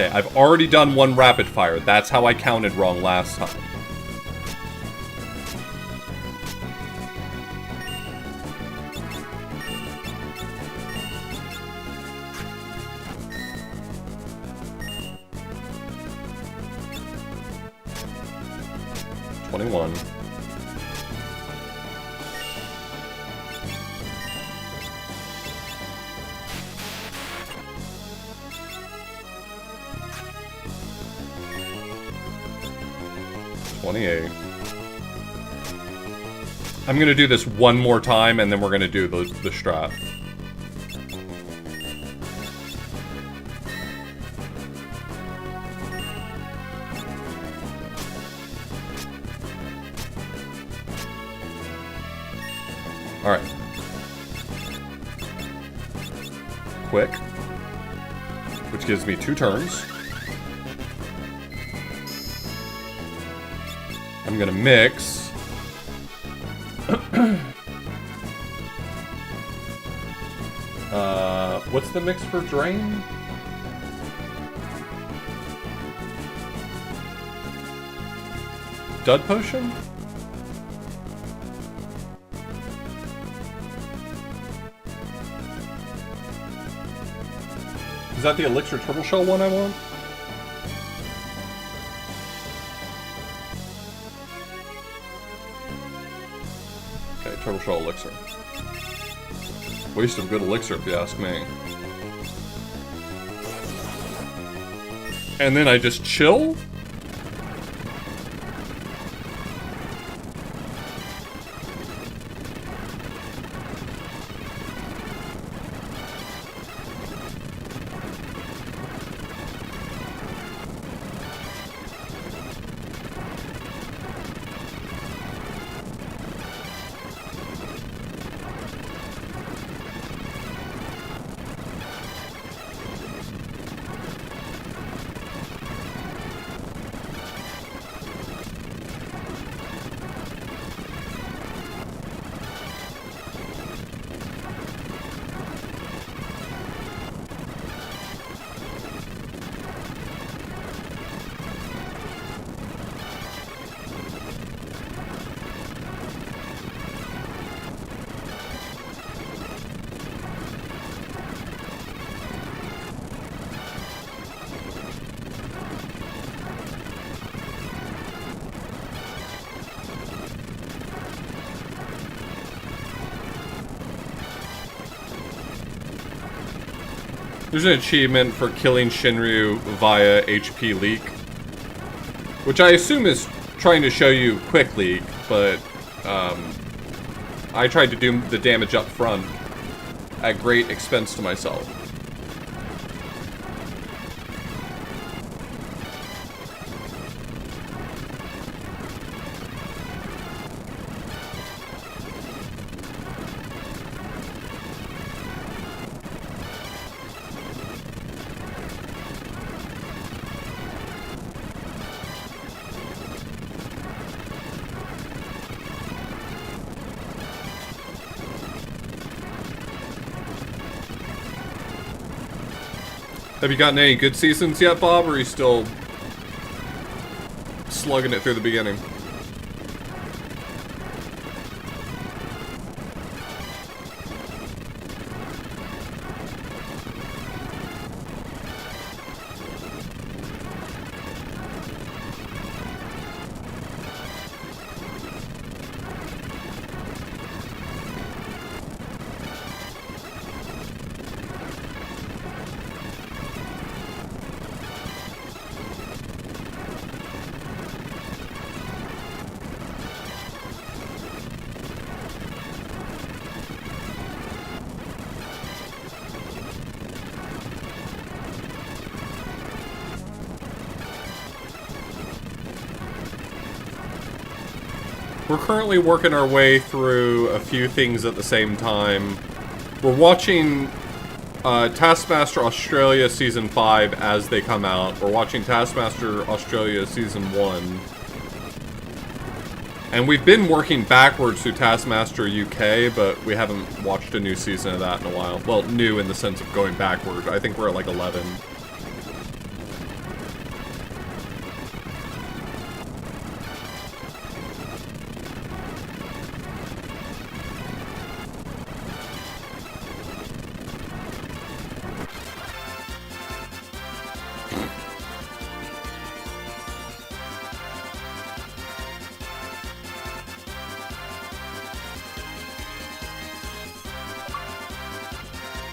Okay, I've already done one rapid fire. That's how I counted wrong last time. $21. $28. I'm gonna do this one more time, and then we're gonna do the strat. Alright. Quick. Which gives me 2 turns. I'm gonna mix. What's the mix for drain? Dud potion? Is that the elixir turtle shell one I want? Okay, turtle shell elixir. Waste of good elixir, if you ask me. And then I just chill? There's an achievement for killing Shinryu via HP leak, which I assume is trying to show you quick leak, but I tried to do the damage up front at great expense to myself. Have you gotten any good seasons yet, Bob, or are you still slugging it through the beginning? We're currently working our way through a few things at the same time. We're watching Taskmaster Australia Season 5 as they come out. We're watching Taskmaster Australia Season 1. And we've been working backwards through Taskmaster UK, but we haven't watched a new season of that in a while. Well, new in the sense of going backward. I think we're at like 11.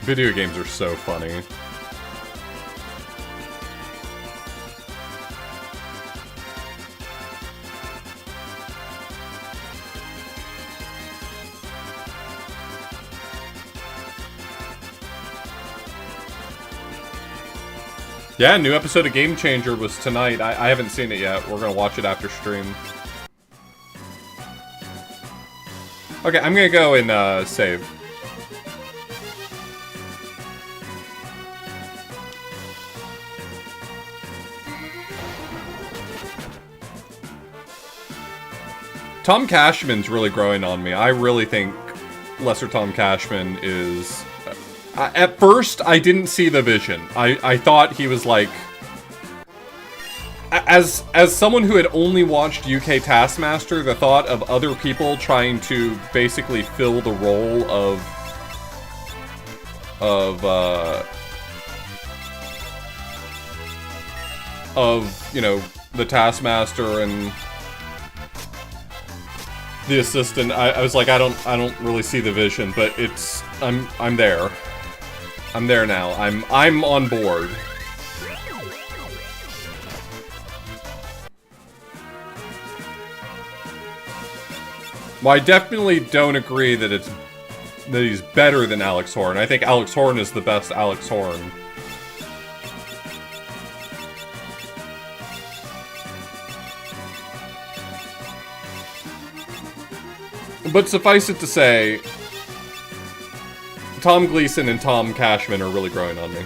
Video games are so funny. Yeah, new episode of Game Changer was tonight. I haven't seen it yet. We're gonna watch it after stream. Okay, I'm gonna go and save. Tom Cashman's really growing on me. I really think Lesser Tom Cashman is... at first, I didn't see the vision. I thought he was like... As someone who had only watched UK Taskmaster, the thought of other people trying to basically fill the role of, you know, the Taskmaster and the assistant, I was like, I don't really see the vision, but it's, I'm there. I'm there now. I'm on board. Well, I definitely don't agree that he's better than Alex Horn. I think Alex Horn is the best Alex Horn. But suffice it to say, Tom Gleason and Tom Cashman are really growing on me.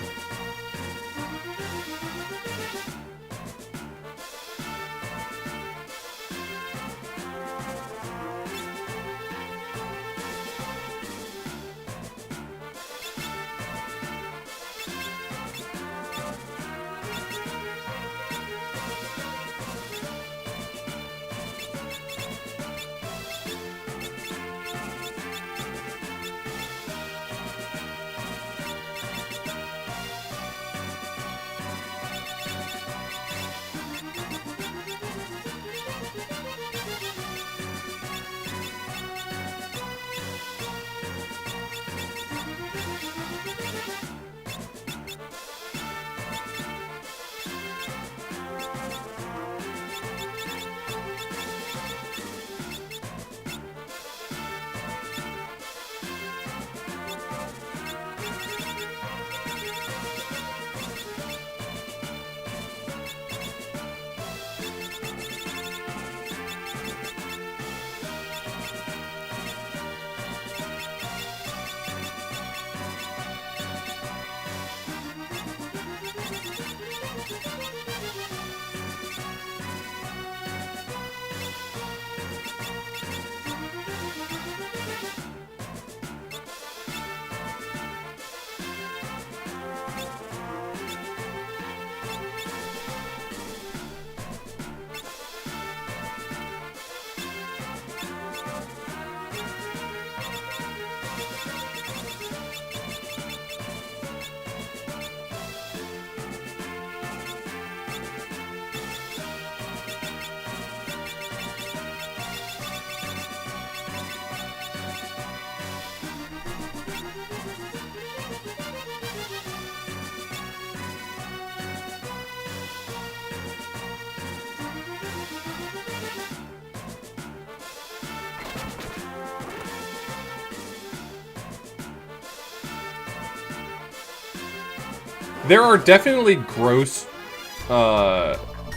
There are definitely gross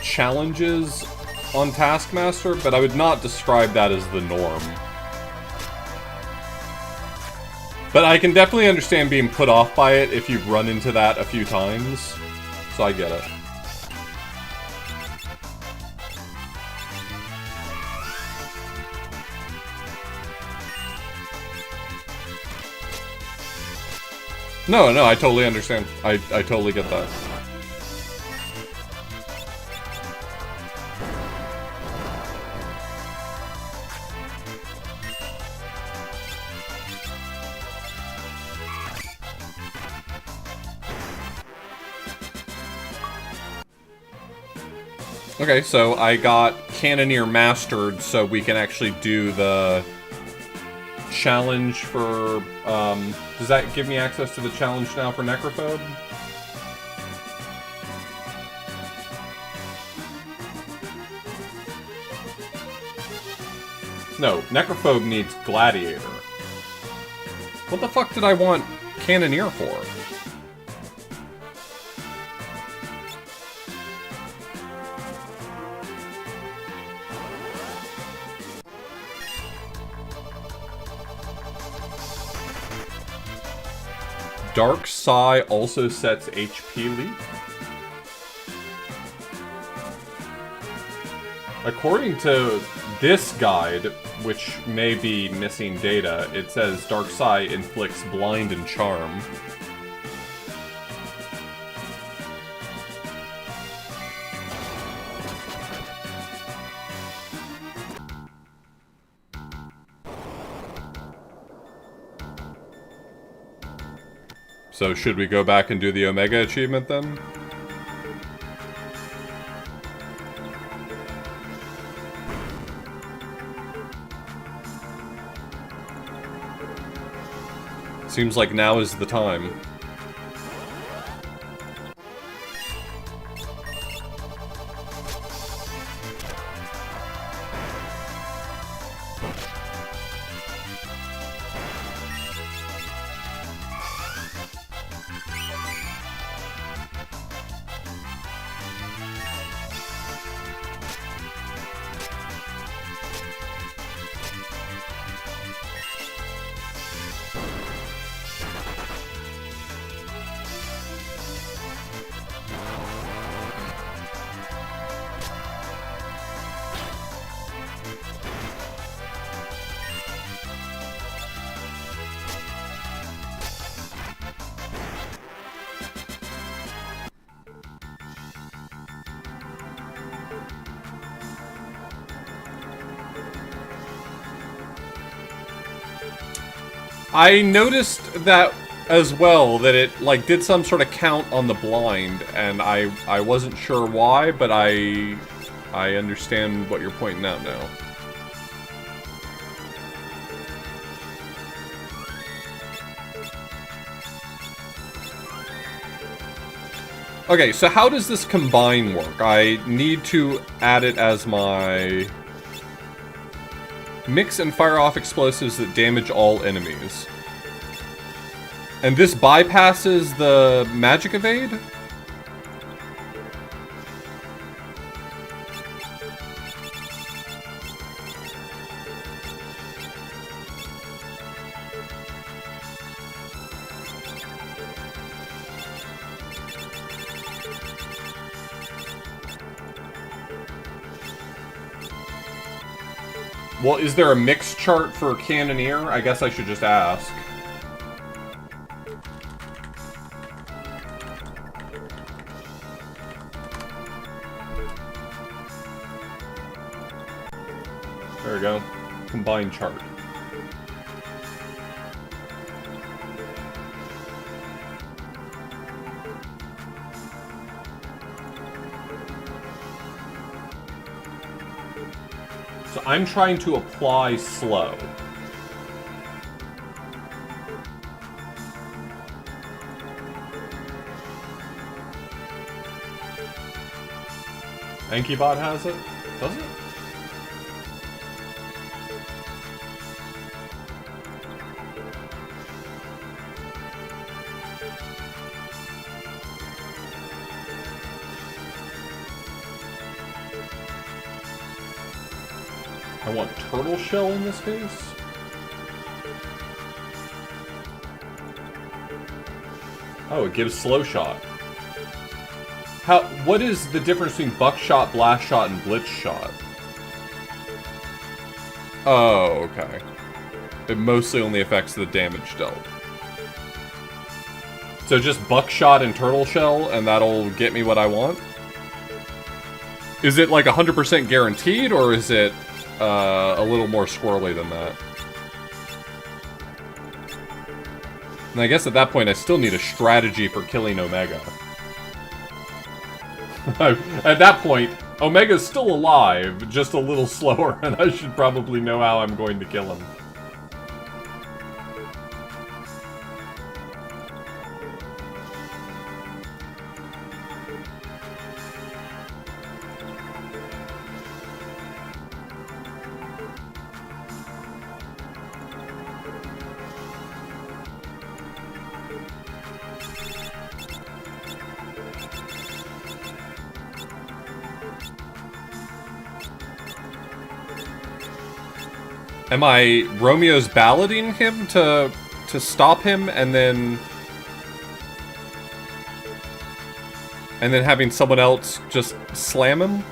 challenges on Taskmaster, but I would not describe that as the norm. But I can definitely understand being put off by it if you've run into that a few times, so I get it. No, I totally understand. I totally get that. Okay, so I got Cannoneer mastered so we can actually do the challenge for, does that give me access to the challenge now for Necrophobe? No, Necrophobe needs Gladiator. What the fuck did I want Cannoneer for? Dark Sai also sets HP leak. According to this guide, which may be missing data, it says Dark Sai inflicts Blind and Charm. So should we go back and do the Omega achievement then? Seems like now is the time. I noticed that as well, that it like did some sort of count on the blind, and I wasn't sure why, but I understand what you're pointing out now. Okay, so how does this combine work? I need to add it as my mix and fire off explosives that damage all enemies. And this bypasses the magic evade? Well, is there a mix chart for Cannoneer? I guess I should just ask. There we go. Combined chart. So I'm trying to apply slow. Ankybot has it? Does it? I want turtle shell in this case. Oh, it gives slow shot. What is the difference between buckshot, blast shot, and blitz shot? Oh, okay. It mostly only affects the damage dealt. So just buckshot and turtle shell, and that'll get me what I want? Is it like 100% guaranteed, or is it a little more squirrely than that? And I guess at that point I still need a strategy for killing Omega. At that point, Omega's still alive, just a little slower, and I should probably know how I'm going to kill him. Am I Romeo's ballading him to stop him and then having someone else just slam him?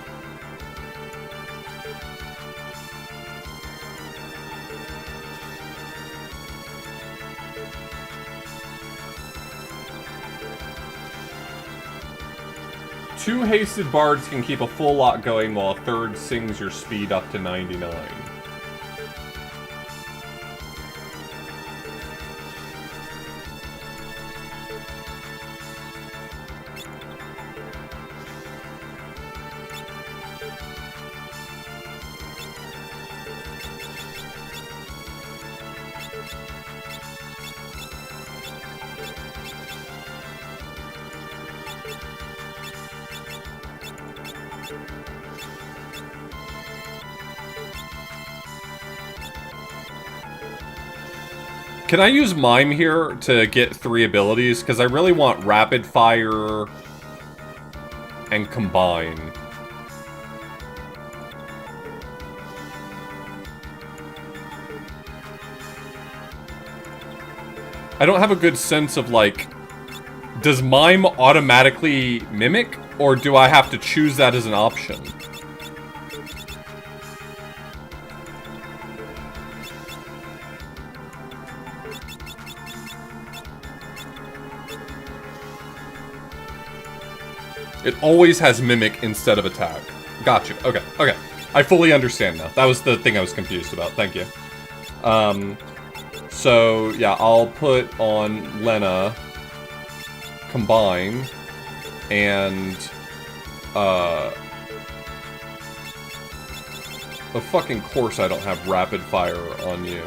Two hasted bards can keep a full lot going while a third sings your speed up to 99. Can I use Mime here to get 3 abilities? Because I really want Rapid Fire and Combine. I don't have a good sense of, like, does Mime automatically Mimic? Or do I have to choose that as an option? It always has Mimic instead of Attack. Gotcha. Okay, okay. I fully understand now. That was the thing I was confused about. Thank you. So, yeah, I'll put on Lena Combine, and, of fucking course I don't have Rapid Fire on you.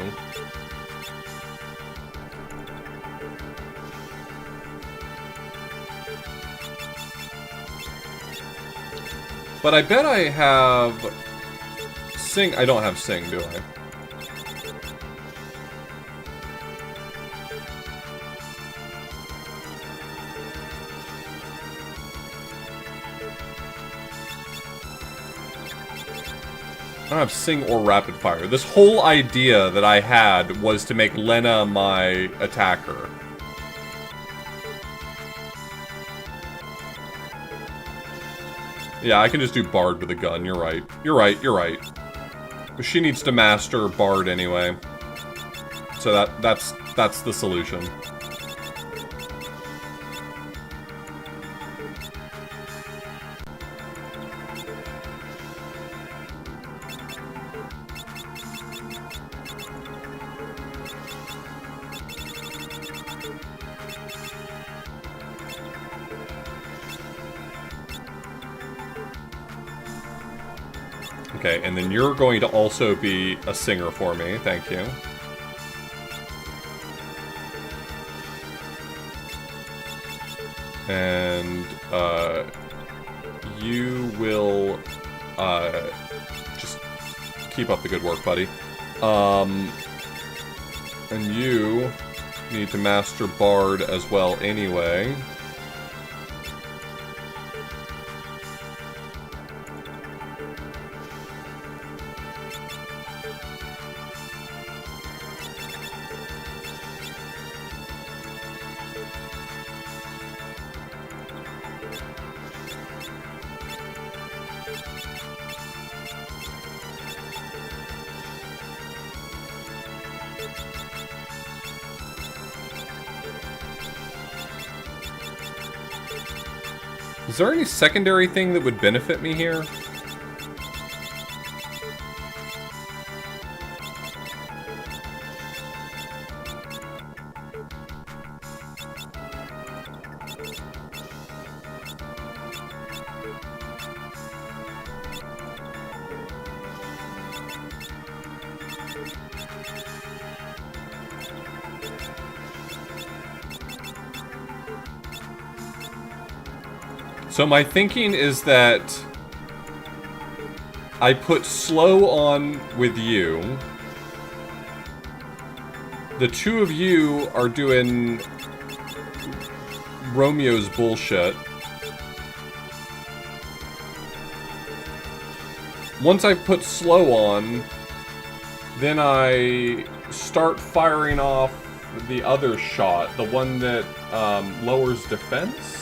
But I bet I have Sing. I don't have Sing, do I? I don't have Sing or Rapid Fire. This whole idea that I had was to make Lena my attacker. Yeah, I can just do Bard with a gun. You're right. You're right. You're right. But she needs to master Bard anyway. So that's the solution. Okay, and then you're going to also be a singer for me. Thank you. And, you will, just keep up the good work, buddy. And you need to master Bard as well anyway. Is there any secondary thing that would benefit me here? So my thinking is that I put slow on with you. The two of you are doing Romeo's bullshit. Once I put slow on, Then I start firing off the other shot, the one that lowers defense.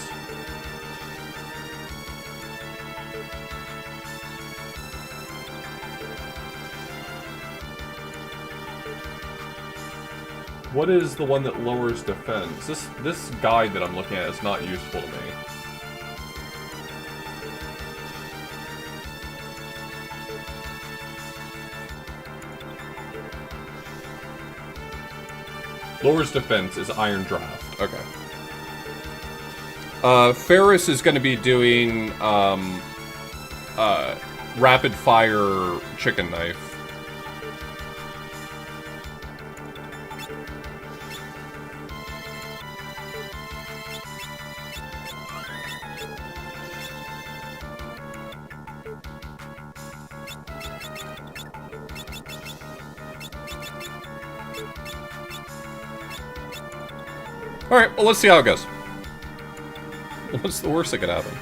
What is the one that lowers defense? This guide that I'm looking at is not useful to me. Lowers defense is Iron Draft. Okay. Ferris is going to be doing rapid fire chicken knife. Alright, well, let's see how it goes. What's the worst that could happen?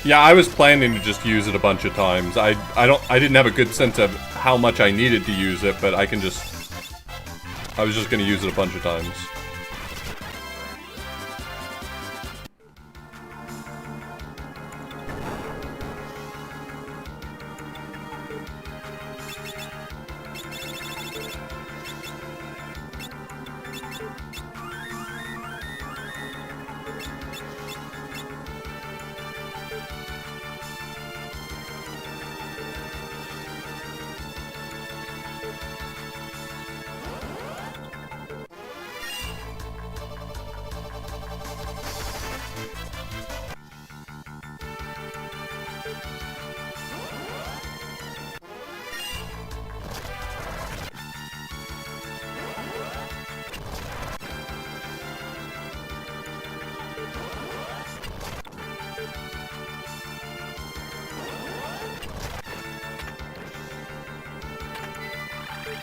Yeah, I was planning to just use it a bunch of times. I didn't have a good sense of how much I needed to use it, but I was just gonna use it a bunch of times.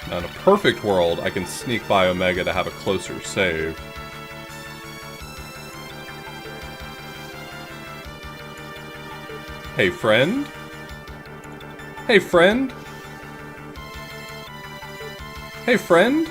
Now, in a perfect world, I can sneak by Omega to have a closer save. Hey, friend? Hey, friend? Hey, friend?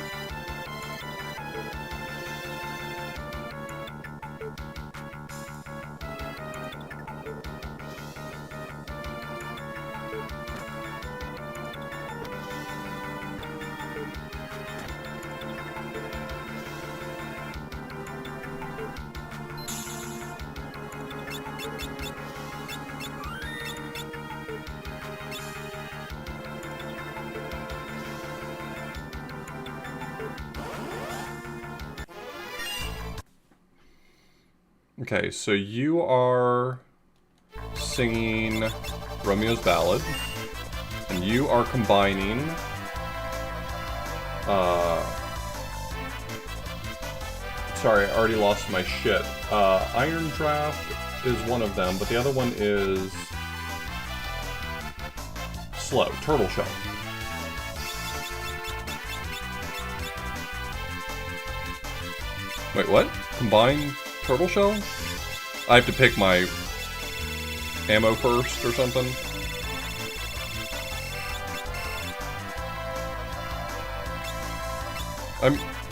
Okay, so you are singing Romeo's Ballad, and you are combining, sorry, I already lost my shit. Iron Draft is one of them, but the other one is slow, Turtle Shell. Wait, what? Combine Turtle Shell? I have to pick my ammo first or something?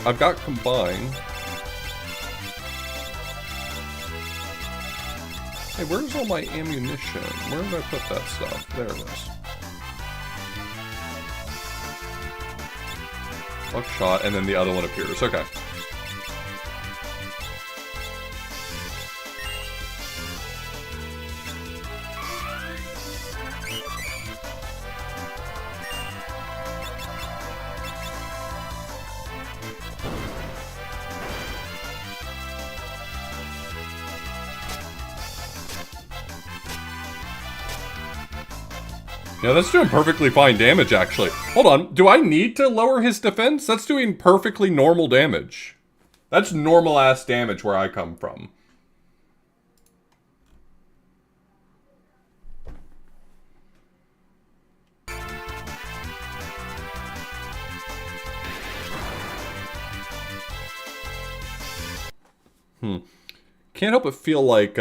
I've got combine. Hey, where's all my ammunition? Where did I put that stuff? There it is. Buckshot, and then the other one appears. Okay. Yeah, that's doing perfectly fine damage, actually. Hold on, do I need to lower his defense? That's doing perfectly normal damage. That's normal-ass damage where I come from. Can't help but feel like,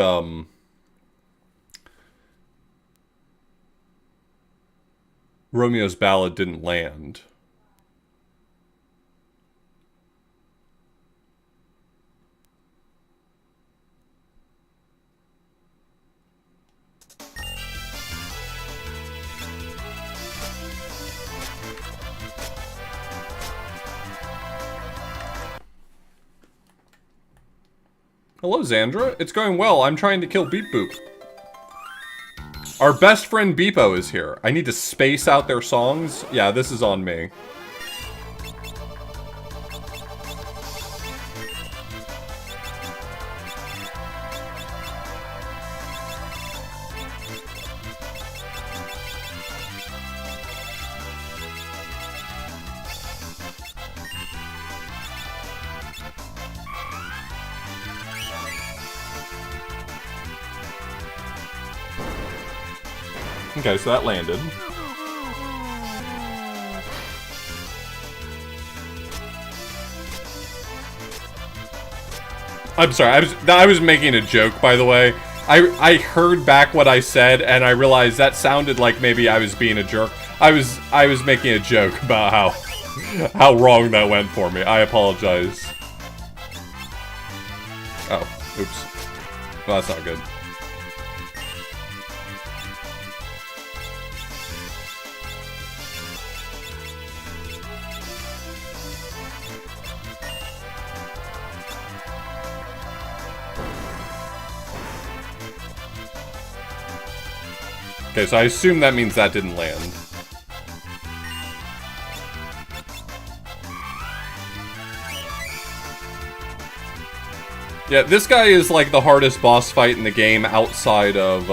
Romeo's Ballad didn't land. Hello, Xandra. It's going well. I'm trying to kill Beep Boop. Our best friend Beepo is here. I need to space out their songs. Yeah, this is on me. Okay, so that landed. I'm sorry, I was making a joke, by the way. I heard back what I said, and I realized that sounded like maybe I was being a jerk. I was making a joke about how wrong that went for me. I apologize. Oh, oops. Well, that's not good. Okay, so I assume that means that didn't land. Yeah, this guy is like the hardest boss fight in the game outside of,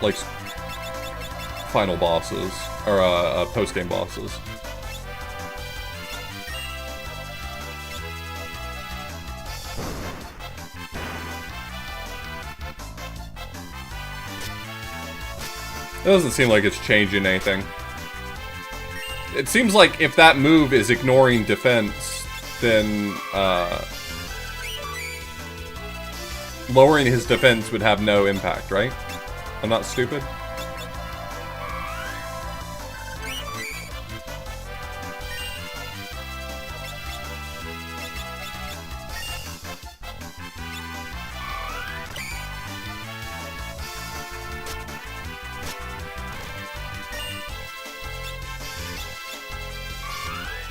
like, final bosses, or, post-game bosses. It doesn't seem like it's changing anything. It seems like if that move is ignoring defense, then, lowering his defense would have no impact, right? I'm not stupid?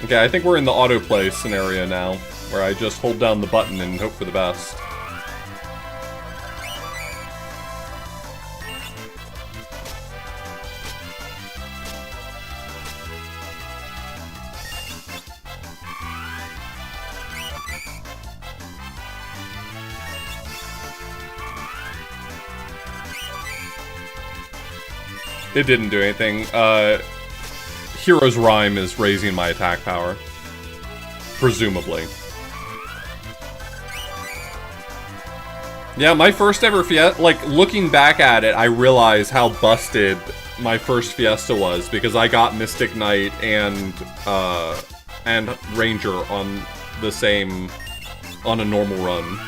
Okay, I think we're in the autoplay scenario now, where I just hold down the button and hope for the best. It didn't do anything. Hero's Rhyme is raising my attack power. Presumably. Yeah, my first ever Fiesta, like, looking back at it, I realize how busted my first Fiesta was, because I got Mystic Knight and Ranger on the same, on a normal run.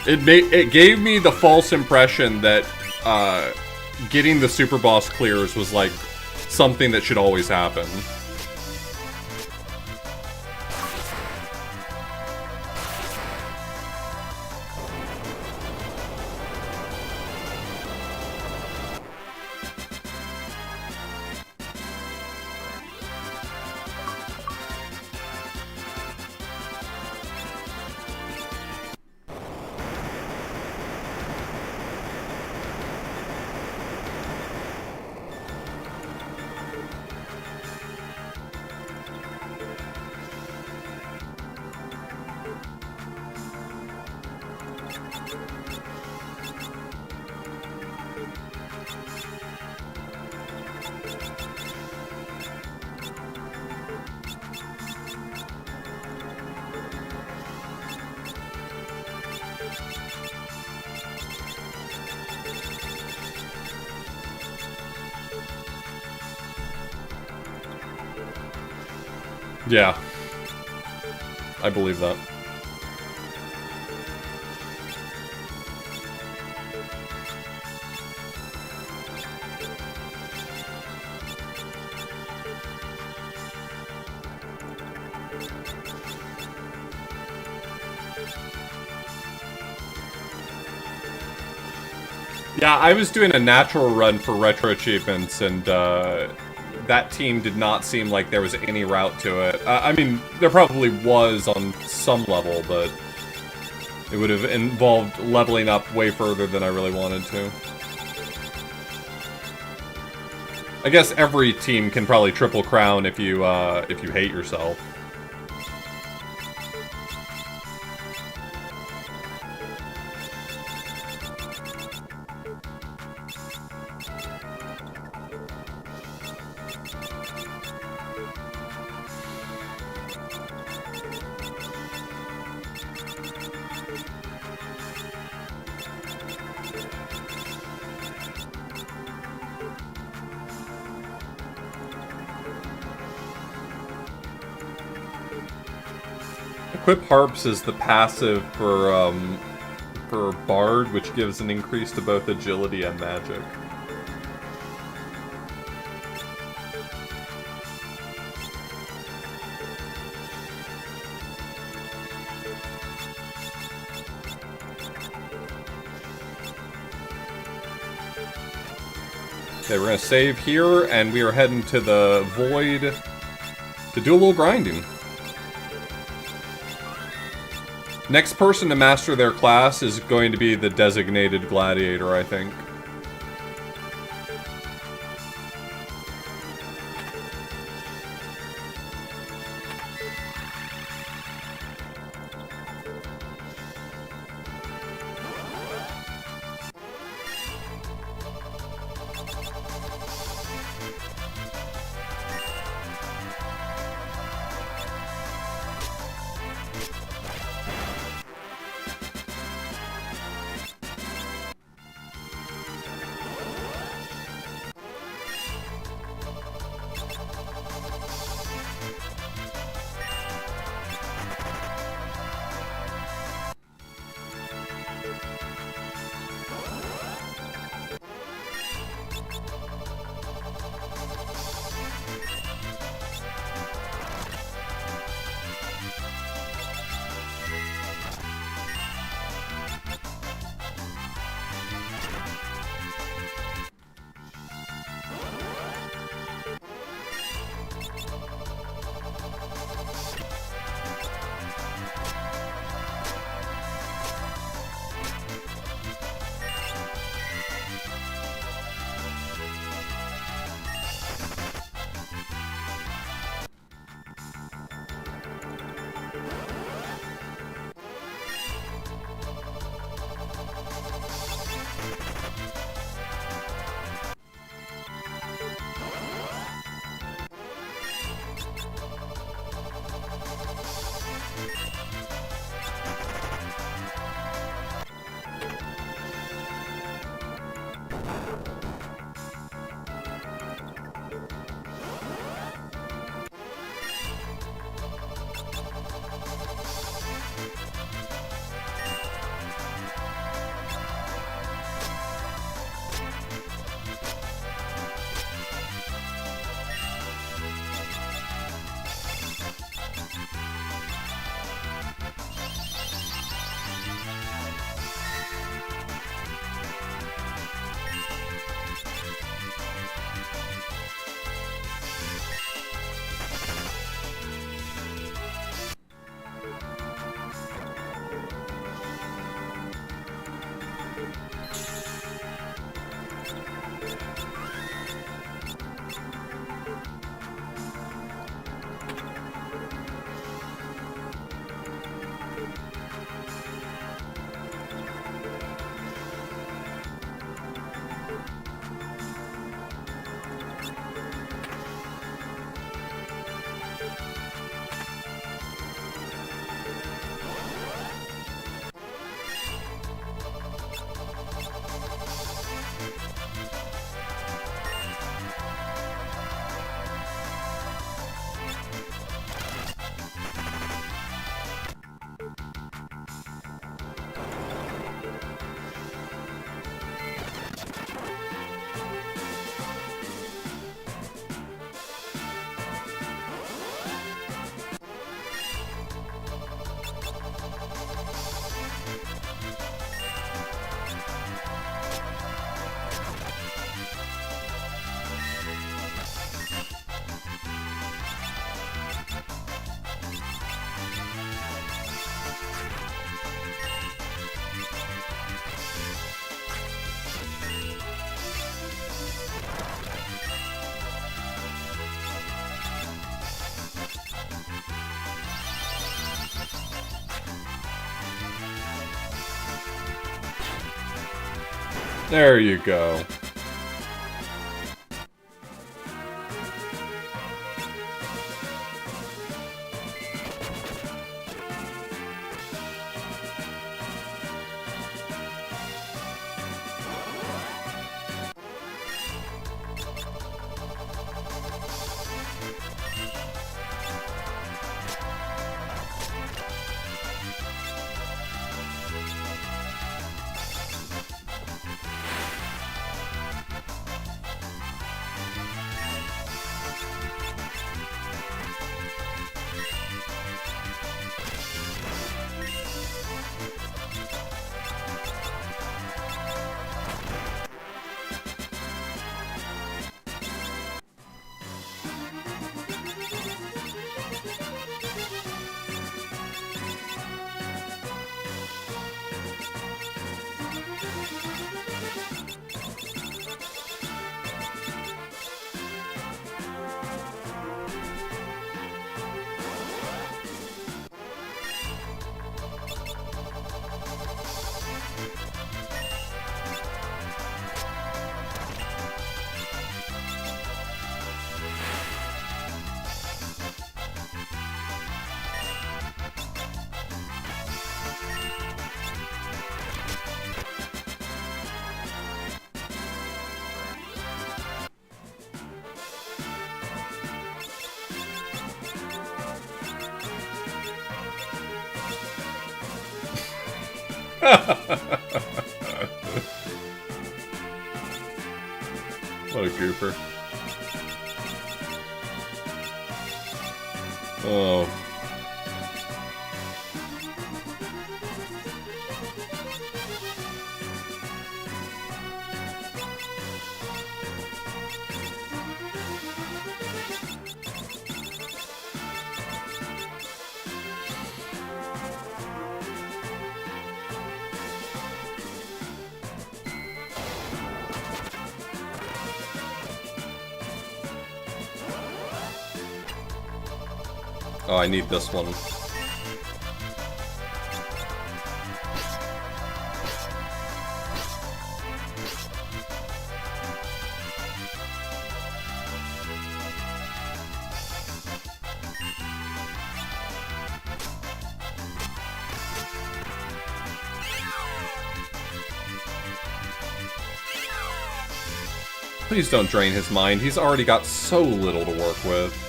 It gave me the false impression that, getting the super boss clears was like something that should always happen. Yeah. I believe that. Yeah, I was doing a natural run for retro achievements, and that team did not seem like there was any route to it. I mean, there probably was on some level, but it would have involved leveling up way further than I really wanted to. I guess every team can probably triple crown if you hate yourself. Equip Harps is the passive for Bard, which gives an increase to both agility and magic. Okay, we're gonna save here, and we are heading to the Void to do a little grinding. Next person to master their class is going to be the designated gladiator, I think. There you go. What a goofer. Oh. Oh, I need this one. Please don't drain his mind. He's already got so little to work with.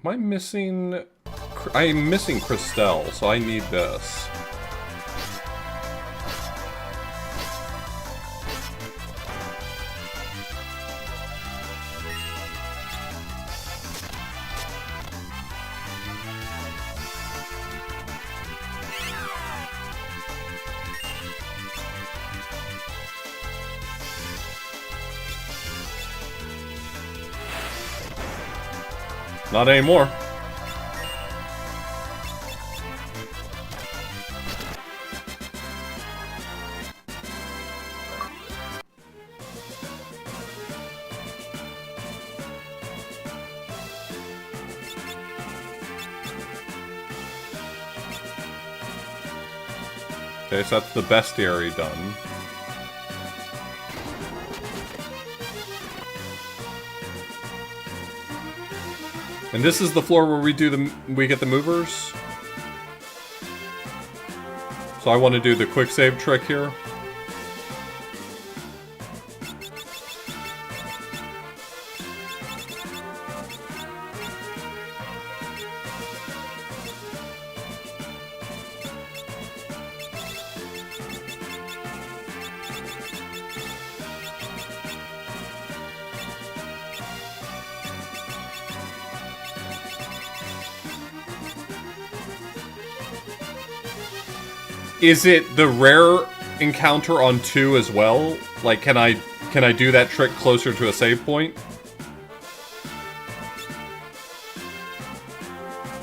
Am I missing... I'm missing Christelle, so I need this. Not anymore. Okay, so that's the bestiary done. And this is the floor where we get the movers. So I want to do the quick save trick here. Is it the rare encounter on 2 as well? Like, can I do that trick closer to a save point?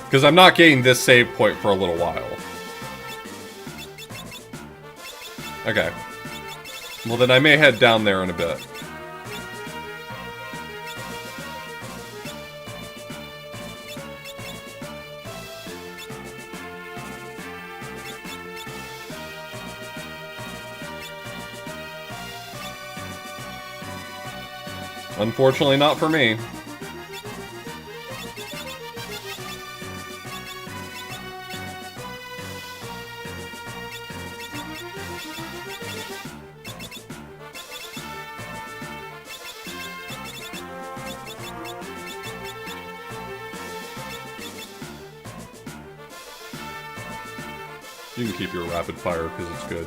Because I'm not getting this save point for a little while. Okay. Well, then I may head down there in a bit. Unfortunately, not for me. You can keep your rapid fire because it's good.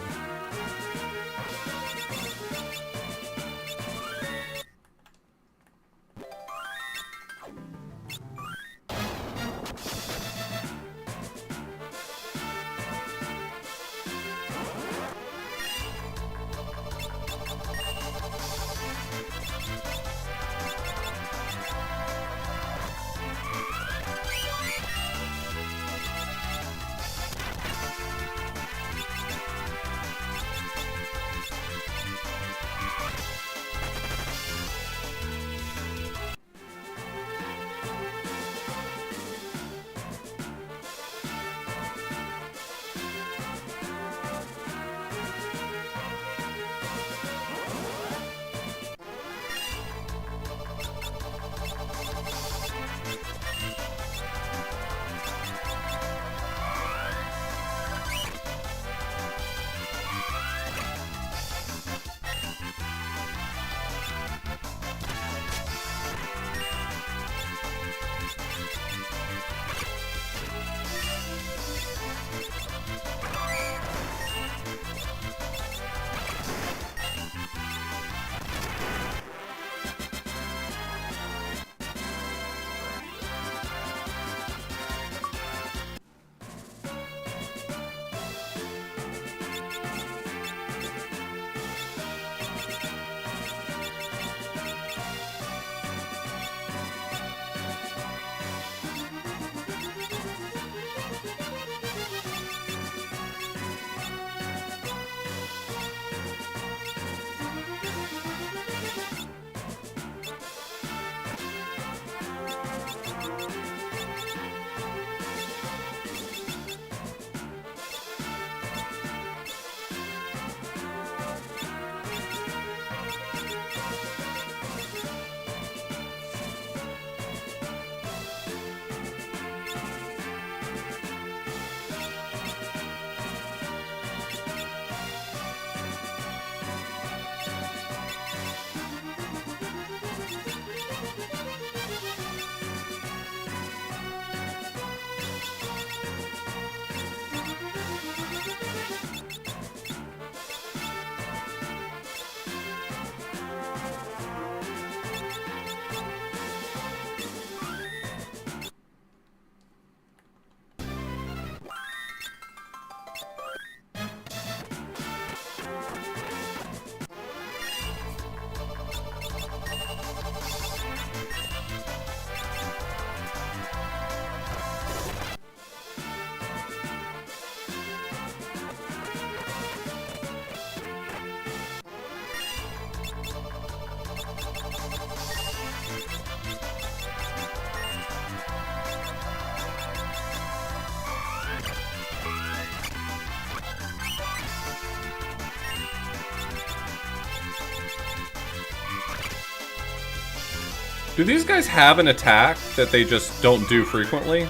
Do these guys have an attack that they just don't do frequently?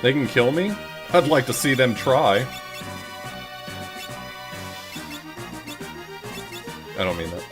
They can kill me? I'd like to see them try. I don't mean that.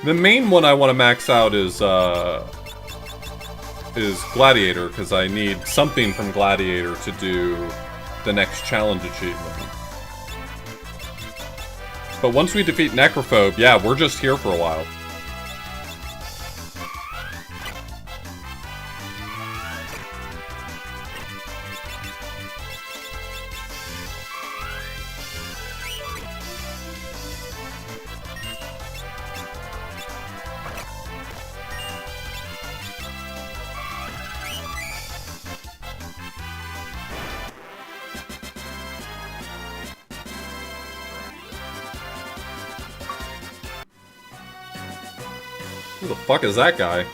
The main one I want to max out is Gladiator, because I need something from Gladiator to do the next challenge achievement. But once we defeat Necrophobe, yeah, we're just here for a while. Who the fuck is that guy?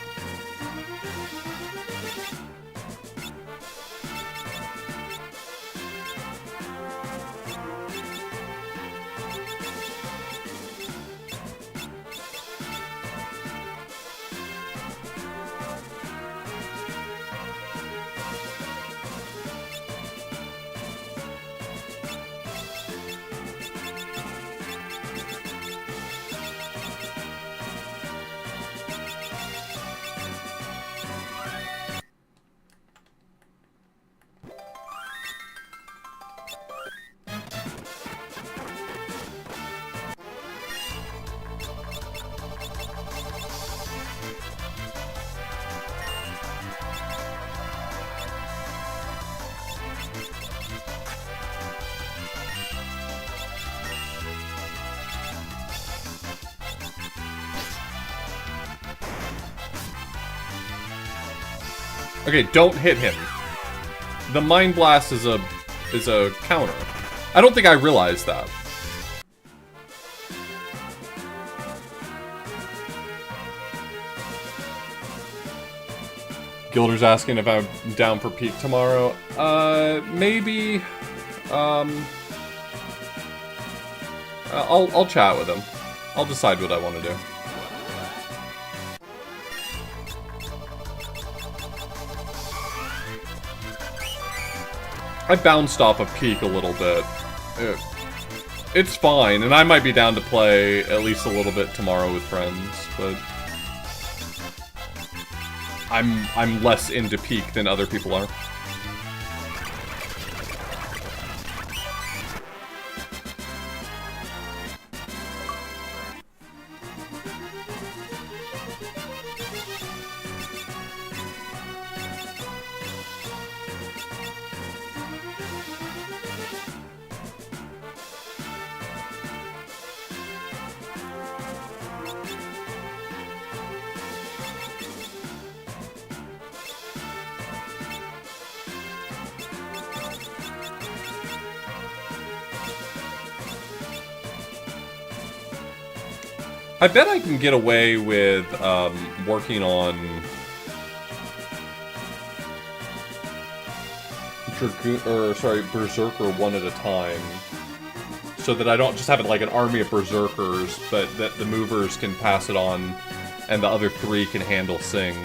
Okay, don't hit him. The Mind Blast is a counter. I don't think I realized that. Gilder's asking if I'm down for Peak tomorrow. Maybe. I'll chat with him. I'll decide what I want to do. I bounced off of Peak a little bit. It's fine, and I might be down to play at least a little bit tomorrow with friends, but I'm less into Peak than other people are. I bet I can get away with working on Dragoon, or sorry, Berserker one at a time. So that I don't just have it like an army of Berserkers, but that the movers can pass it on, and the other 3 can handle Sing.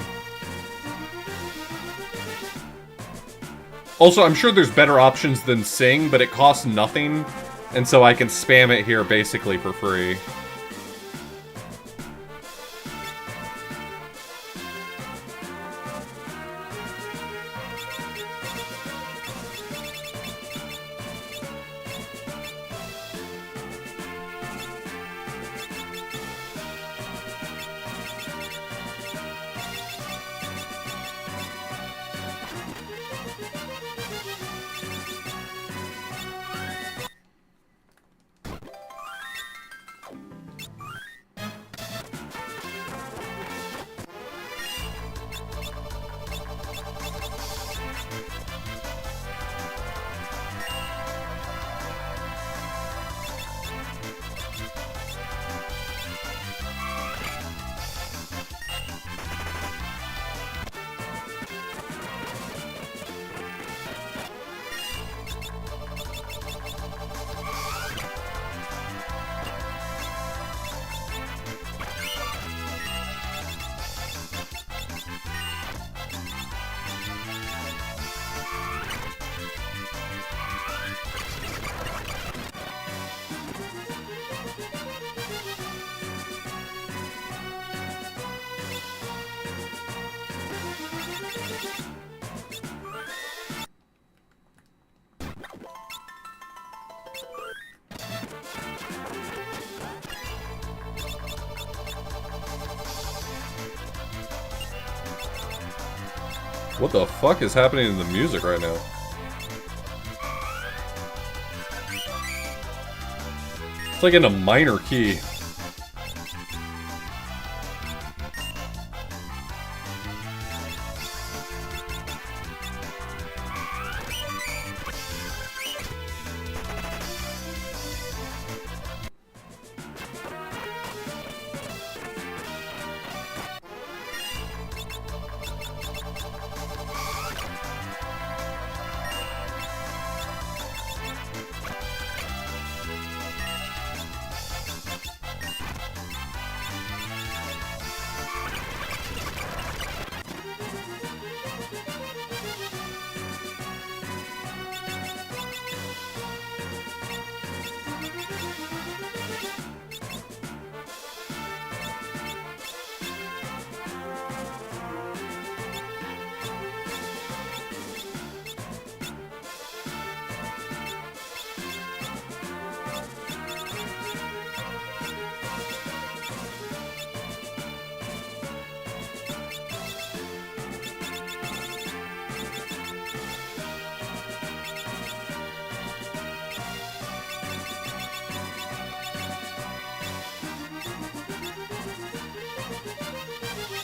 Also, I'm sure there's better options than Sing, but it costs nothing, and so I can spam it here basically for free. What the fuck is happening in the music right now? It's like in a minor key.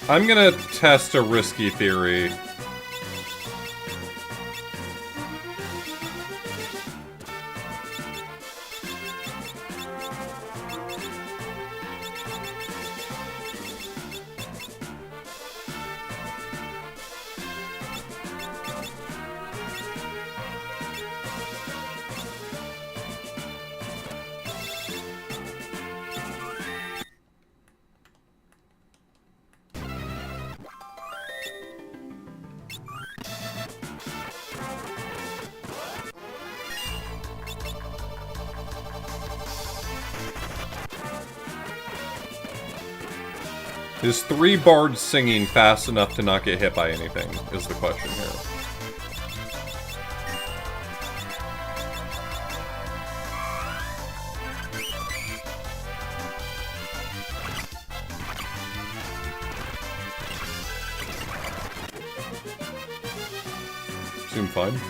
I'm gonna test a risky theory. Is 3 bards singing fast enough to not get hit by anything, is the question here. Seem fine.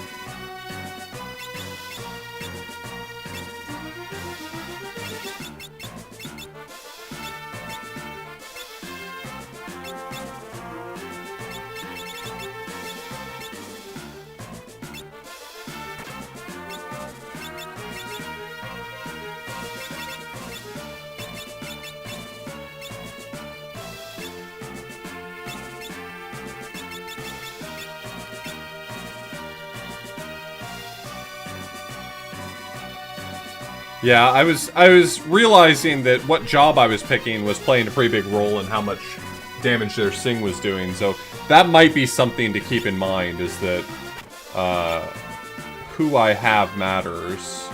Yeah, I was realizing that what job I was picking was playing a pretty big role in how much damage their Sing was doing, so that might be something to keep in mind, is that who I have matters.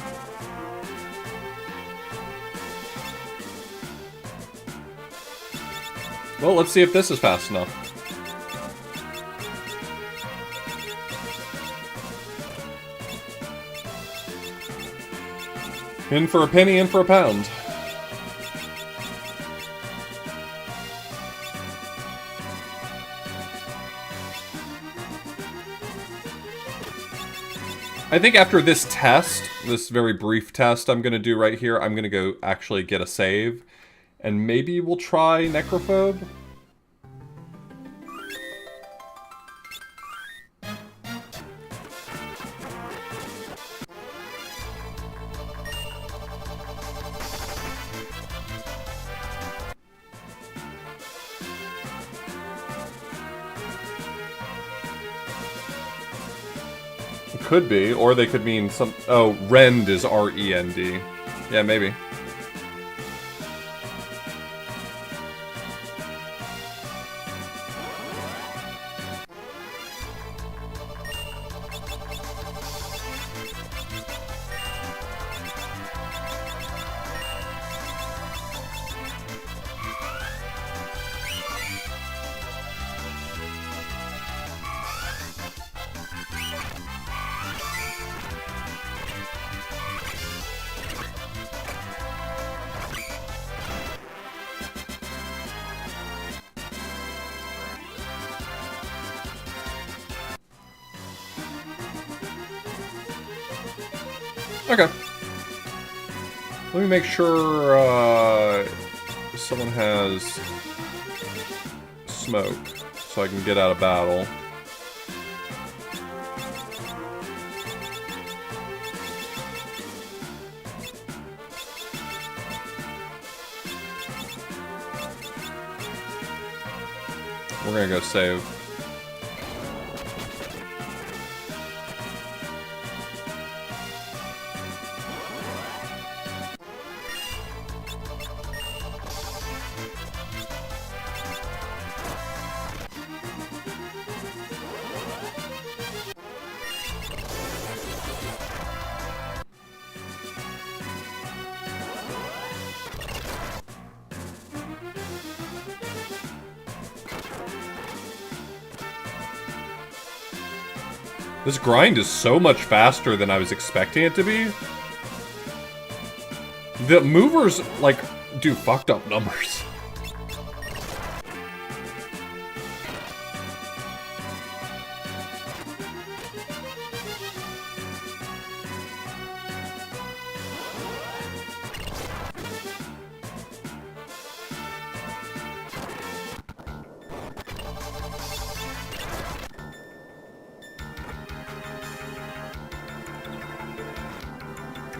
Well, let's see if this is fast enough. In for a penny, in for a pound. I think after this test, this very brief test I'm going to do right here, I'm going to go actually get a save. And maybe we'll try Necrophobe? Could be, or they could mean some... Oh, Rend is R-E-N-D. Yeah, maybe. Okay. Let me make sure someone has smoke, so I can get out of battle. We're gonna go save. This grind is so much faster than I was expecting it to be. The movers, like, do fucked up numbers.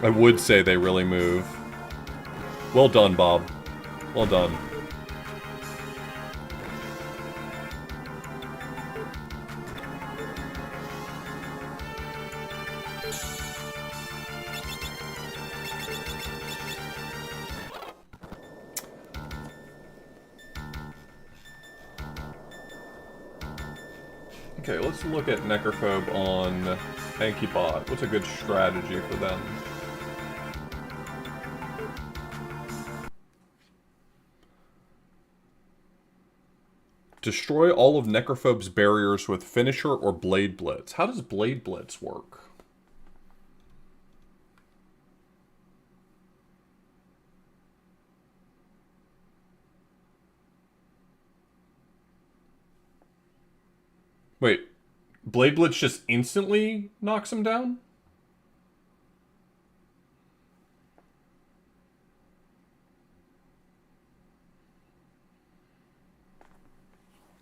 I would say they really move. Well done, Bob. Well done. Okay, let's look at Necrophobe on Ankybot. What's a good strategy for them? Destroy all of Necrophobe's barriers with Finisher or Blade Blitz. How does Blade Blitz work? Wait, Blade Blitz just instantly knocks him down?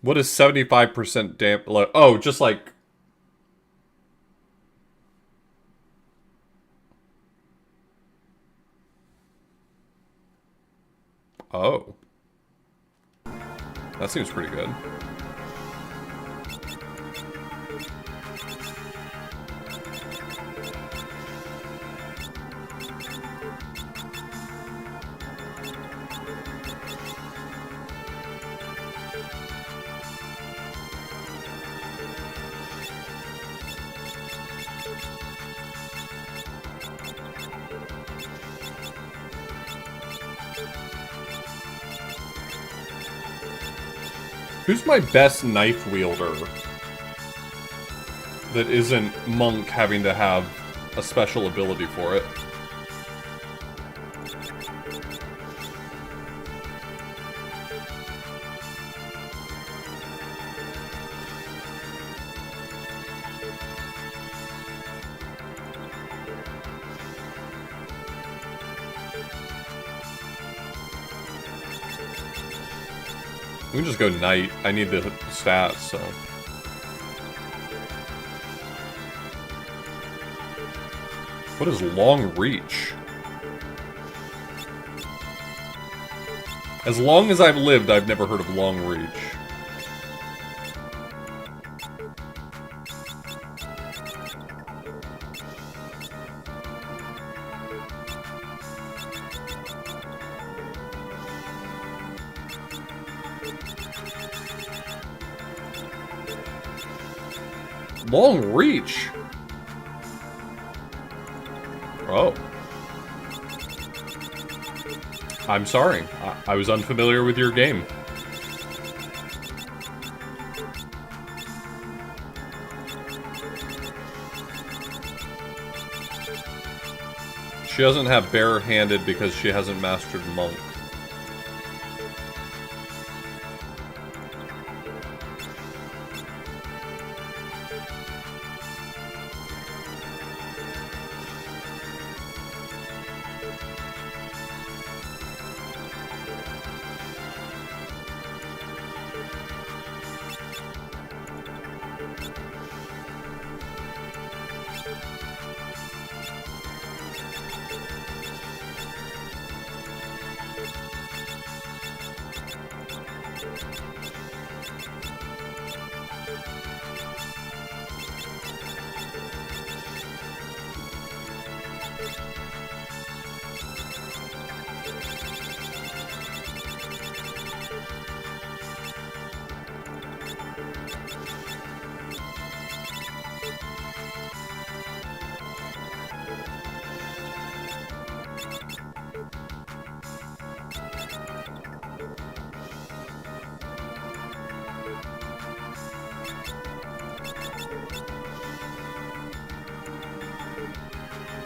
What is 75% oh, just like... Oh. That seems pretty good. Who's my best knife wielder that isn't Monk having to have a special ability for it? We can just go knight. I need the stats, so... What is long reach? As long as I've lived, I've never heard of long reach. Long reach? Oh. I'm sorry. I was unfamiliar with your game. She doesn't have bare-handed because she hasn't mastered Monk.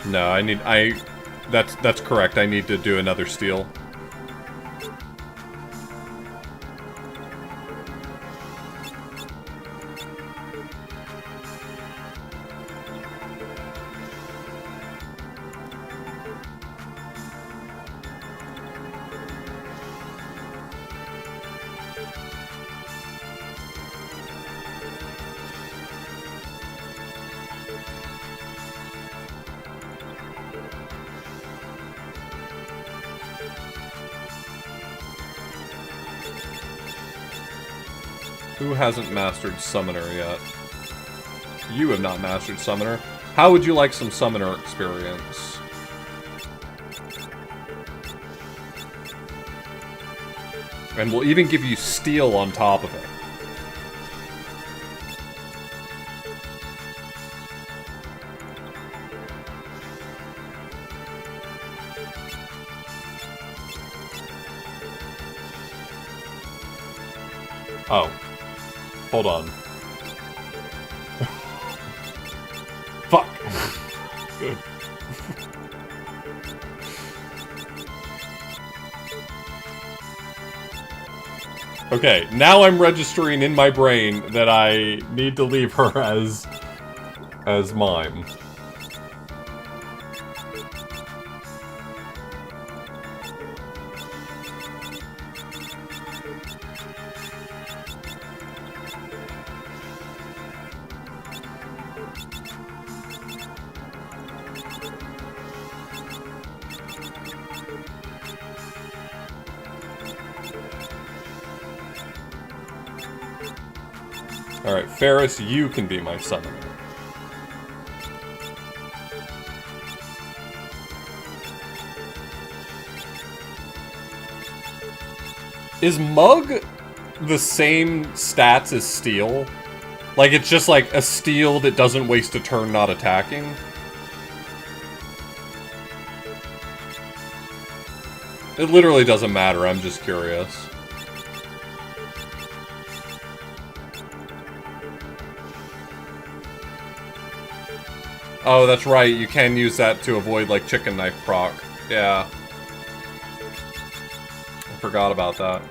No, that's correct. I need to do another steal. Who hasn't mastered Summoner yet? You have not mastered Summoner. How would you like some Summoner experience? And we'll even give you Steel on top of it. Oh. Hold on. Fuck. Okay, now I'm registering in my brain that I need to leave her as mime. Alright, Ferris, you can be my summoner. Is Mug the same stats as Steel? Like, it's just like a Steel that doesn't waste a turn not attacking? It literally doesn't matter, I'm just curious. Oh, that's right. You can use that to avoid, like, chicken knife proc. Yeah. I forgot about that.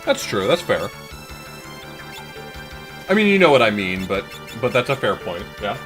That's true. That's fair. I mean, you know what I mean, but that's a fair point. Yeah.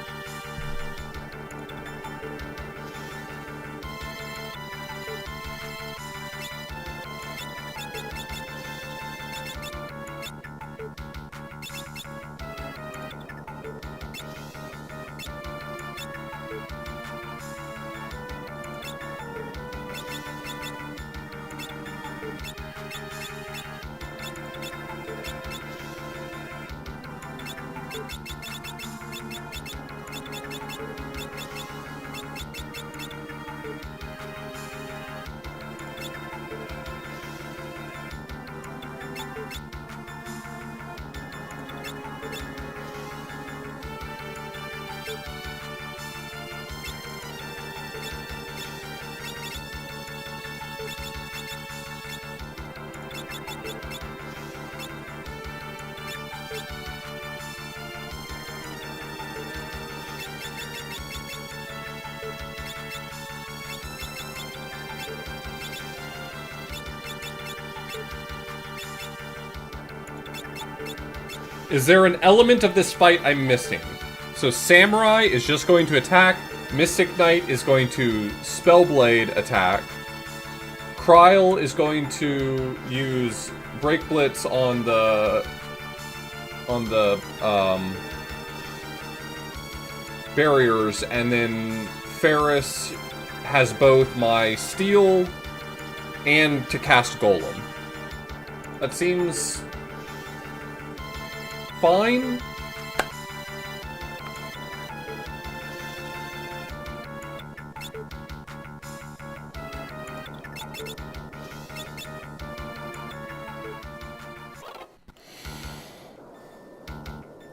Is there an element of this fight I'm missing? So Samurai is just going to attack. Mystic Knight is going to Spellblade attack. Kryl is going to use Break Blitz on the barriers, and then Ferris has both my Steel and to cast Golem. That seems fine.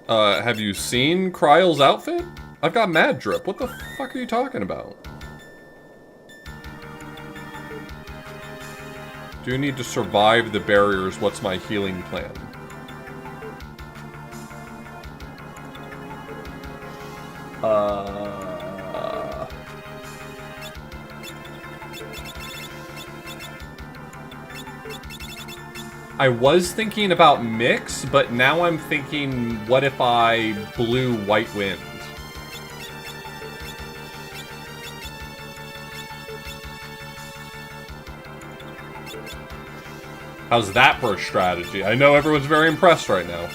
Have you seen Kryl's outfit? I've got mad drip. What the fuck are you talking about? Do you need to survive the barriers? What's my healing plan? I was thinking about mix, but now I'm thinking, what if I blew White Wind? How's that for a strategy? I know everyone's very impressed right now.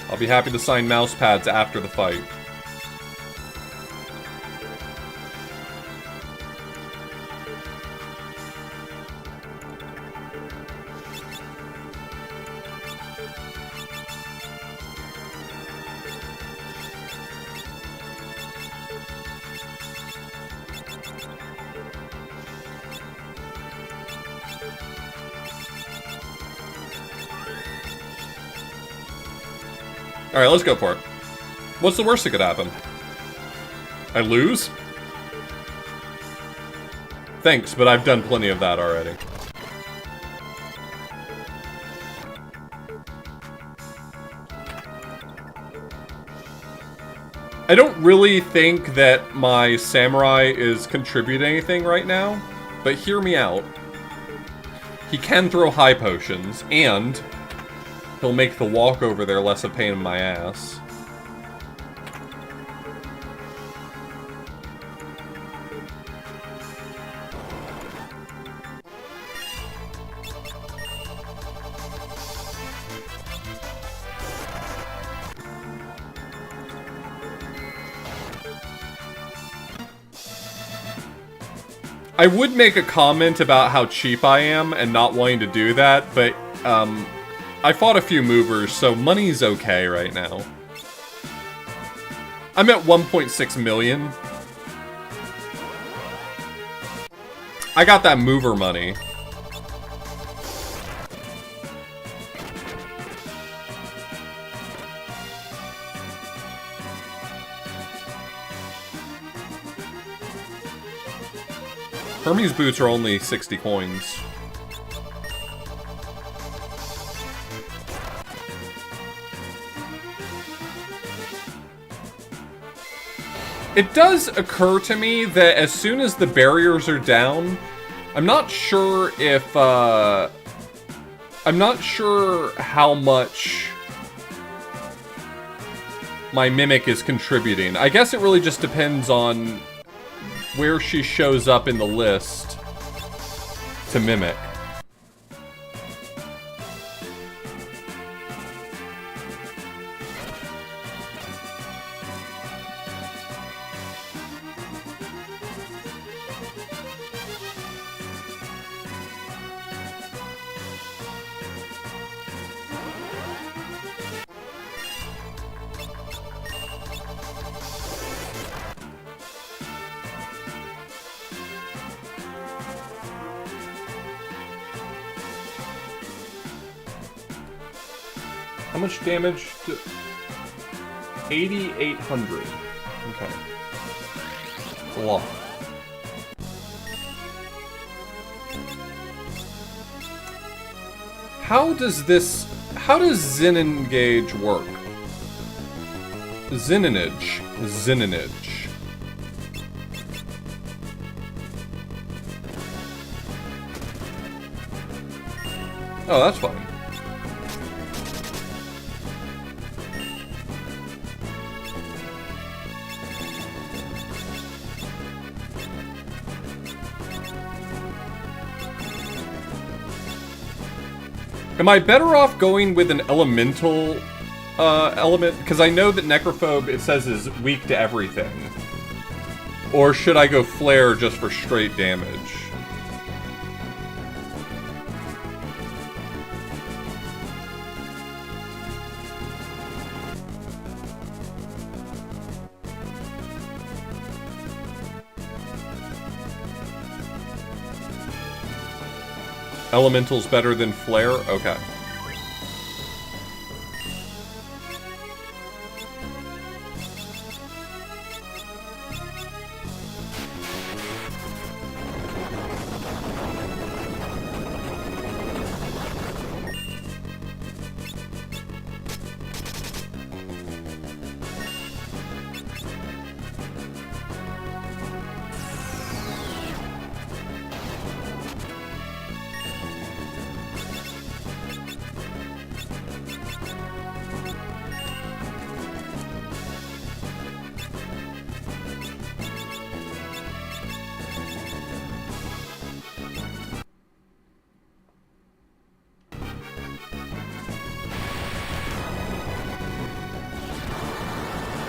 I'll be happy to sign mouse pads after the fight. Alright, let's go for it. What's the worst that could happen? I lose? Thanks, but I've done plenty of that already. I don't really think that my Samurai is contributing anything right now, but hear me out. He can throw high potions, and he'll make the walk over there less a pain in my ass. I would make a comment about how cheap I am and not wanting to do that, but I fought a few movers, so money's okay right now. I'm at 1.6 million. I got that mover money. Hermes boots are only 60 coins. It does occur to me that as soon as the barriers are down, I'm not sure if, I'm not sure how much my Mimic is contributing. I guess it really just depends on where she shows up in the list to Mimic. How much damage? 8,800. Okay. It's a lot. How does Zenengage work? Zenenage. Oh, that's fine. Am I better off going with an elemental element? Because I know that Necrophobe, it says, is weak to everything. Or should I go Flare just for straight damage? Elemental's better than Flare? Okay.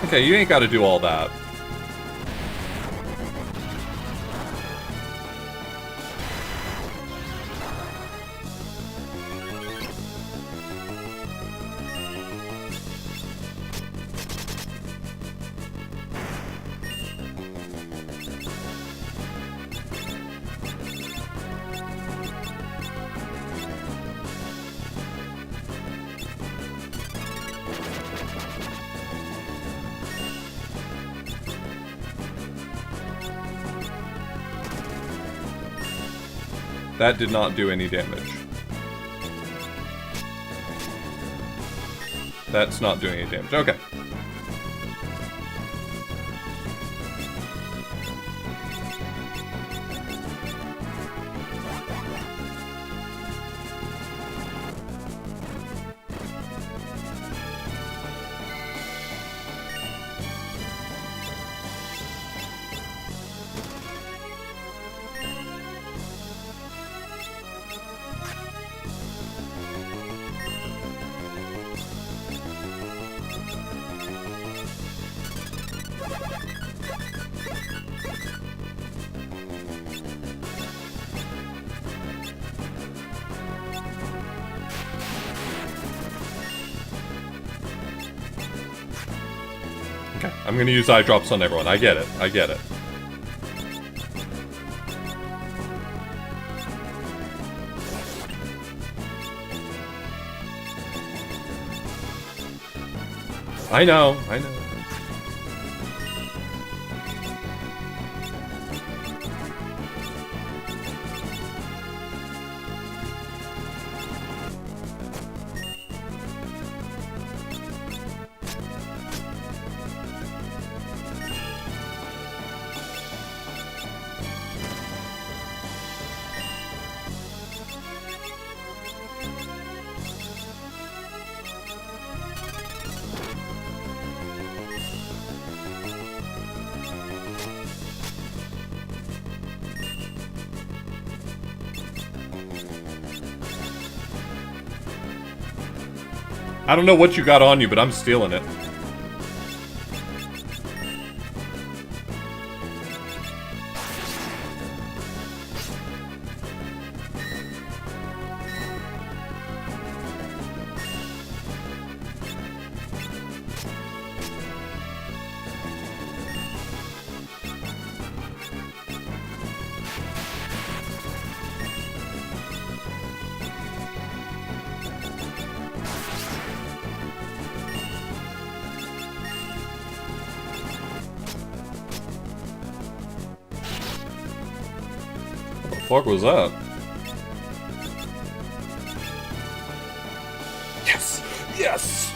Okay, you ain't gotta do all that. That did not do any damage. That's not doing any damage. Okay. Okay, I'm gonna use eye drops on everyone. I get it. I get it. I know. I know. I don't know what you got on you, but I'm stealing it. What the fuck was that? Yes! Yes!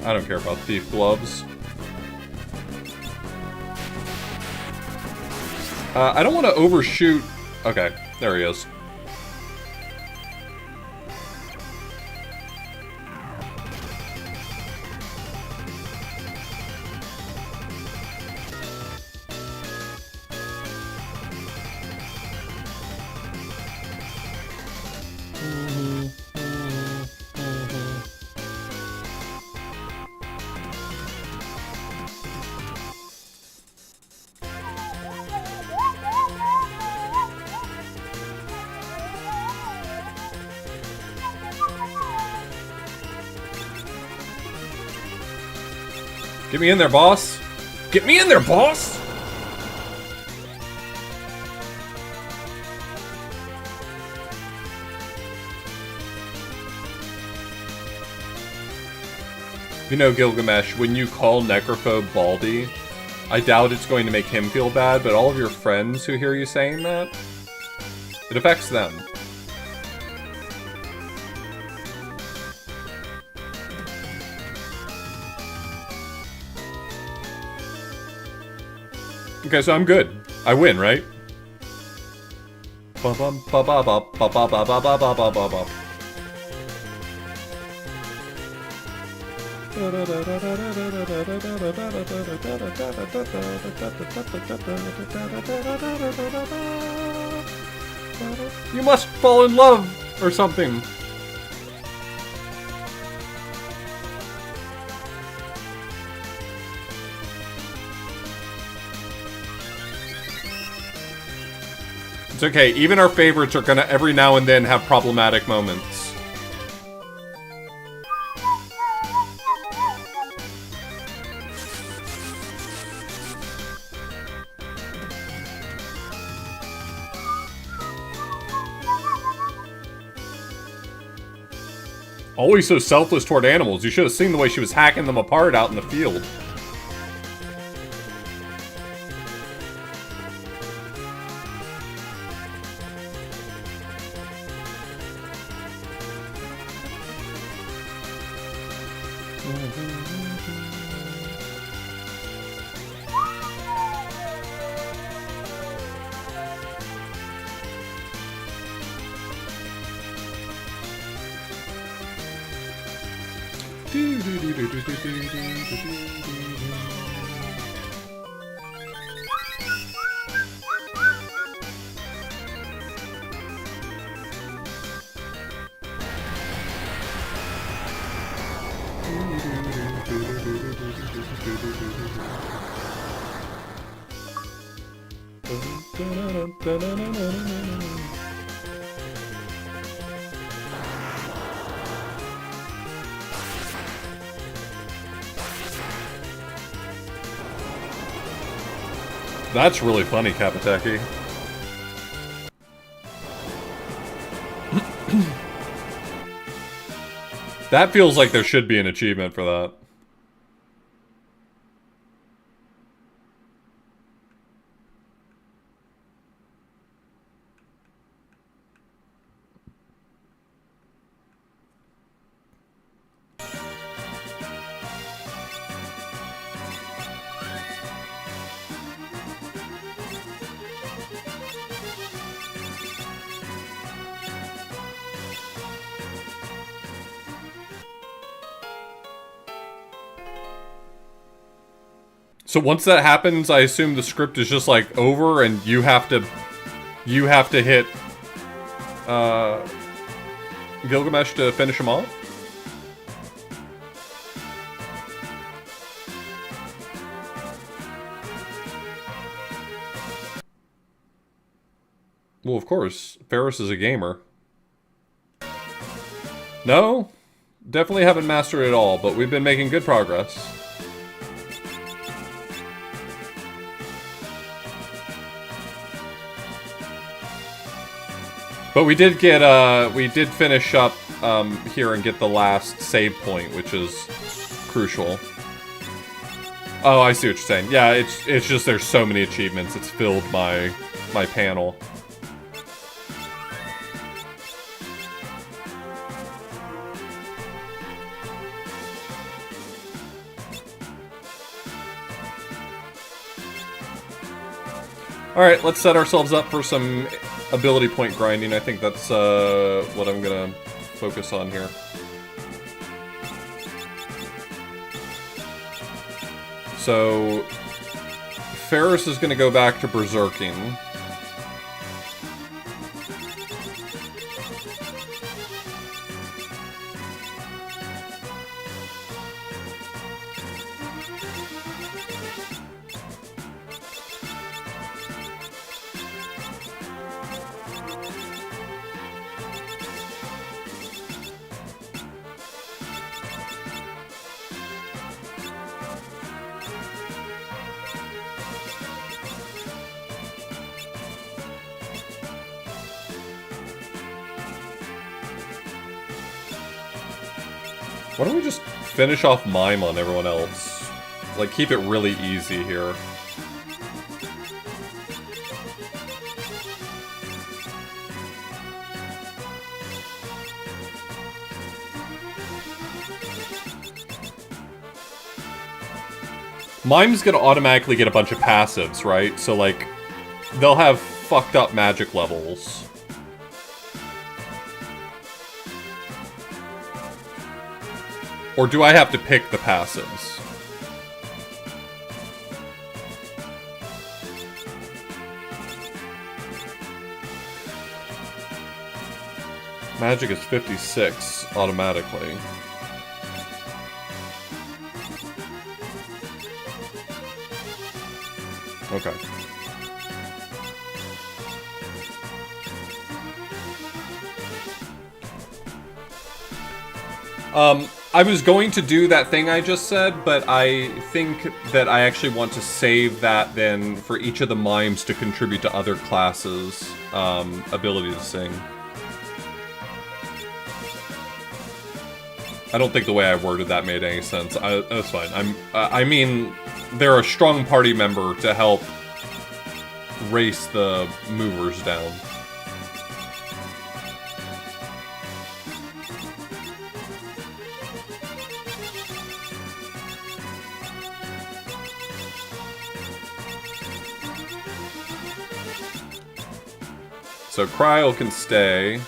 I don't care about thief gloves. I don't want to overshoot... Okay, there he is. Get me in there, boss! Get me in there, boss! You know, Gilgamesh, when you call Necrophobe Baldy, I doubt it's going to make him feel bad, but all of your friends who hear you saying that, it affects them. Okay, so I'm good. I win, right? You must fall in love or something. It's okay, even our favorites are gonna every now and then have problematic moments. Always so selfless toward animals. You should have seen the way she was hacking them apart out in the field. That's really funny, Kapateki. That feels like there should be an achievement for that. So once that happens, I assume the script is just like over and you have to hit Gilgamesh to finish him off? Well, of course, Ferris is a gamer. No? Definitely haven't mastered it all, but we've been making good progress. But we did get, we did finish up here and get the last save point, which is crucial. Oh, I see what you're saying. Yeah, it's just there's so many achievements, it's filled my panel. Alright, let's set ourselves up for some ability point grinding. I think that's what I'm gonna focus on here. So, Ferris is gonna go back to berserking. Why don't we just finish off Mime on everyone else? Like, keep it really easy here. Mime's gonna automatically get a bunch of passives, right? So, like, they'll have fucked up magic levels. Or do I have to pick the passives? Magic is 56 automatically. Okay. I was going to do that thing I just said, but I think that I actually want to save that then for each of the mimes to contribute to other classes' ability to sing. I don't think the way I worded that made any sense. That's fine. I mean, they're a strong party member to help race the movers down. So Cryo can stay.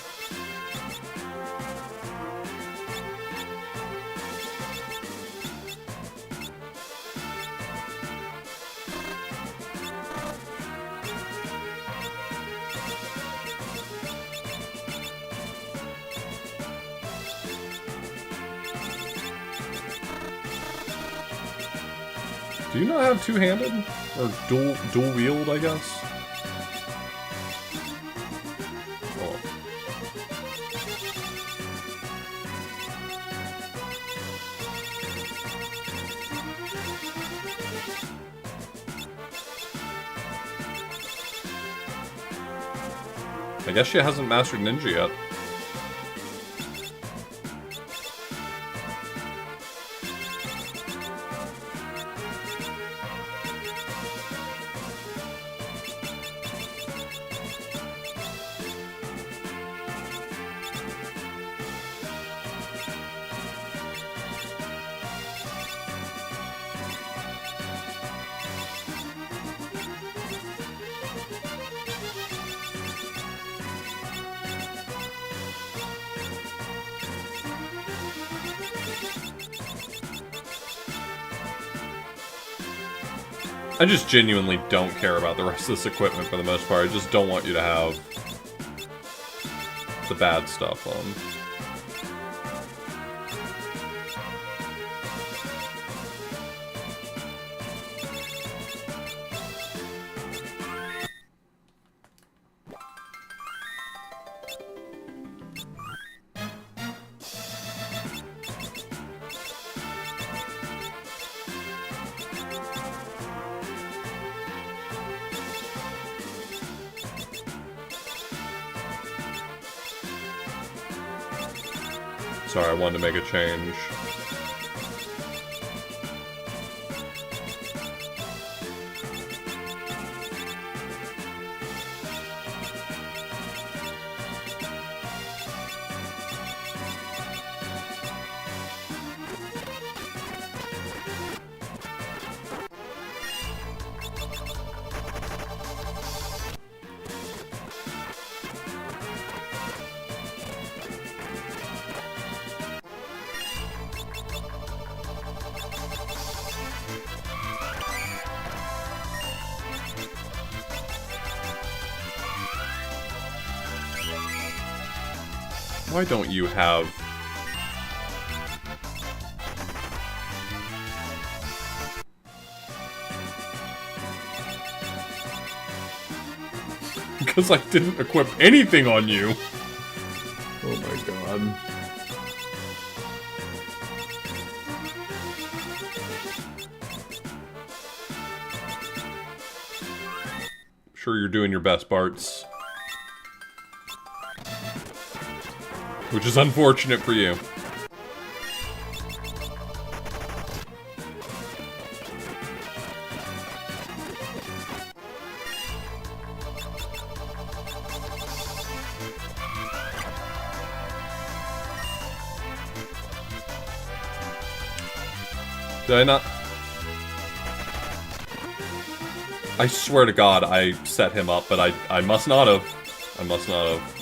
Do you not have two-handed? Or dual wield, I guess? Oh. I guess she hasn't mastered ninja yet. I just genuinely don't care about the rest of this equipment for the most part. I just don't want you to have the bad stuff on. Sorry, I wanted to make a change. Why don't you have... Because I didn't equip anything on you! Oh my god. Sure you're doing your best, Bartz. Which is unfortunate for you. Did I not? I swear to God I set him up, but I must not have. I must not have.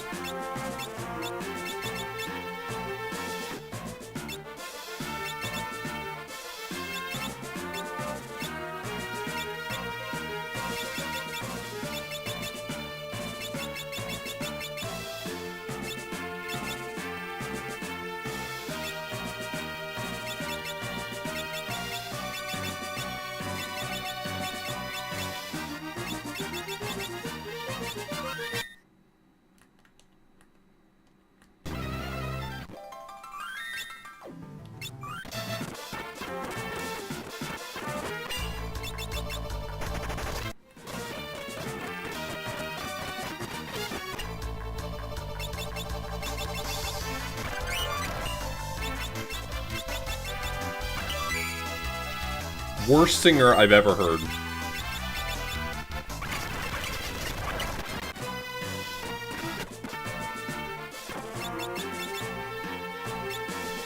Worst singer I've ever heard.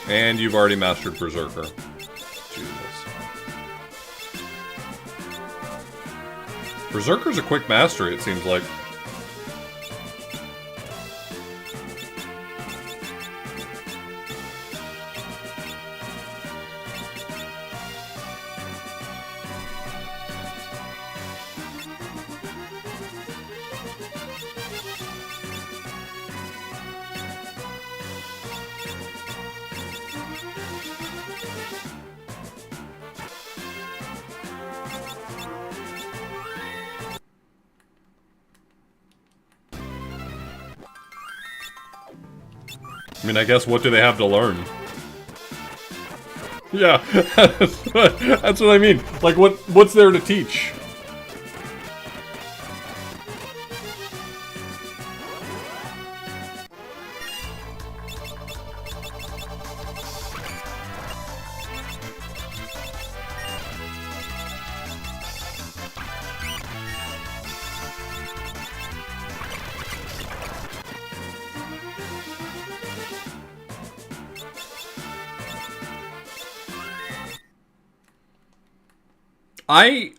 And you've already mastered Berserker. Jesus. Berserker's a quick mastery, it seems like. I mean, I guess what do they have to learn? Yeah, that's what I mean. Like, what's there to teach?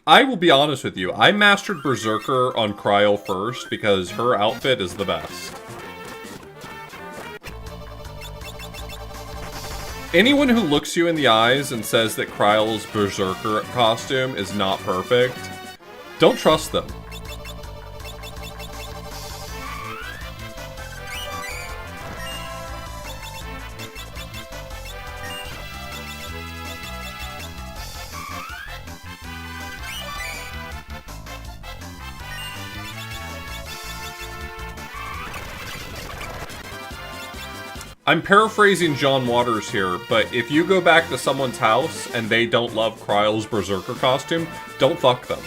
I will be honest with you. I mastered Berserker on Cryo first because her outfit is the best. Anyone who looks you in the eyes and says that Kryle's Berserker costume is not perfect Don't trust them. I'm paraphrasing John Waters here, but if you go back to someone's house and they don't love Kryle's Berserker costume, don't fuck them.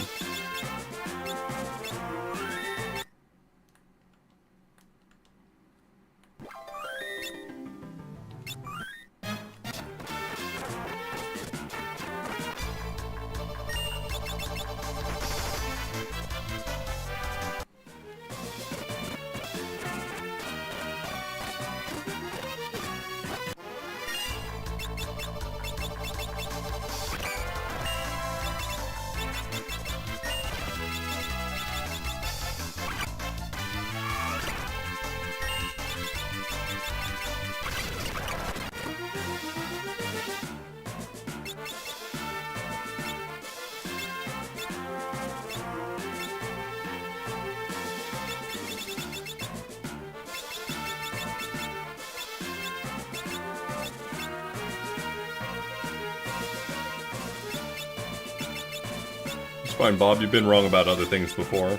It's fine, Bob. You've been wrong about other things before.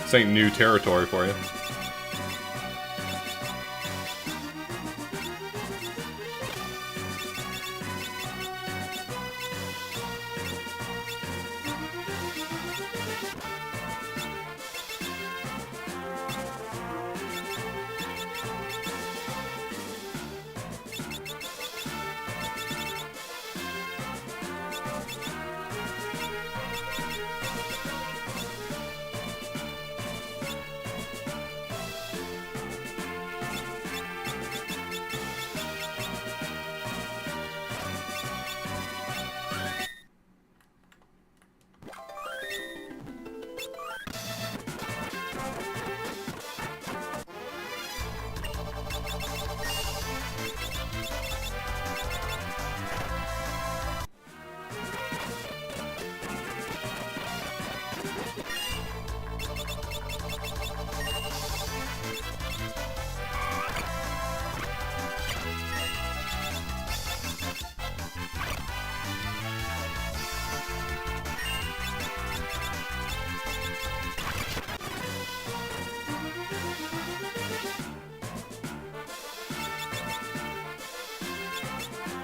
This ain't new territory for you.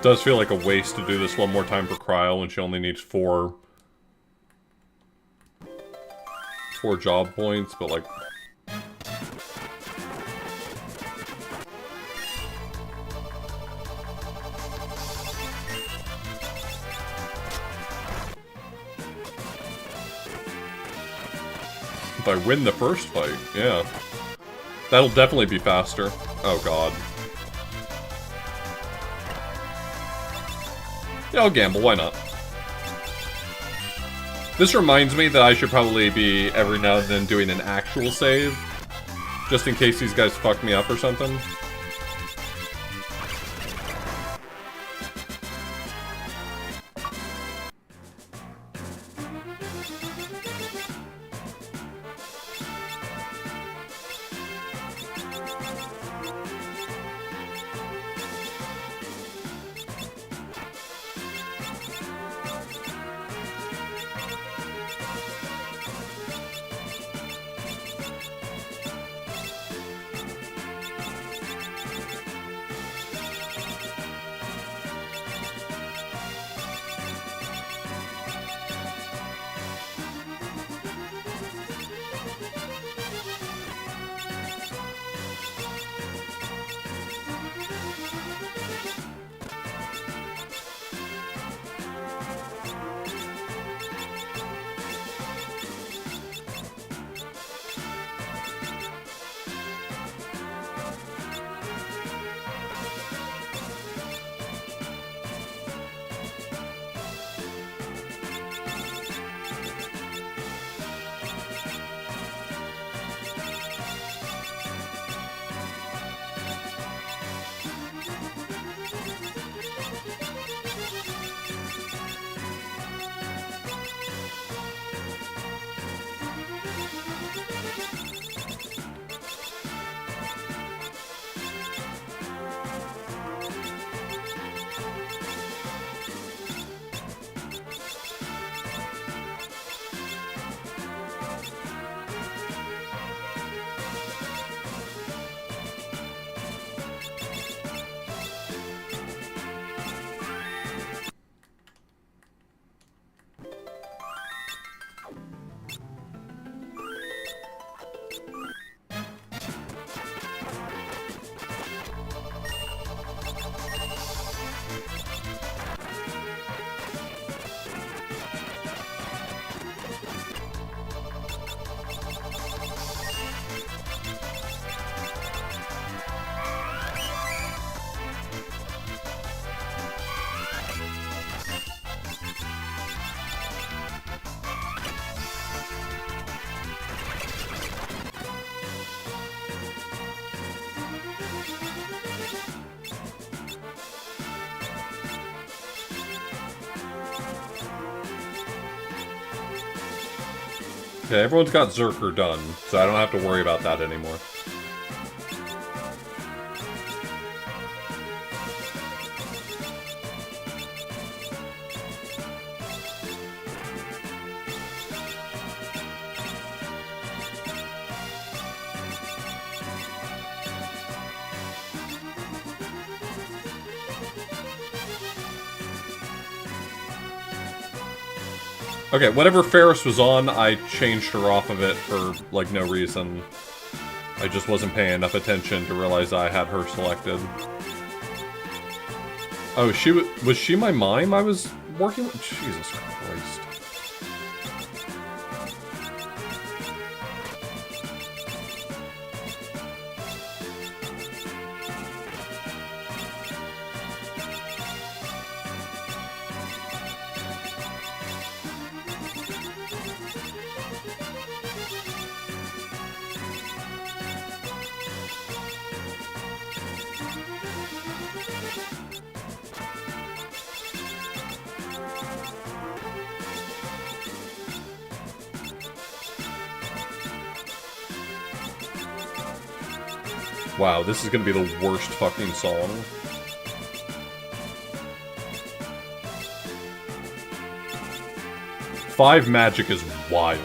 Does feel like a waste to do this one more time for Cryo when she only needs four job points, but like... If I win the first fight, yeah. That'll definitely be faster. Oh god. Yeah, I'll gamble, why not? This reminds me that I should probably be, every now and then, doing an actual save. Just in case these guys fuck me up or something. Okay, everyone's got Zerker done, so I don't have to worry about that anymore. Okay, whatever Ferris was on, I changed her off of it for, like, no reason. I just wasn't paying enough attention to realize I had her selected. Oh, was she my mime I was working with? Jesus Christ. Wow, this is gonna be the worst fucking song. Five Magic is wild.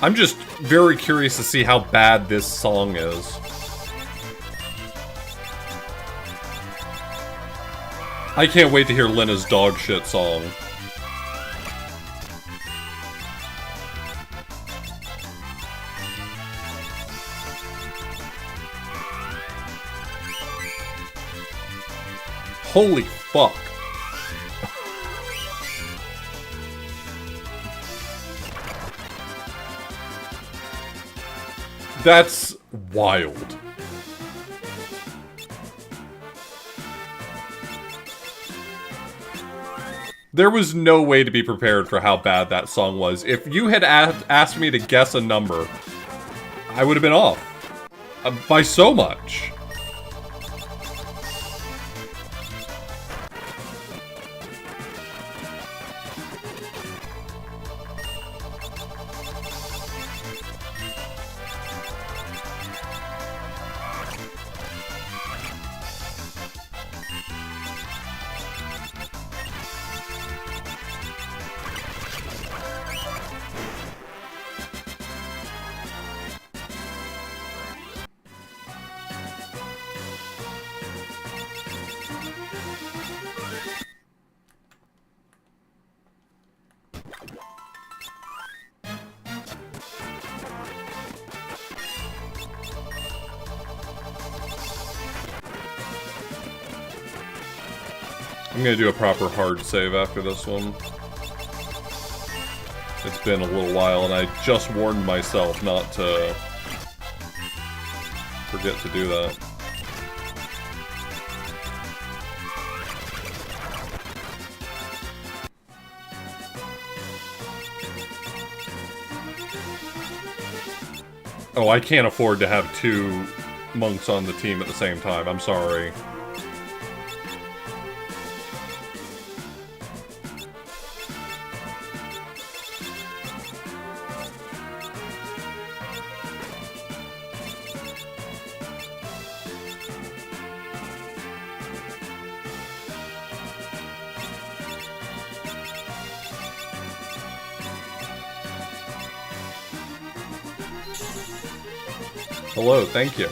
I'm just very curious to see how bad this song is. I can't wait to hear Lena's dog shit song. Holy fuck. That's wild. There was no way to be prepared for how bad that song was. If you had asked me to guess a number, I would have been off. By so much. I'm gonna do a proper hard save after this one. It's been a little while, and I just warned myself not to forget to do that. Oh, I can't afford to have two monks on the team at the same time. I'm sorry. Hello, thank you.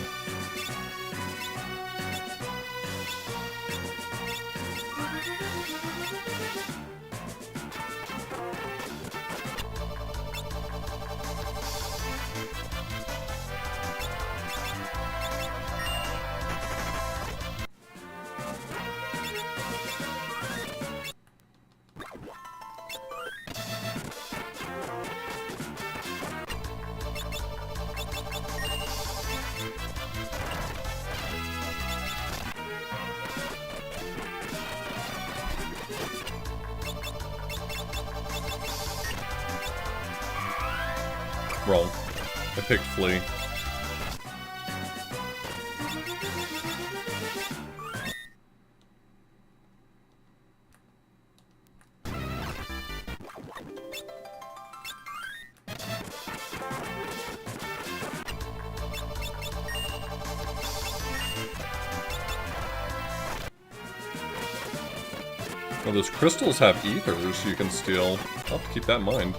Roll. I picked Flea. Well, those crystals have ethers you can steal. I'll have to keep that in mind.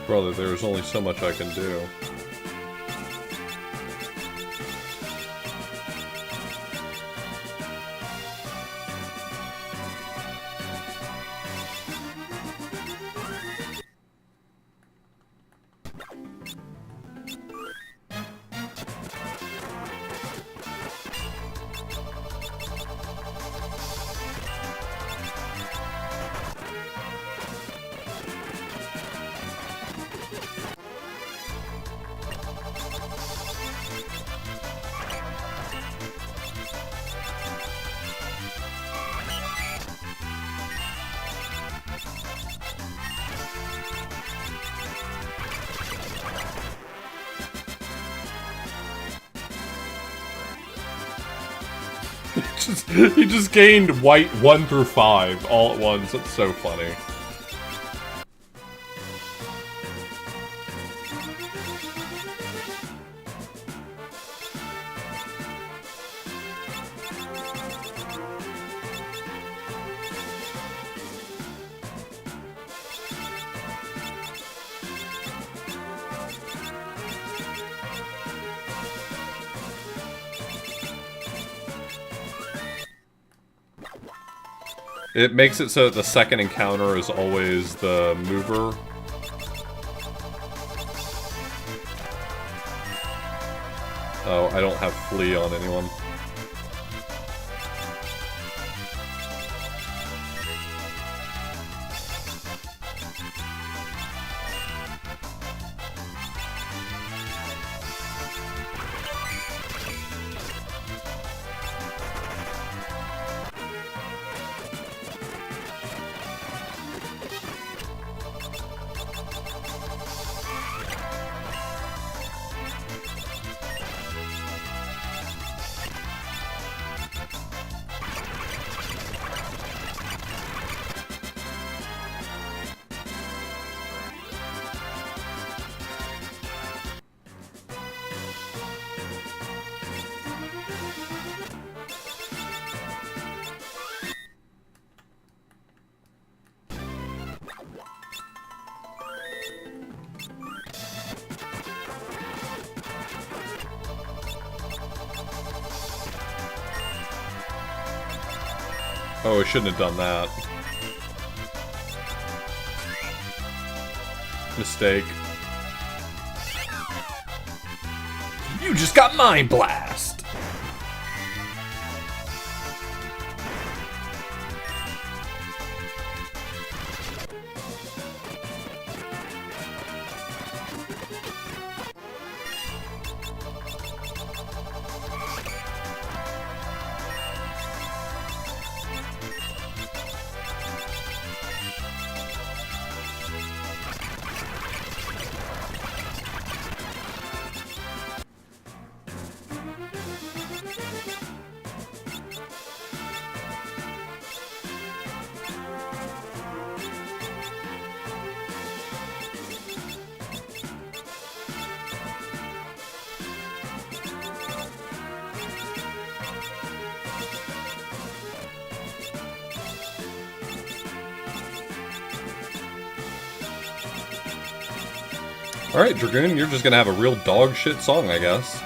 Brother, there's only so much I can do. He just gained white 1 through 5 all at once. It's so funny. It makes it so that the second encounter is always the mover. Oh, I don't have Flea on anyone. Oh, I shouldn't have done that. Mistake. You just got Mind Blast! Alright, Dragoon, you're just gonna have a real dog shit song, I guess.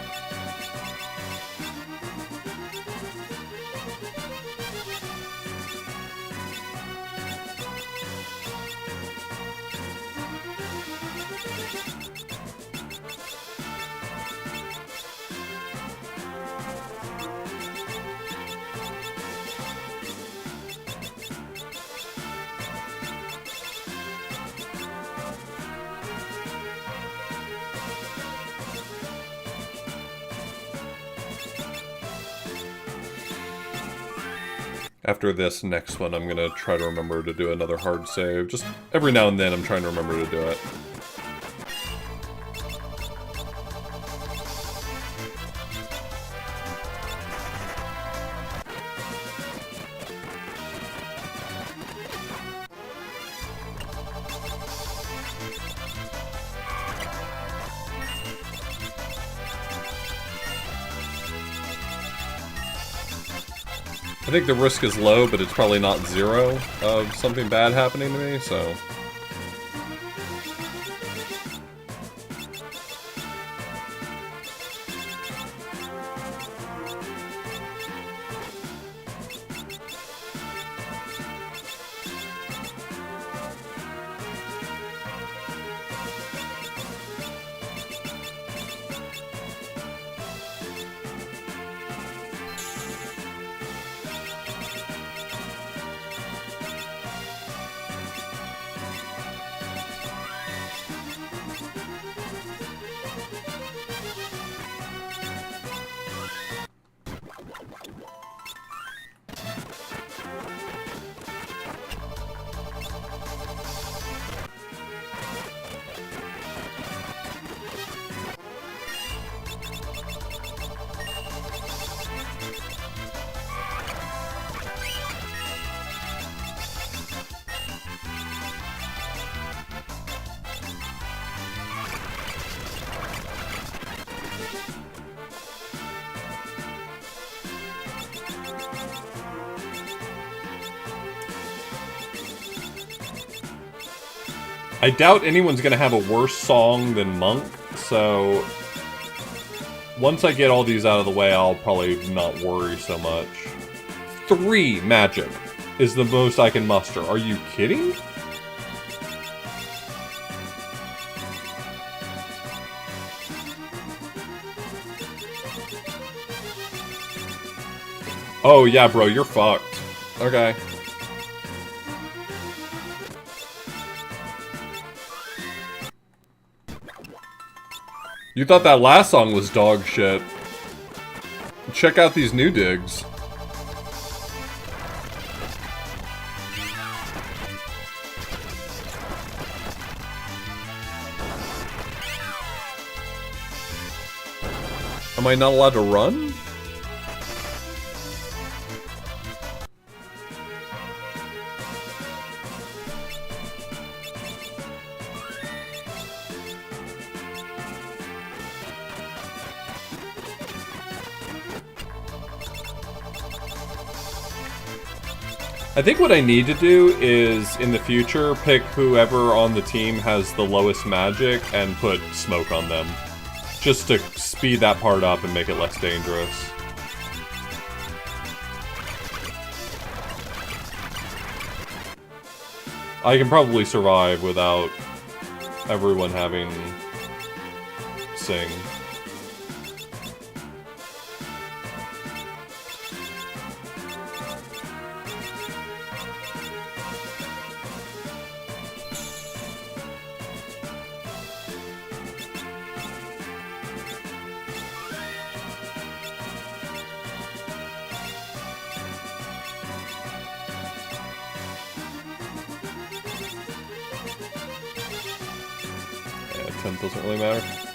After this next one, I'm gonna try to remember to do another hard save. Just every now and then I'm trying to remember to do it. I think the risk is low, but it's probably not zero of something bad happening to me, so... I doubt anyone's gonna have a worse song than Monk, so... Once I get all these out of the way, I'll probably not worry so much. 3 magic is the most I can muster. Are you kidding? Oh yeah, bro, you're fucked. Okay. You thought that last song was dog shit. Check out these new digs. Am I not allowed to run? I think what I need to do is, in the future, pick whoever on the team has the lowest magic and put smoke on them. Just to speed that part up and make it less dangerous. I can probably survive without everyone having sing. Yeah, 10 doesn't really matter.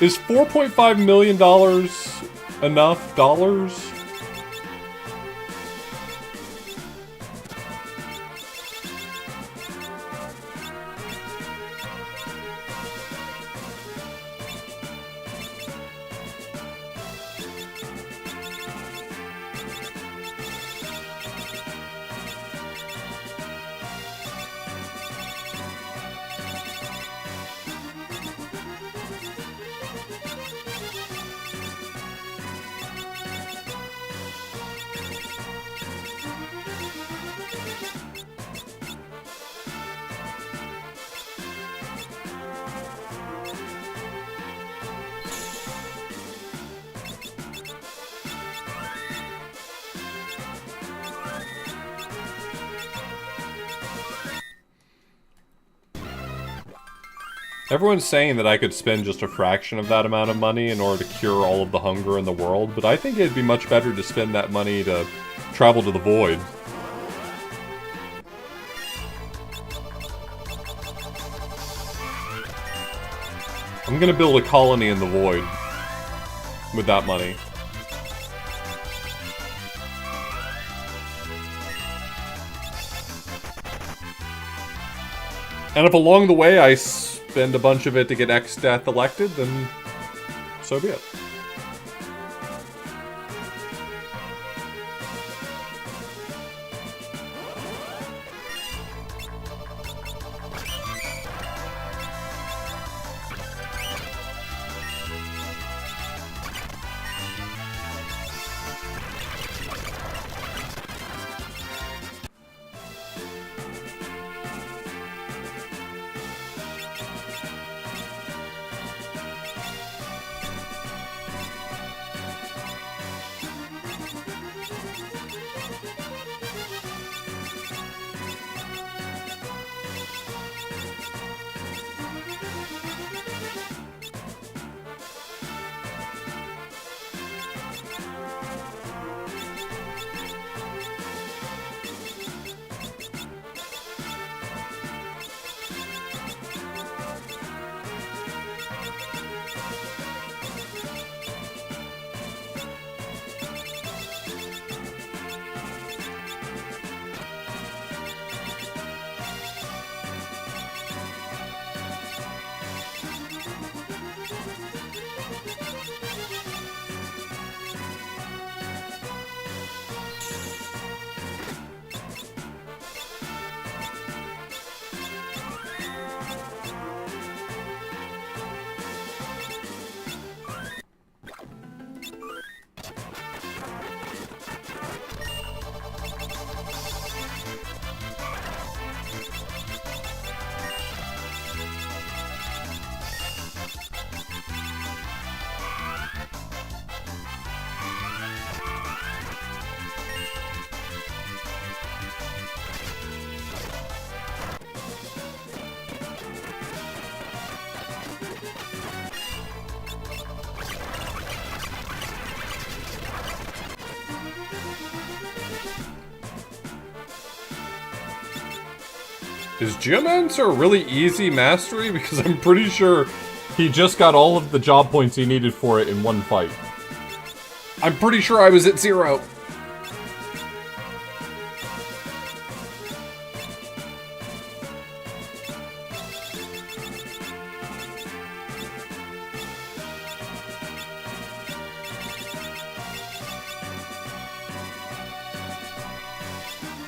Is $4.5 million enough dollars? Everyone's saying that I could spend just a fraction of that amount of money in order to cure all of the hunger in the world, but I think it'd be much better to spend that money to travel to the void. I'm gonna build a colony in the void with that money. And if along the way I spend a bunch of it to get X-Death elected, then so be it. Is Geomancer really easy mastery? Because I'm pretty sure he just got all of the job points he needed for it in one fight. I'm pretty sure I was at 0.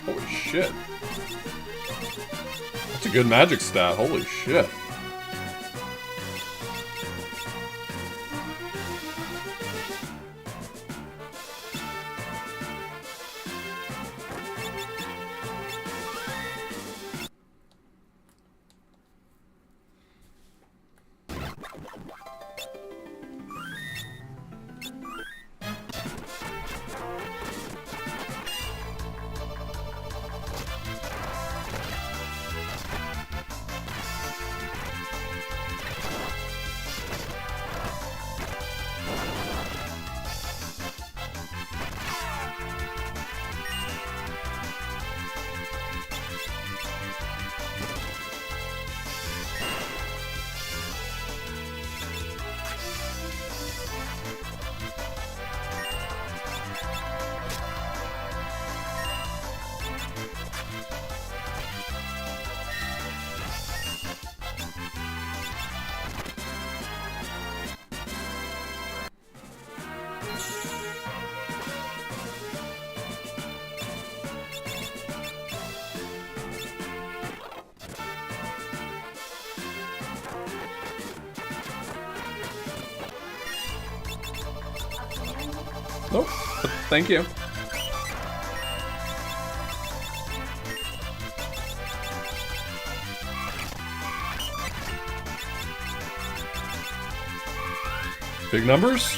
Holy shit. That's a good magic stat. Holy shit. Nope. Thank you. Big numbers?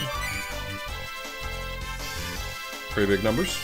Pretty big numbers.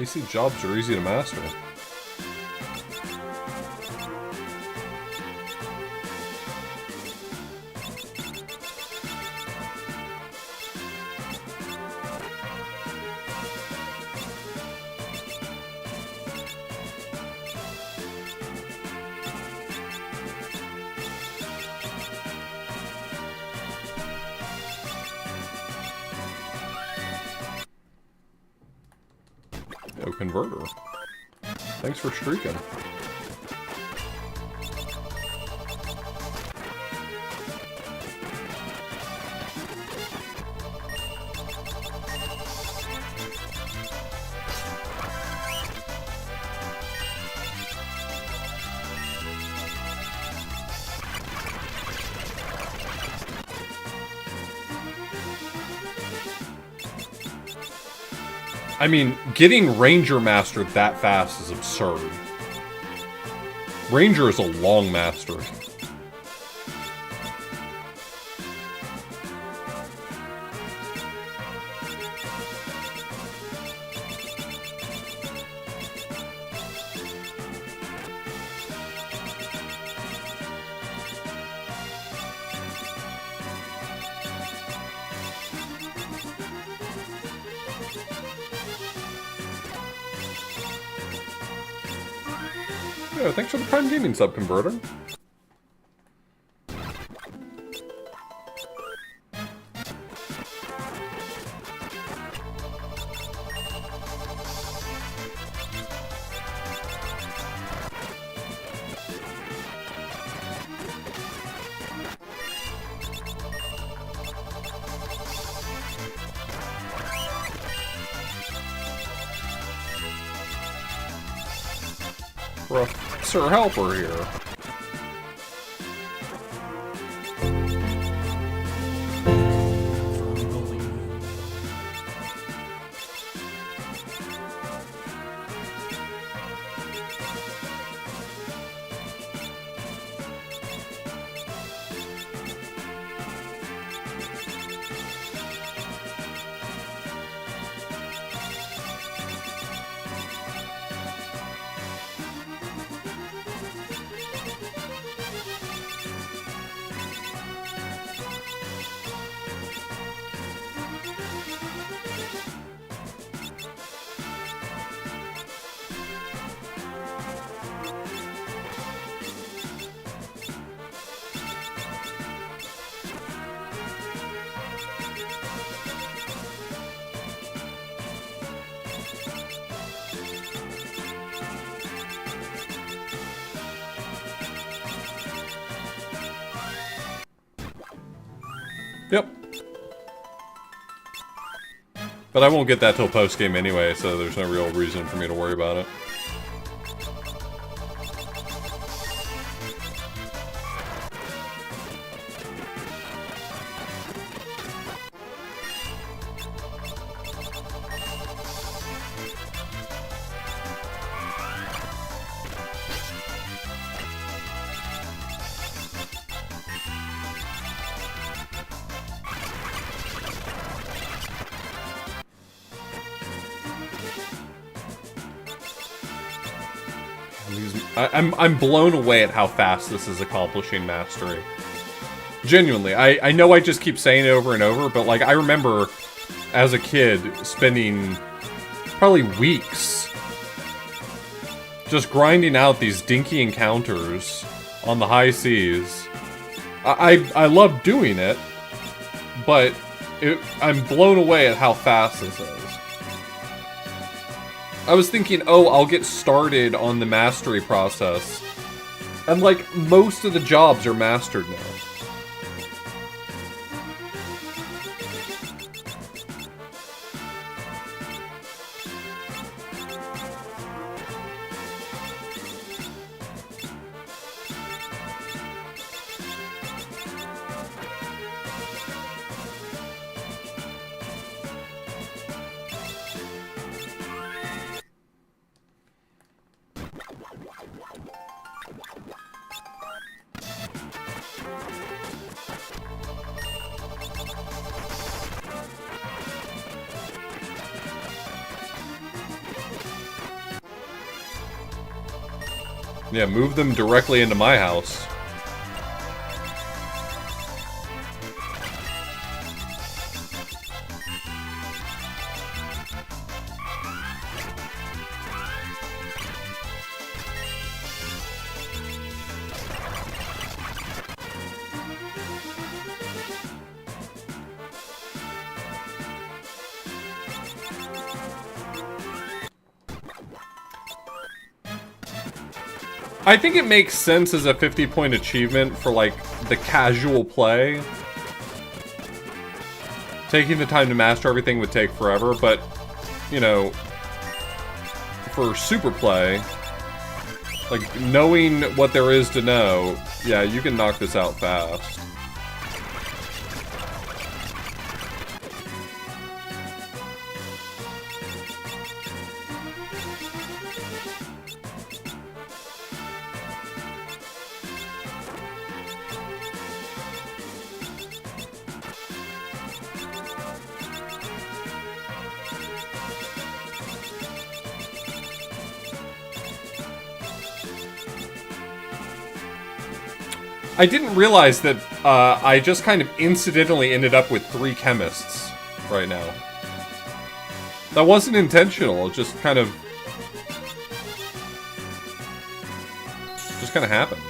AC jobs are easy to master. Yo, converter. Thanks for streaking. I mean, getting Ranger mastered that fast is absurd. Ranger is a long mastery. Yeah, thanks for the Prime Gaming sub, Converter. Professor Helper here. Yep. But I won't get that till post-game anyway, so there's no real reason for me to worry about it. I'm blown away at how fast this is accomplishing mastery. Genuinely, I know I just keep saying it over and over, but like I remember as a kid spending probably weeks just grinding out these dinky encounters on the high seas. I love doing it, but I'm blown away at how fast this is. I was thinking, oh, I'll get started on the mastery process. And, like, most of the jobs are mastered now. Yeah, move them directly into my house. I think it makes sense as a 50-point achievement for, like, the casual play. Taking the time to master everything would take forever, but, you know, for super play, like, knowing what there is to know, yeah, you can knock this out fast. I didn't realize that I just kind of incidentally ended up with 3 chemists right now. That wasn't intentional, it just kind of happened.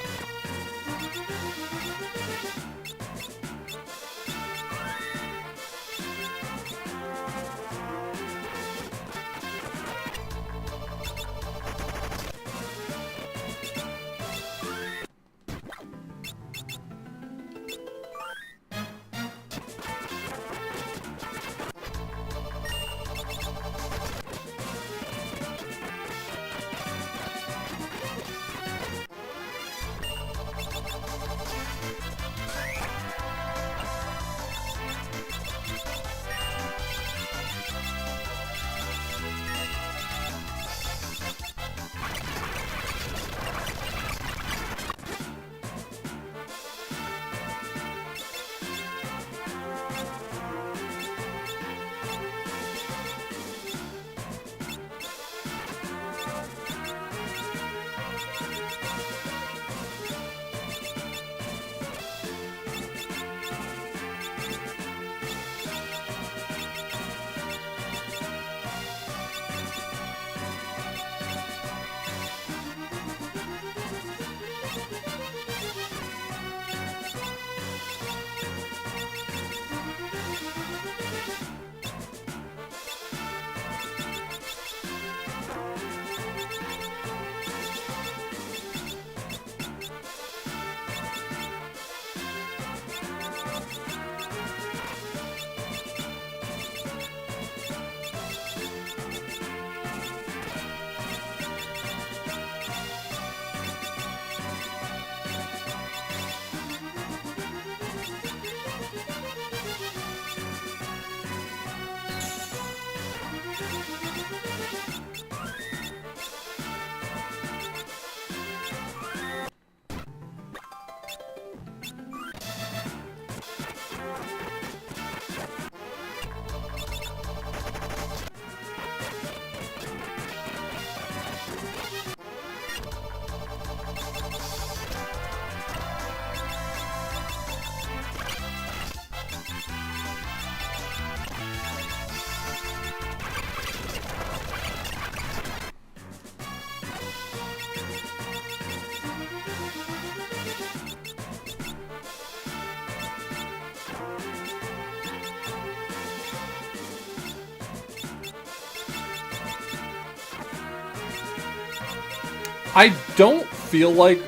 I don't feel like,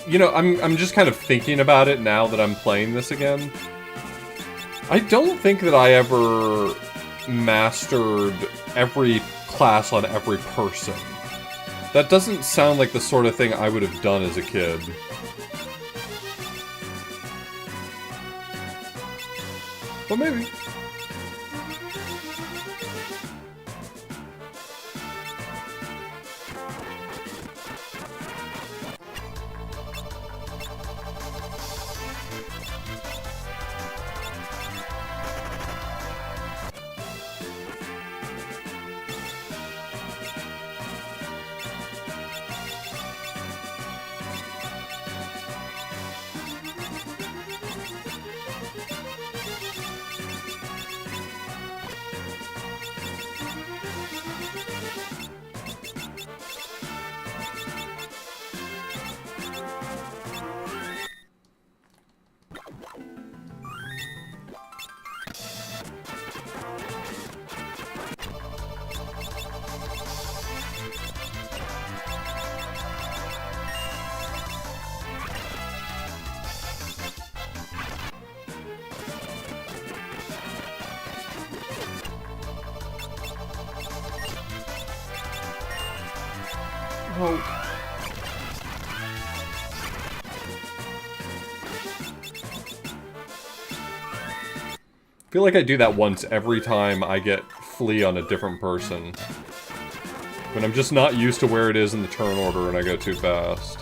you know, I'm just kind of thinking about it now that I'm playing this again. I don't think that I ever mastered every class on every person. That doesn't sound like the sort of thing I would have done as a kid. But maybe. Oh. I feel like I do that once every time I get flea on a different person. When I'm just not used to where it is in the turn order and I go too fast.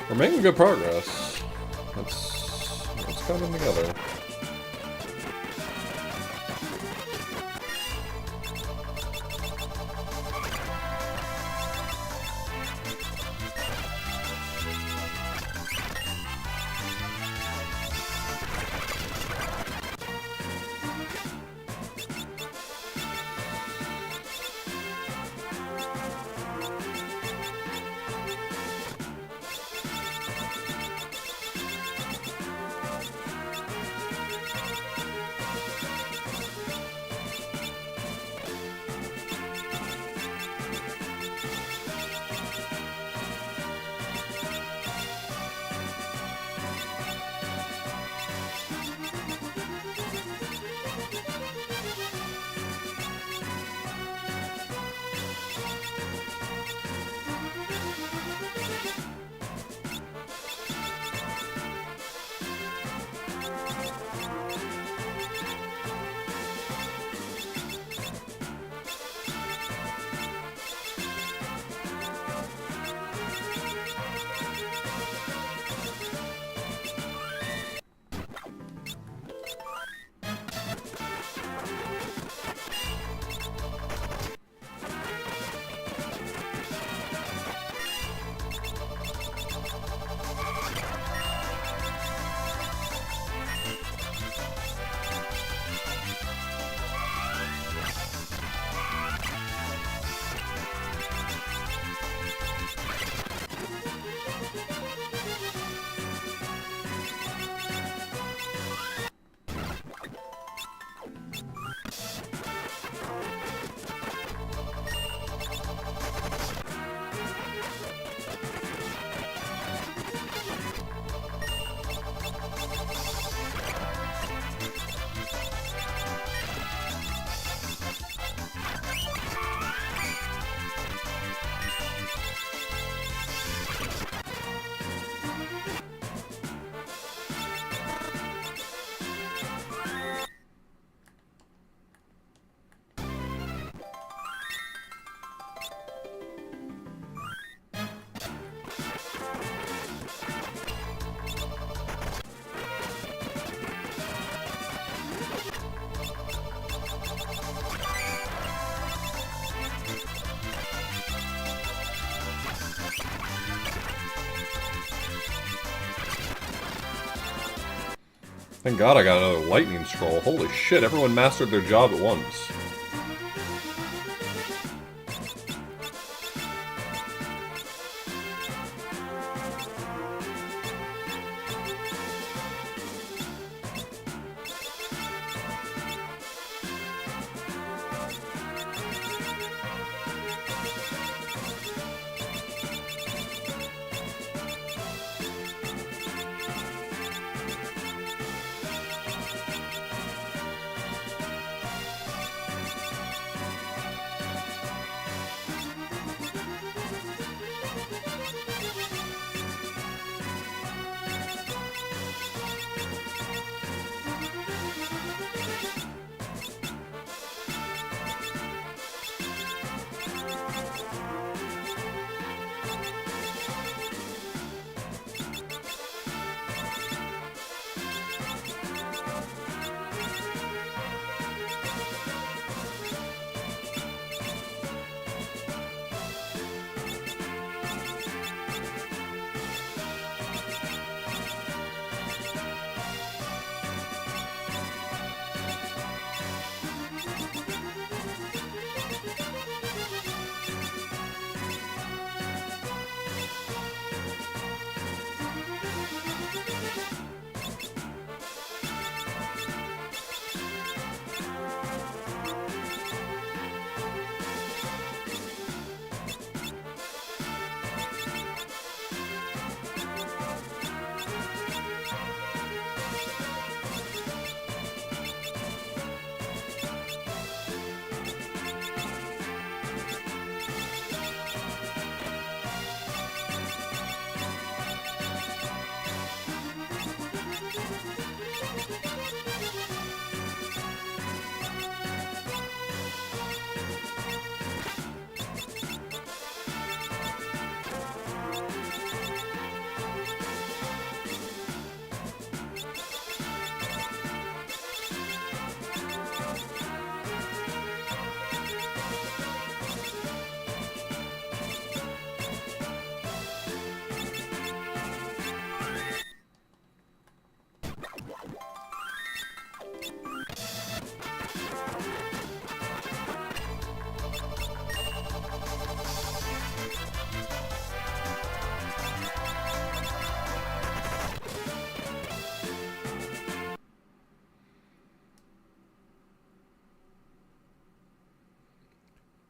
We're making good progress. It's coming together. Thank God I got another lightning scroll. Holy shit, everyone mastered their job at once.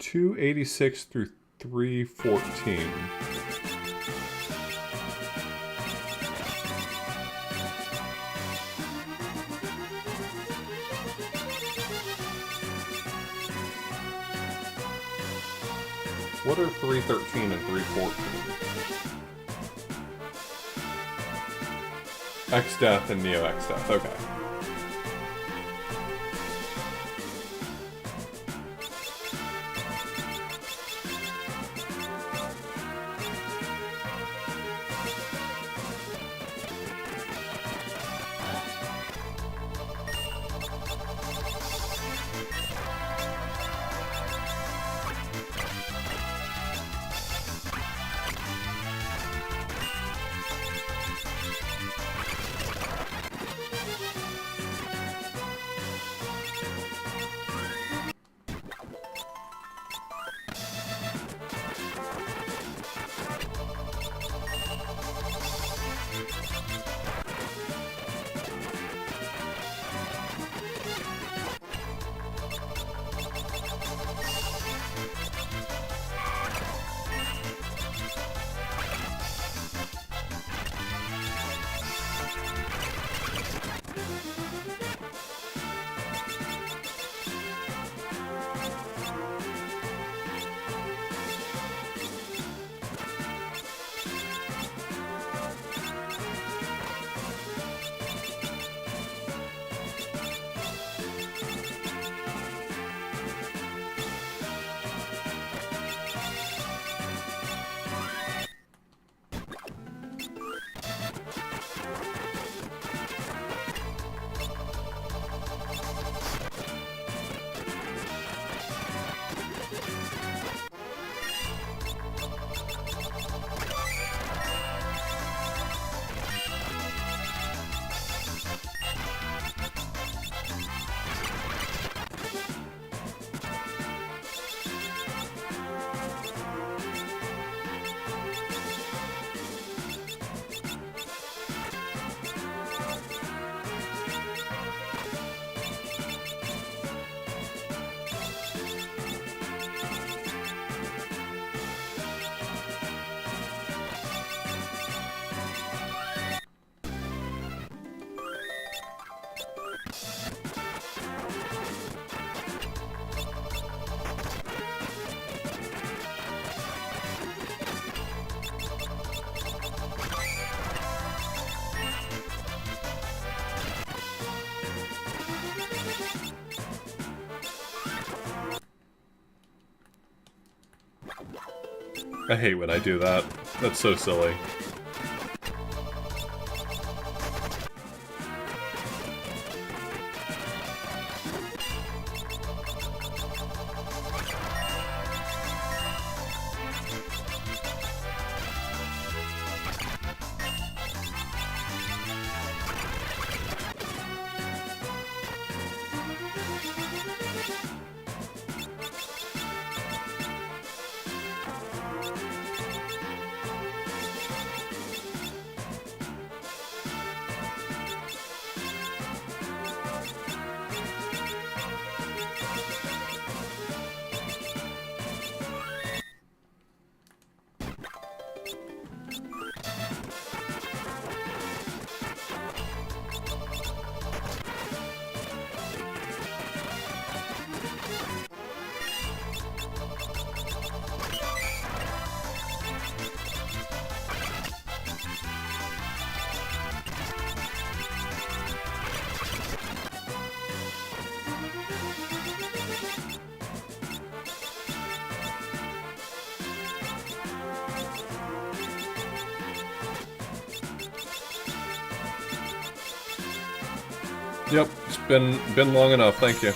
286 through 314. What are 313 and 314? X-Death and Neo X-Death, okay. I hate when I do that. That's so silly. Yep, it's been long enough, thank you.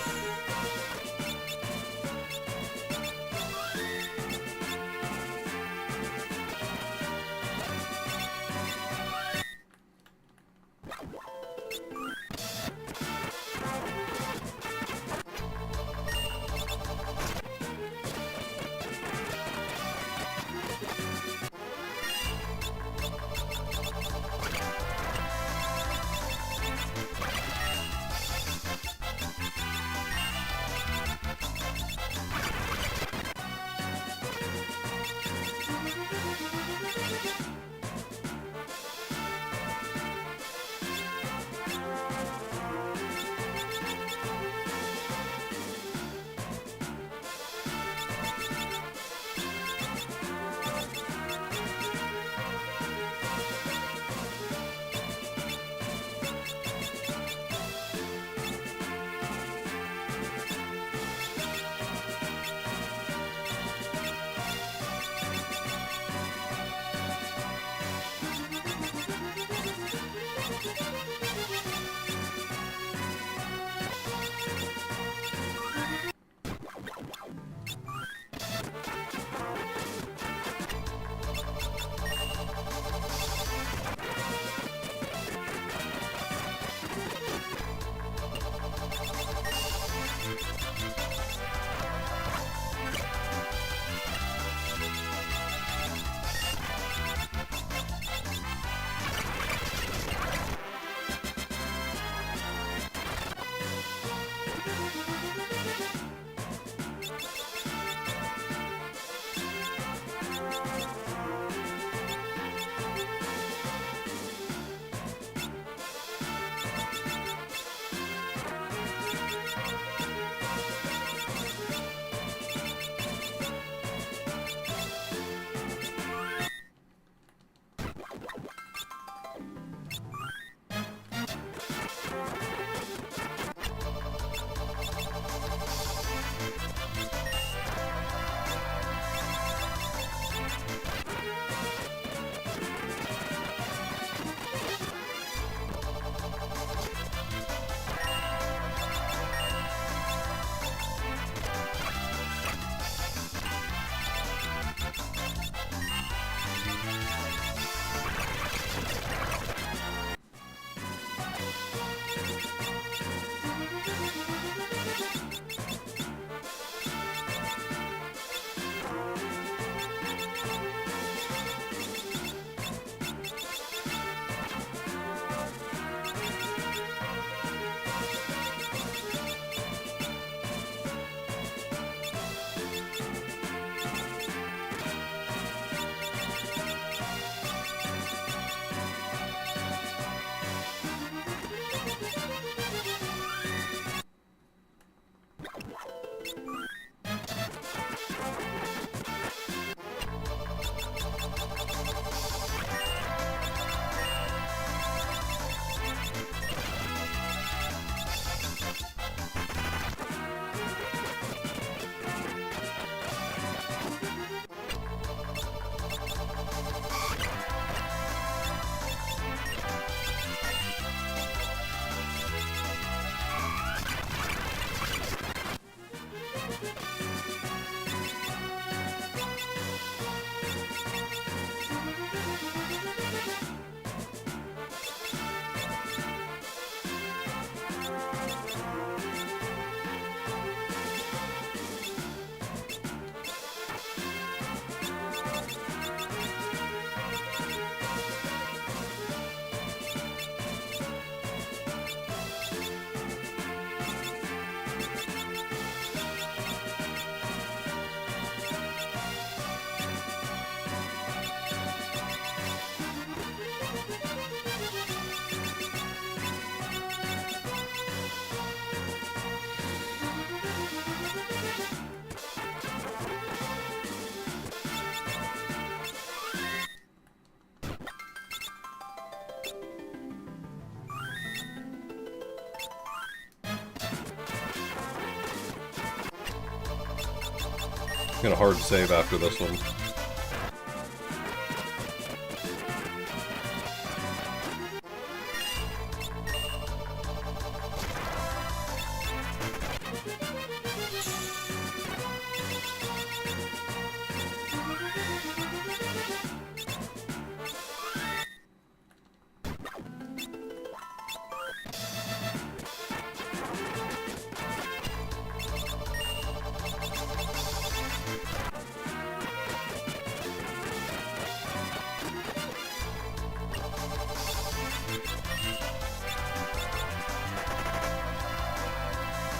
Gonna hard save after this one.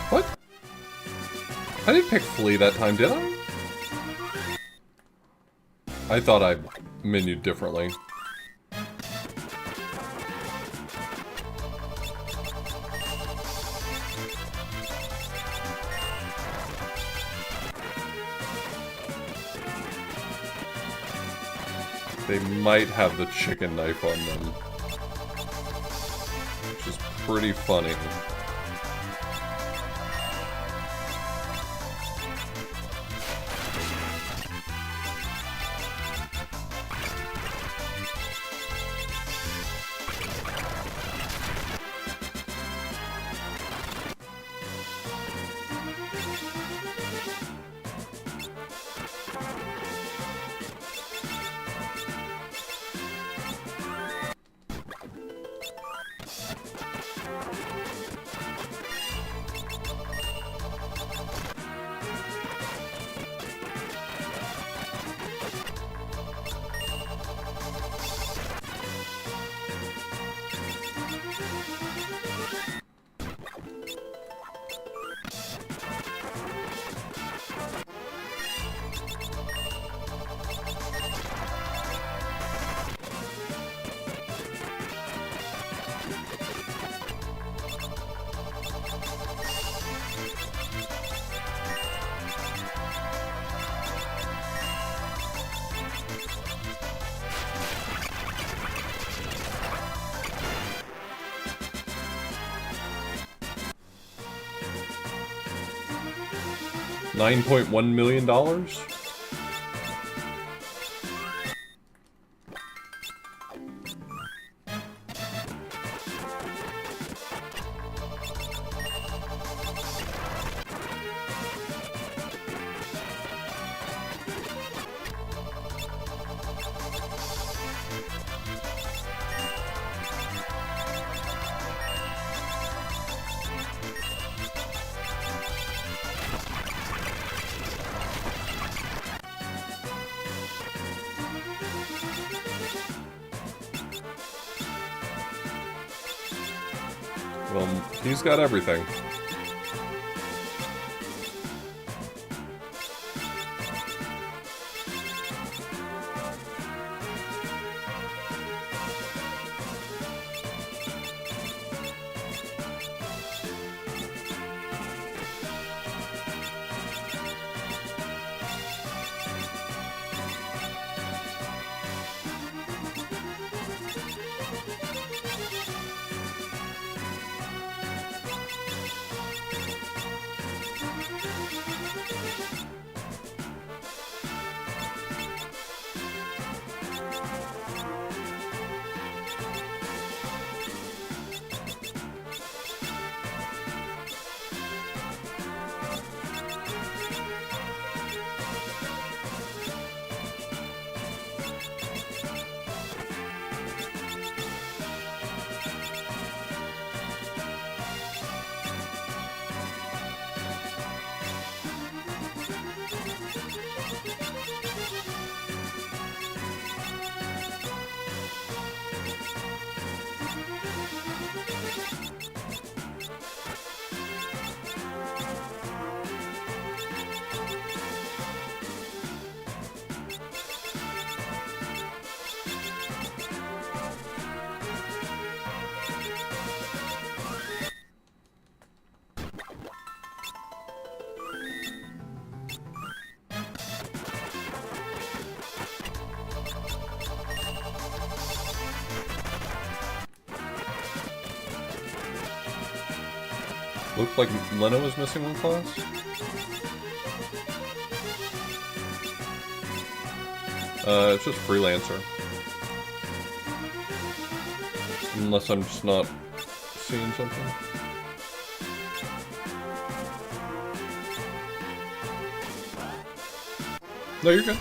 What? I didn't pick Flea that time, did I? I thought I menued differently. They might have the chicken knife on them. Which is pretty funny. $9.1 million? Well, he's got everything. Looked like Leno was missing one class. It's just freelancer. Unless I'm just not seeing something. No, you're good.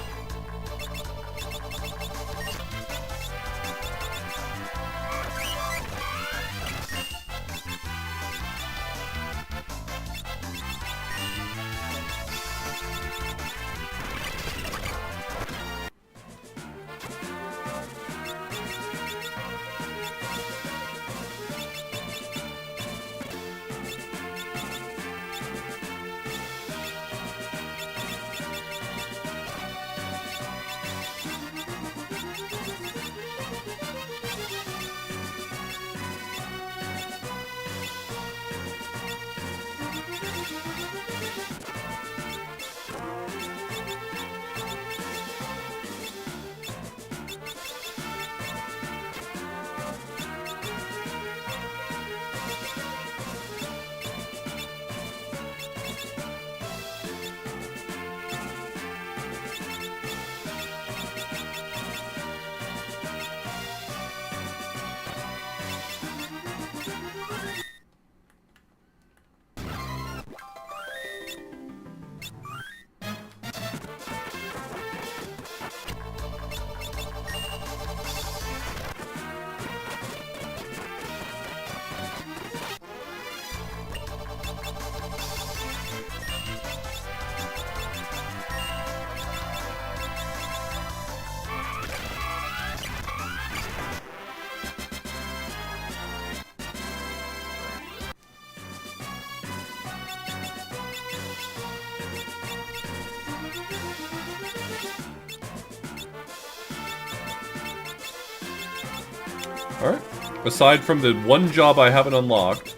Alright. Aside from the one job I haven't unlocked.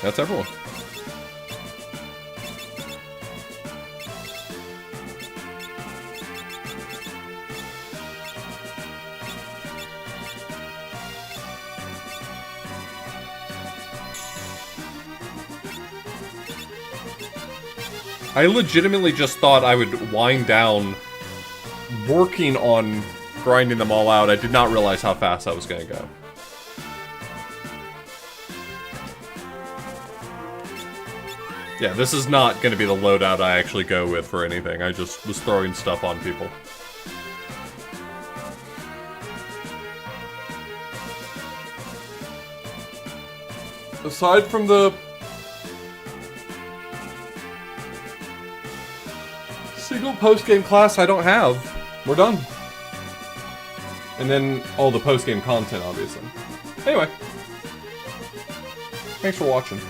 That's everyone. I legitimately just thought I would wind down working on grinding them all out. I did not realize how fast I was going to go. Yeah, this is not going to be the loadout I actually go with for anything. I just was throwing stuff on people. Aside from the single post-game class I don't have, we're done. And then all the post-game content, obviously. Anyway. Thanks for watching.